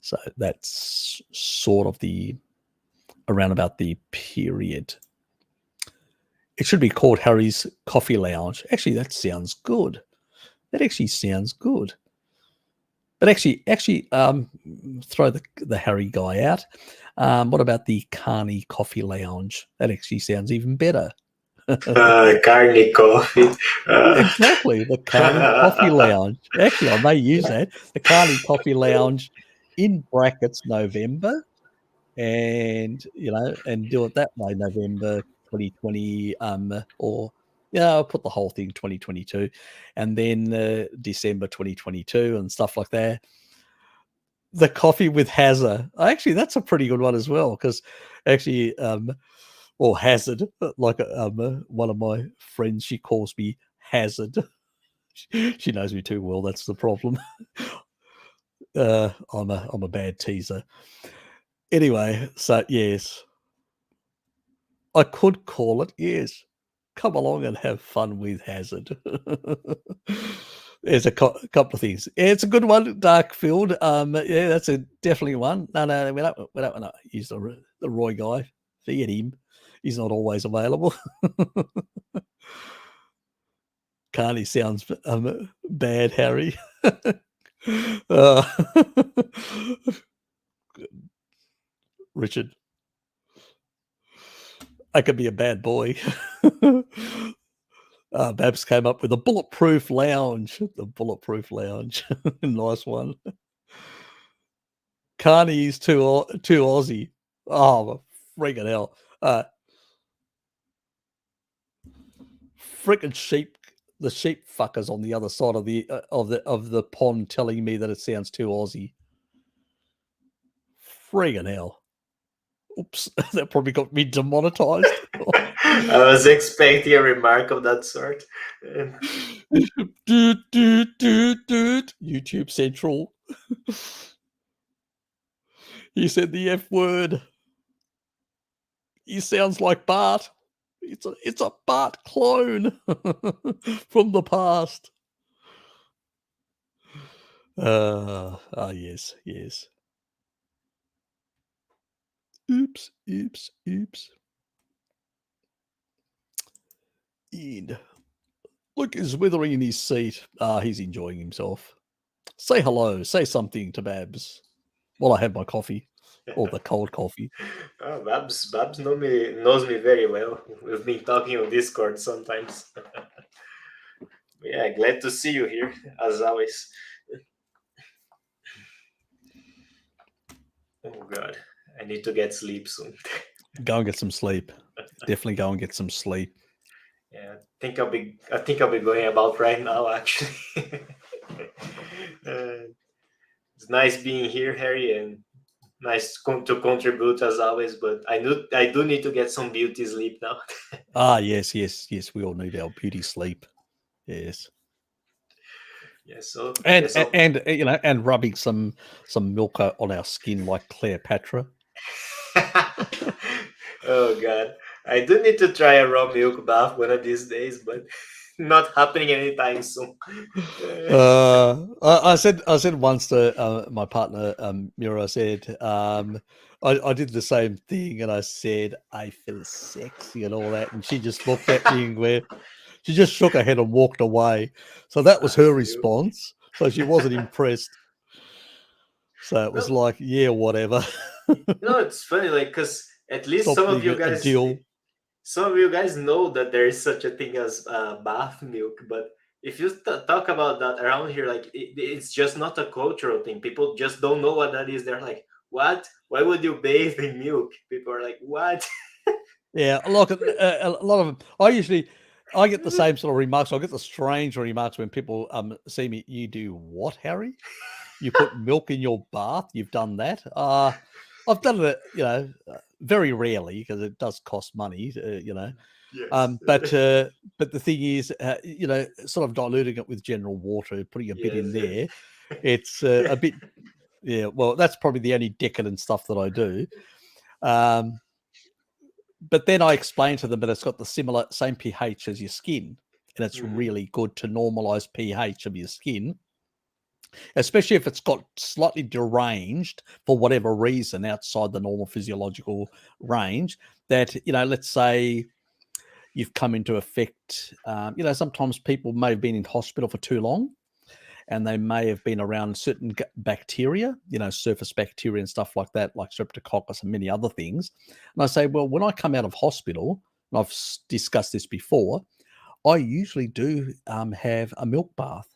So that's sort of around about the period. It should be called Harry's Coffee Lounge. Actually, that sounds good. That actually sounds good. But actually, throw the Harry guy out. What about the Carney Coffee Lounge? That actually sounds even better. Carney coffee. Exactly, the Carney Coffee Lounge. Actually, I may use that. The Carney Coffee Lounge in brackets November, and and do it that way, November 2020, or I'll put the whole thing 2022, and then December 2022 and stuff like that. The coffee with Hazard. Actually, that's a pretty good one as well, because actually, or Hazard, like one of my friends, she calls me Hazard. She knows me too well. That's the problem. I'm a bad teaser. Anyway, so yes, I could call it. Yes, come along and have fun with Hazard. There's a couple of things. Yeah, it's a good one, Darkfield. Yeah, that's definitely one. No, we don't want to use the Roy guy. Forget him. He's not always available. Carney sounds bad, Harry. Richard, I could be a bad boy. Babs came up with a bulletproof lounge. The bulletproof lounge. Nice one. Carney's too Aussie. Oh, freaking hell. Freaking sheep. The sheep fuckers on the other side of the pond telling me that it sounds too Aussie. Friggin' hell. Oops, that probably got me demonetized. I was expecting a remark of that sort. YouTube Central. He said the F word. He sounds like Bart. It's a Bart clone from the past. Yes. Oops. And look, he's withering in his seat. He's enjoying himself. Say hello. Say something to Babs while I have my coffee, or the cold coffee. Oh, Babs knows me very well. We've been talking on Discord sometimes. Yeah, glad to see you here, as always. Oh God, I need to get sleep soon. Go and get some sleep. Definitely go and get some sleep. Yeah, I think I'll be going about right now, actually. It's nice being here, Harry, and nice to contribute as always. But I do need to get some beauty sleep now. Yes. We all need our beauty sleep. Yes. Yeah. So and and rubbing some milk on our skin like Cleopatra. Oh God, I do need to try a raw milk bath one of these days, but not happening anytime soon. I said once to my partner Mira, I said I did the same thing, and I said I feel sexy and all that, and she just looked at me and she just shook her head and walked away. So that was her response. So she wasn't impressed. So it was like, yeah, whatever. It's funny, like, because at least Stop some of being you guys, know that there is such a thing as bath milk. But if you talk about that around here, like, it's just not a cultural thing. People just don't know what that is. They're like, what? Why would you bathe in milk? People are like, what? Yeah, look, a lot of them. I get the same sort of remarks. I get the strange remarks when people see me. You do what, Harry? You put milk in your bath? You've done that? I've done it, very rarely, because it does cost money, Yes. But the thing is, sort of diluting it with general water, putting a bit in there. It's a bit, yeah. Well, that's probably the only decadent stuff that I do. But then I explain to them that it's got the same pH as your skin, and it's really good to normalize pH of your skin, especially if it's got slightly deranged for whatever reason outside the normal physiological range. That, let's say, you've come into effect. Sometimes people may have been in hospital for too long, and they may have been around certain bacteria, surface bacteria and stuff like that, like Streptococcus and many other things. And I say, well, when I come out of hospital, and I've discussed this before, I usually do have a milk bath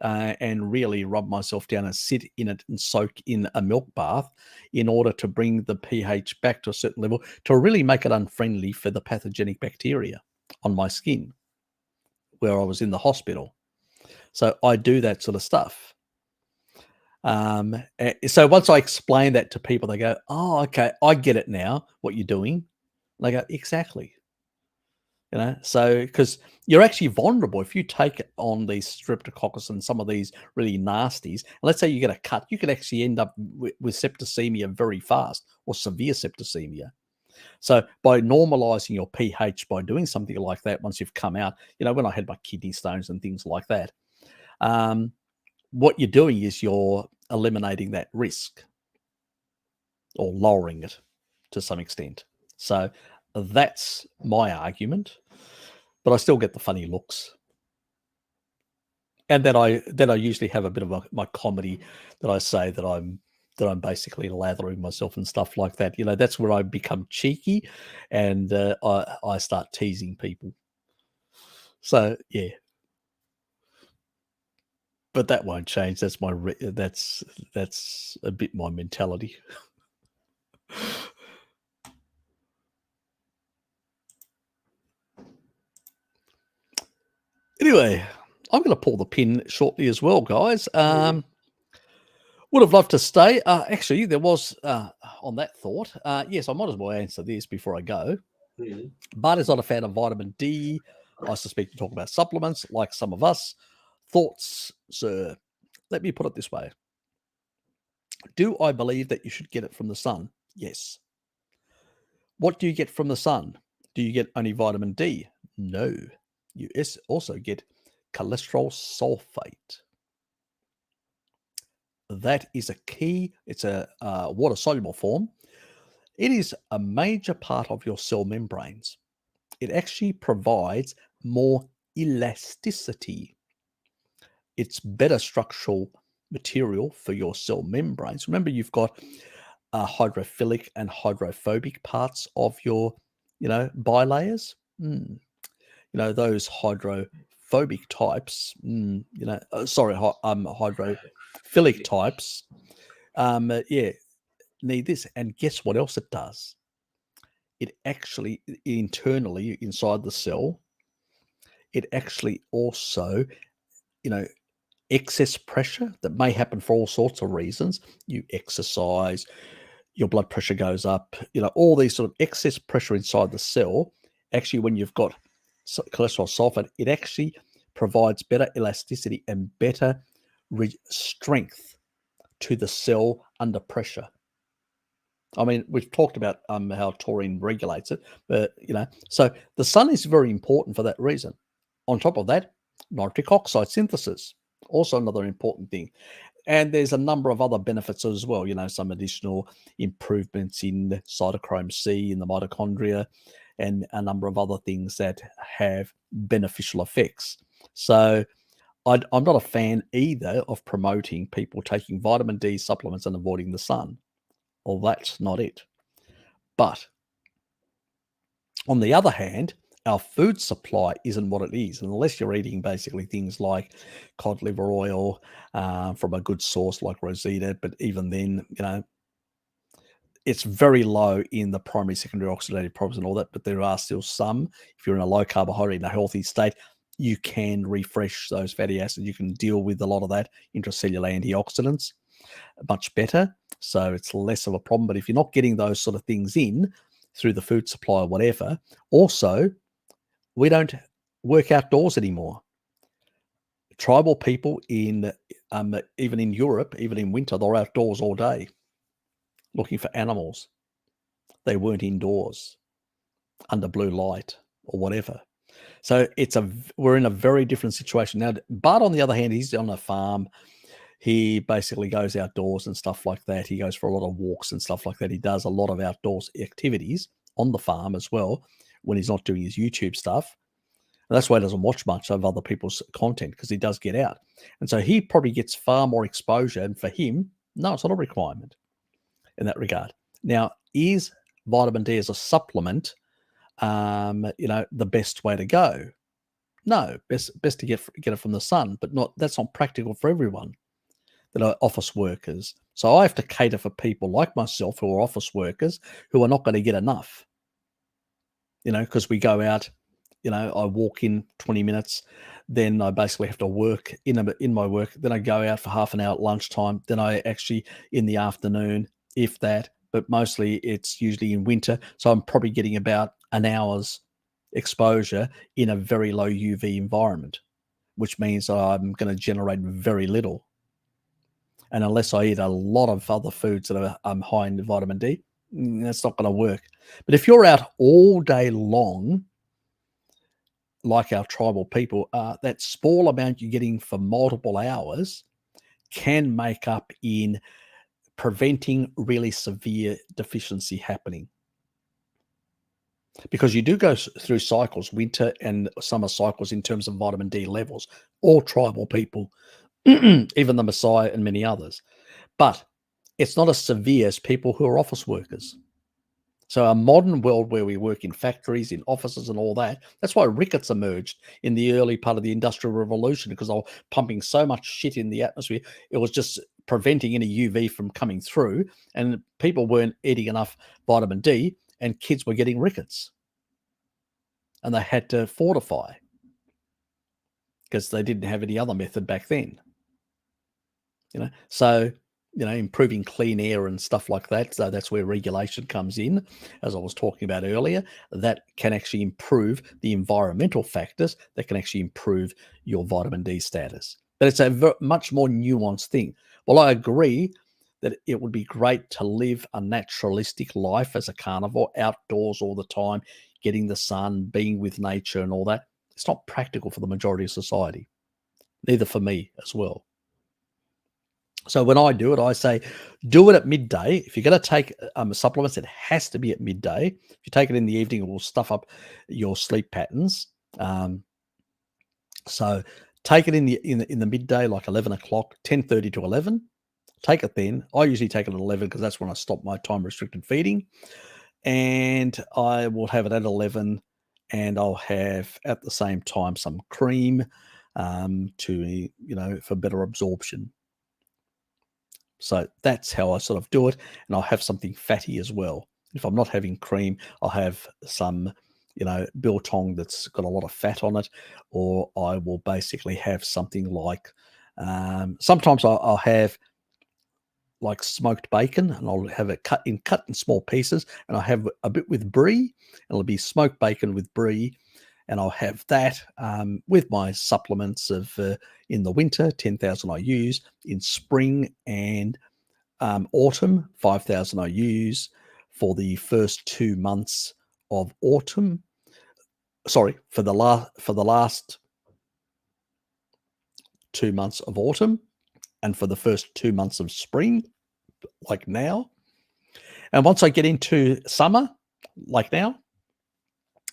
and really rub myself down and sit in it and soak in a milk bath in order to bring the pH back to a certain level to really make it unfriendly for the pathogenic bacteria on my skin where I was in the hospital. So I do that sort of stuff. So once I explain that to people, they go, oh, okay, I get it now, what you're doing. And they go, exactly. So because you're actually vulnerable if you take it on these streptococcus and some of these really nasties. And let's say you get a cut, you could actually end up with septicemia very fast or severe septicemia. So by normalizing your pH by doing something like that, once you've come out, when I had my kidney stones and things like that, what you're doing is you're eliminating that risk or lowering it to some extent. So that's my argument, but I still get the funny looks. And then I usually have a bit of my comedy that I say that I'm basically lathering myself and stuff like that. That's where I become cheeky and I start teasing people. So yeah. But that won't change. That's a bit my mentality. Anyway, I'm going to pull the pin shortly as well, guys. Would have loved to stay. Actually, there was on that thought. Yes, I might as well answer this before I go. Bart is not a fan of vitamin D. I suspect you talk about supplements like some of us. Thoughts, sir? Let me put it this way. Do I believe that you should get it from the sun? Yes. What do you get from the sun? Do you get only vitamin D? No. You also get cholesterol sulfate. That is a key. It's a water-soluble form. It is a major part of your cell membranes. It actually provides more elasticity. It's better structural material for your cell membranes. Remember, you've got hydrophilic and hydrophobic parts of your, bilayers. Those hydrophobic types. Hydrophilic types. Need this. And guess what else it does? It actually internally inside the cell, it actually also, excess pressure that may happen for all sorts of reasons. You exercise, your blood pressure goes up, all these sort of excess pressure inside the cell. Actually, when you've got cholesterol sulfate, it actually provides better elasticity and better strength to the cell under pressure. I mean, we've talked about how taurine regulates it, but, so the sun is very important for that reason. On top of that, nitric oxide synthesis, also another important thing. And there's a number of other benefits as well, some additional improvements in cytochrome C in the mitochondria and a number of other things that have beneficial effects. So I'm not a fan either of promoting people taking vitamin D supplements and avoiding the sun. Well, that's not it. But on the other hand, our food supply isn't what it is, unless you're eating basically things like cod liver oil from a good source like Rosita. But even then, it's very low in the primary, secondary oxidative products and all that. But there are still some. If you're in a low carbohydrate, in a healthy state, you can refresh those fatty acids. You can deal with a lot of that intracellular antioxidants much better. So it's less of a problem. But if you're not getting those sort of things in through the food supply or whatever, also, we don't work outdoors anymore. Tribal people in even in Europe, even in winter, they're outdoors all day looking for animals. They weren't indoors under blue light or whatever. So we're in a very different situation now. But on the other hand, he's on a farm. He basically goes outdoors and stuff like that. He goes for a lot of walks and stuff like that. He does a lot of outdoors activities on the farm as well, when he's not doing his YouTube stuff. And that's why he doesn't watch much of other people's content, because he does get out. And so he probably gets far more exposure. And for him, no, it's not a requirement in that regard. Now, is vitamin D as a supplement, the best way to go? No, best to get it from the sun, but that's not practical for everyone that are office workers. So I have to cater for people like myself who are office workers who are not going to get enough, because we go out, I walk in 20 minutes, then I basically have to work in my work. Then I go out for half an hour at lunchtime. Then I actually in the afternoon, if that, but mostly it's usually in winter. So I'm probably getting about an hour's exposure in a very low UV environment, which means I'm going to generate very little. And unless I eat a lot of other foods that are high in vitamin D, that's not going to work. But if you're out all day long, like our tribal people, that small amount you're getting for multiple hours can make up in preventing really severe deficiency happening. Because you do go through cycles, winter and summer cycles, in terms of vitamin D levels, all tribal people, even the Maasai and many others. But it's not as severe as people who are office workers. So a modern world where we work in factories, in offices and all that, that's why rickets emerged in the early part of the Industrial Revolution, because they were pumping so much shit in the atmosphere. It was just preventing any UV from coming through, and people weren't eating enough vitamin D, and kids were getting rickets. And they had to fortify because they didn't have any other method back then. So improving clean air and stuff like that. So that's where regulation comes in, as I was talking about earlier. That can actually improve the environmental factors that can actually improve your vitamin D status. But it's a much more nuanced thing. Well, I agree that it would be great to live a naturalistic life as a carnivore, outdoors all the time, getting the sun, being with nature and all that. It's not practical for the majority of society, neither for me as well. So when I do it, I say, do it at midday. If you're going to take supplements, it has to be at midday. If you take it in the evening, it will stuff up your sleep patterns. So take it in the midday, like 11 o'clock, 10:30 to 11. Take it then. I usually take it at 11 because that's when I stop my time-restricted feeding. And I will have it at 11, and I'll have at the same time some cream for better absorption. So that's how I sort of do it. And I'll have something fatty as well. If I'm not having cream, I'll have some, biltong that's got a lot of fat on it, or I will basically have something like, sometimes I'll have like smoked bacon, and I'll have it cut in small pieces, and I'll have a bit with brie, and it'll be smoked bacon with brie, and I'll have that with my supplements of in the winter 10,000 IUs, in spring and autumn 5,000 IUs for the first 2 months of autumn. Sorry, for the last 2 months of autumn, and for the first 2 months of spring, like now. And once I get into summer, like now,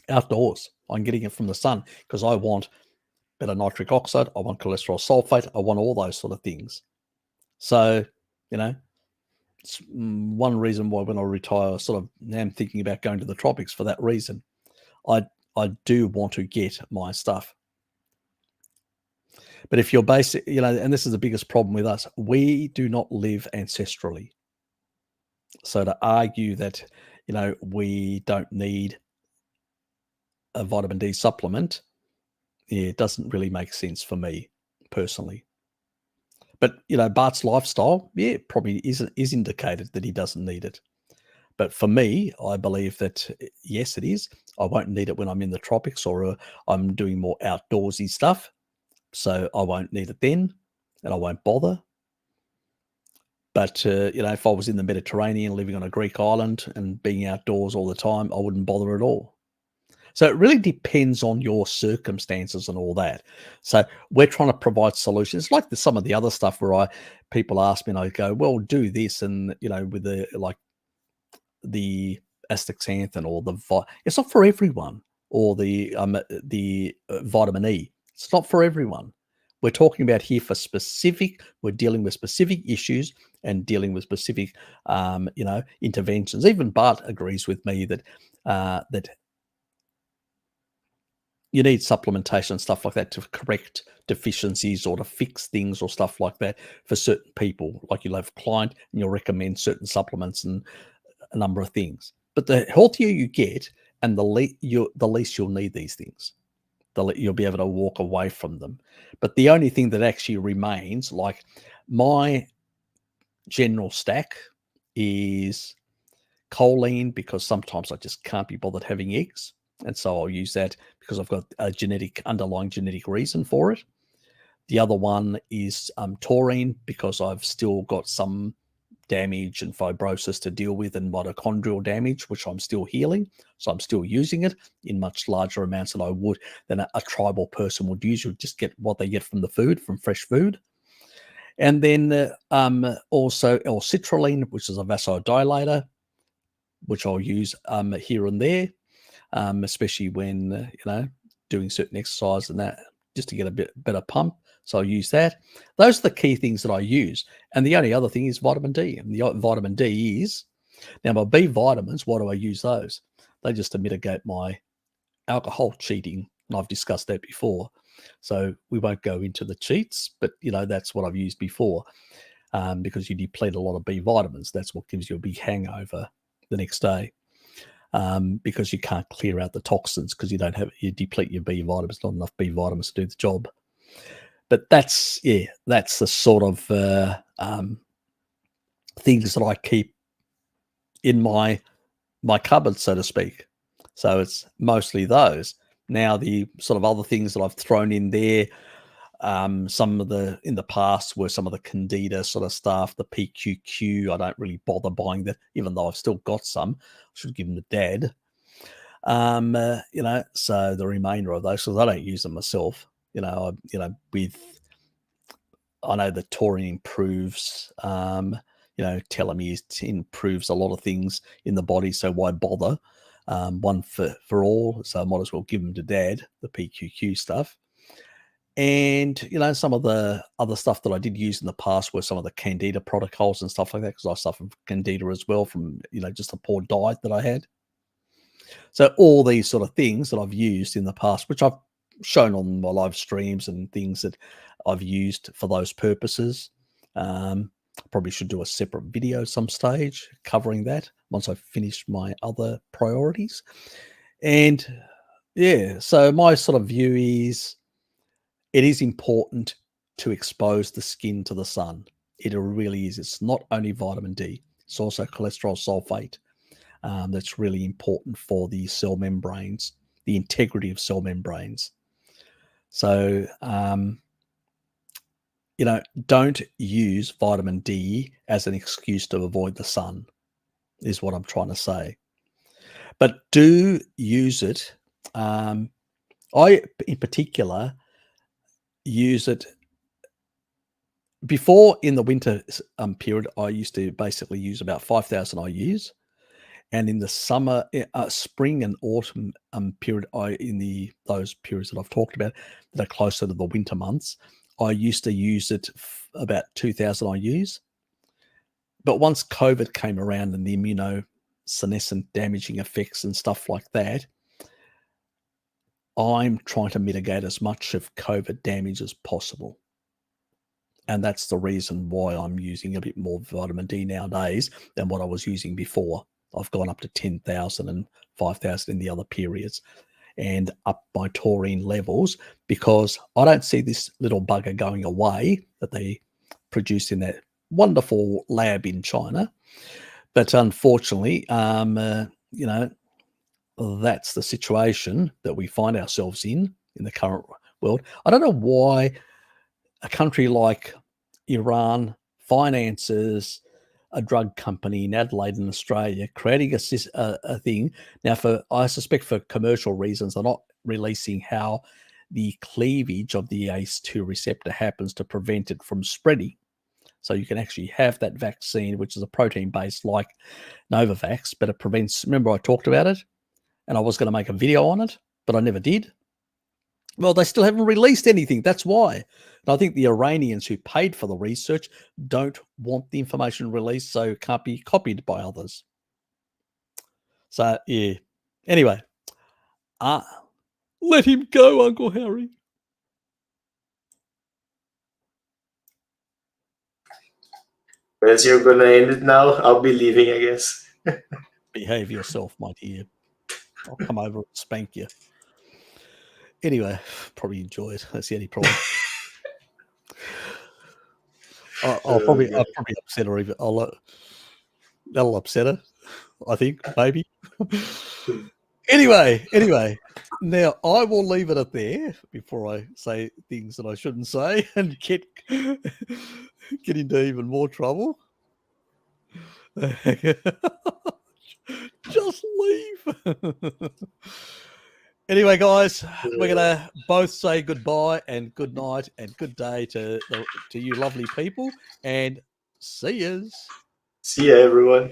outdoors, I'm getting it from the sun, because I want better nitric oxide, I want cholesterol sulfate, I want all those sort of things. So, it's one reason why when I retire, I sort of am thinking about going to the tropics for that reason. I do want to get my stuff. But if you're basic, and this is the biggest problem with us, we do not live ancestrally. So to argue that, we don't need a vitamin D supplement, it doesn't really make sense for me personally. But, Bart's lifestyle, probably is indicated that he doesn't need it. But for me, I believe that, yes, it is. I won't need it when I'm in the tropics, or I'm doing more outdoorsy stuff. So I won't need it then, and I won't bother. But, if I was in the Mediterranean, living on a Greek island and being outdoors all the time, I wouldn't bother at all. So it really depends on your circumstances and all that. So we're trying to provide solutions, like some of the other stuff where people ask me and I go, well, do this, and, with the astaxanthin or it's not for everyone. or the vitamin E. It's not for everyone. We're talking about here for specific. We're dealing with specific issues and dealing with specific, interventions. Even Bart agrees with me that that you need supplementation and stuff like that to correct deficiencies or to fix things or stuff like that for certain people. Like you'll have a client and you'll recommend certain supplements and a number of things. But the healthier you get, and the least you'll need these things. You'll be able to walk away from them. But the only thing that actually remains, like my general stack, is choline, because sometimes I just can't be bothered having eggs. And so I'll use that because I've got a underlying genetic reason for it. The other one is taurine, because I've still got some damage and fibrosis to deal with, and mitochondrial damage, which I'm still healing. So I'm still using it in much larger amounts than a tribal person would use. You just get what they get from the food, from fresh food. And then also L-citrulline, which is a vasodilator, which I'll use here and there, especially when doing certain exercise and that, just to get a bit better pump. So I'll use that. Those are the key things that I use. And the only other thing is vitamin D. And the vitamin D is, now my B vitamins, why do I use those? They just to mitigate my alcohol cheating. And I've discussed that before. So we won't go into the cheats, but that's what I've used before, because you deplete a lot of B vitamins. That's what gives you a big hangover the next day, because you can't clear out the toxins because you deplete your B vitamins, not enough B vitamins to do the job. But that's the sort of things that I keep in my cupboard, so to speak. So it's mostly those. Now, the sort of other things that I've thrown in there, some of in the past were some of the Candida sort of stuff, the PQQ. I don't really bother buying that, even though I've still got some. I should give them to Dad. So the remainder of those, because I don't use them myself. I know that taurine improves, telomeres improves a lot of things in the body. So why bother? One for all. So I might as well give them to Dad, the PQQ stuff. And, some of the other stuff that I did use in the past were some of the Candida protocols and stuff like that, because I suffer from Candida as well from, just a poor diet that I had. So all these sort of things that I've used in the past, which I've shown on my live streams and things that I've used for those purposes. Probably should do a separate video some stage covering that once I've finished my other priorities. And so my sort of view is, it is important to expose the skin to the sun. It really is. It's not only vitamin D, it's also cholesterol sulfate. That's really important for the cell membranes, the integrity of cell membranes. So, don't use vitamin D as an excuse to avoid the sun, is what I'm trying to say. But do use it. I, in particular, use it before in the winter period. I used to basically use about 5,000 IUs. And in the summer, spring and autumn period, those periods that I've talked about that are closer to the winter months, I used to use it about 2,000 IUs. But once COVID came around and the immunosenescent damaging effects and stuff like that, I'm trying to mitigate as much of COVID damage as possible. And that's the reason why I'm using a bit more vitamin D nowadays than what I was using before. I've gone up to 10,000 and 5,000 in the other periods, and up my taurine levels, because I don't see this little bugger going away that they produce in that wonderful lab in China. But unfortunately, that's the situation that we find ourselves in the current world. I don't know why a country like Iran finances a drug company in Adelaide in Australia, creating a thing. Now, I suspect for commercial reasons, they're not releasing how the cleavage of the ACE2 receptor happens to prevent it from spreading. So you can actually have that vaccine, which is a protein-based like Novavax, but it prevents, remember I talked about it? And I was going to make a video on it. but I never did. Well, they still haven't released anything. That's why. And I think the Iranians who paid for the research don't want the information released, so it can't be copied by others. So, yeah. Anyway, let him go, Uncle Harry. As you're going to end it now, I'll be leaving, I guess. Behave yourself, my dear. I'll come over and spank you. Anyway, probably enjoy it. That's the only problem. I'll probably upset her. Even that'll upset her. I think maybe. Anyway. Now I will leave it at there before I say things that I shouldn't say and get into even more trouble. Just leave. Anyway, guys, we're gonna both say goodbye and good night and good day to you lovely people, and see yous. See ya, everyone.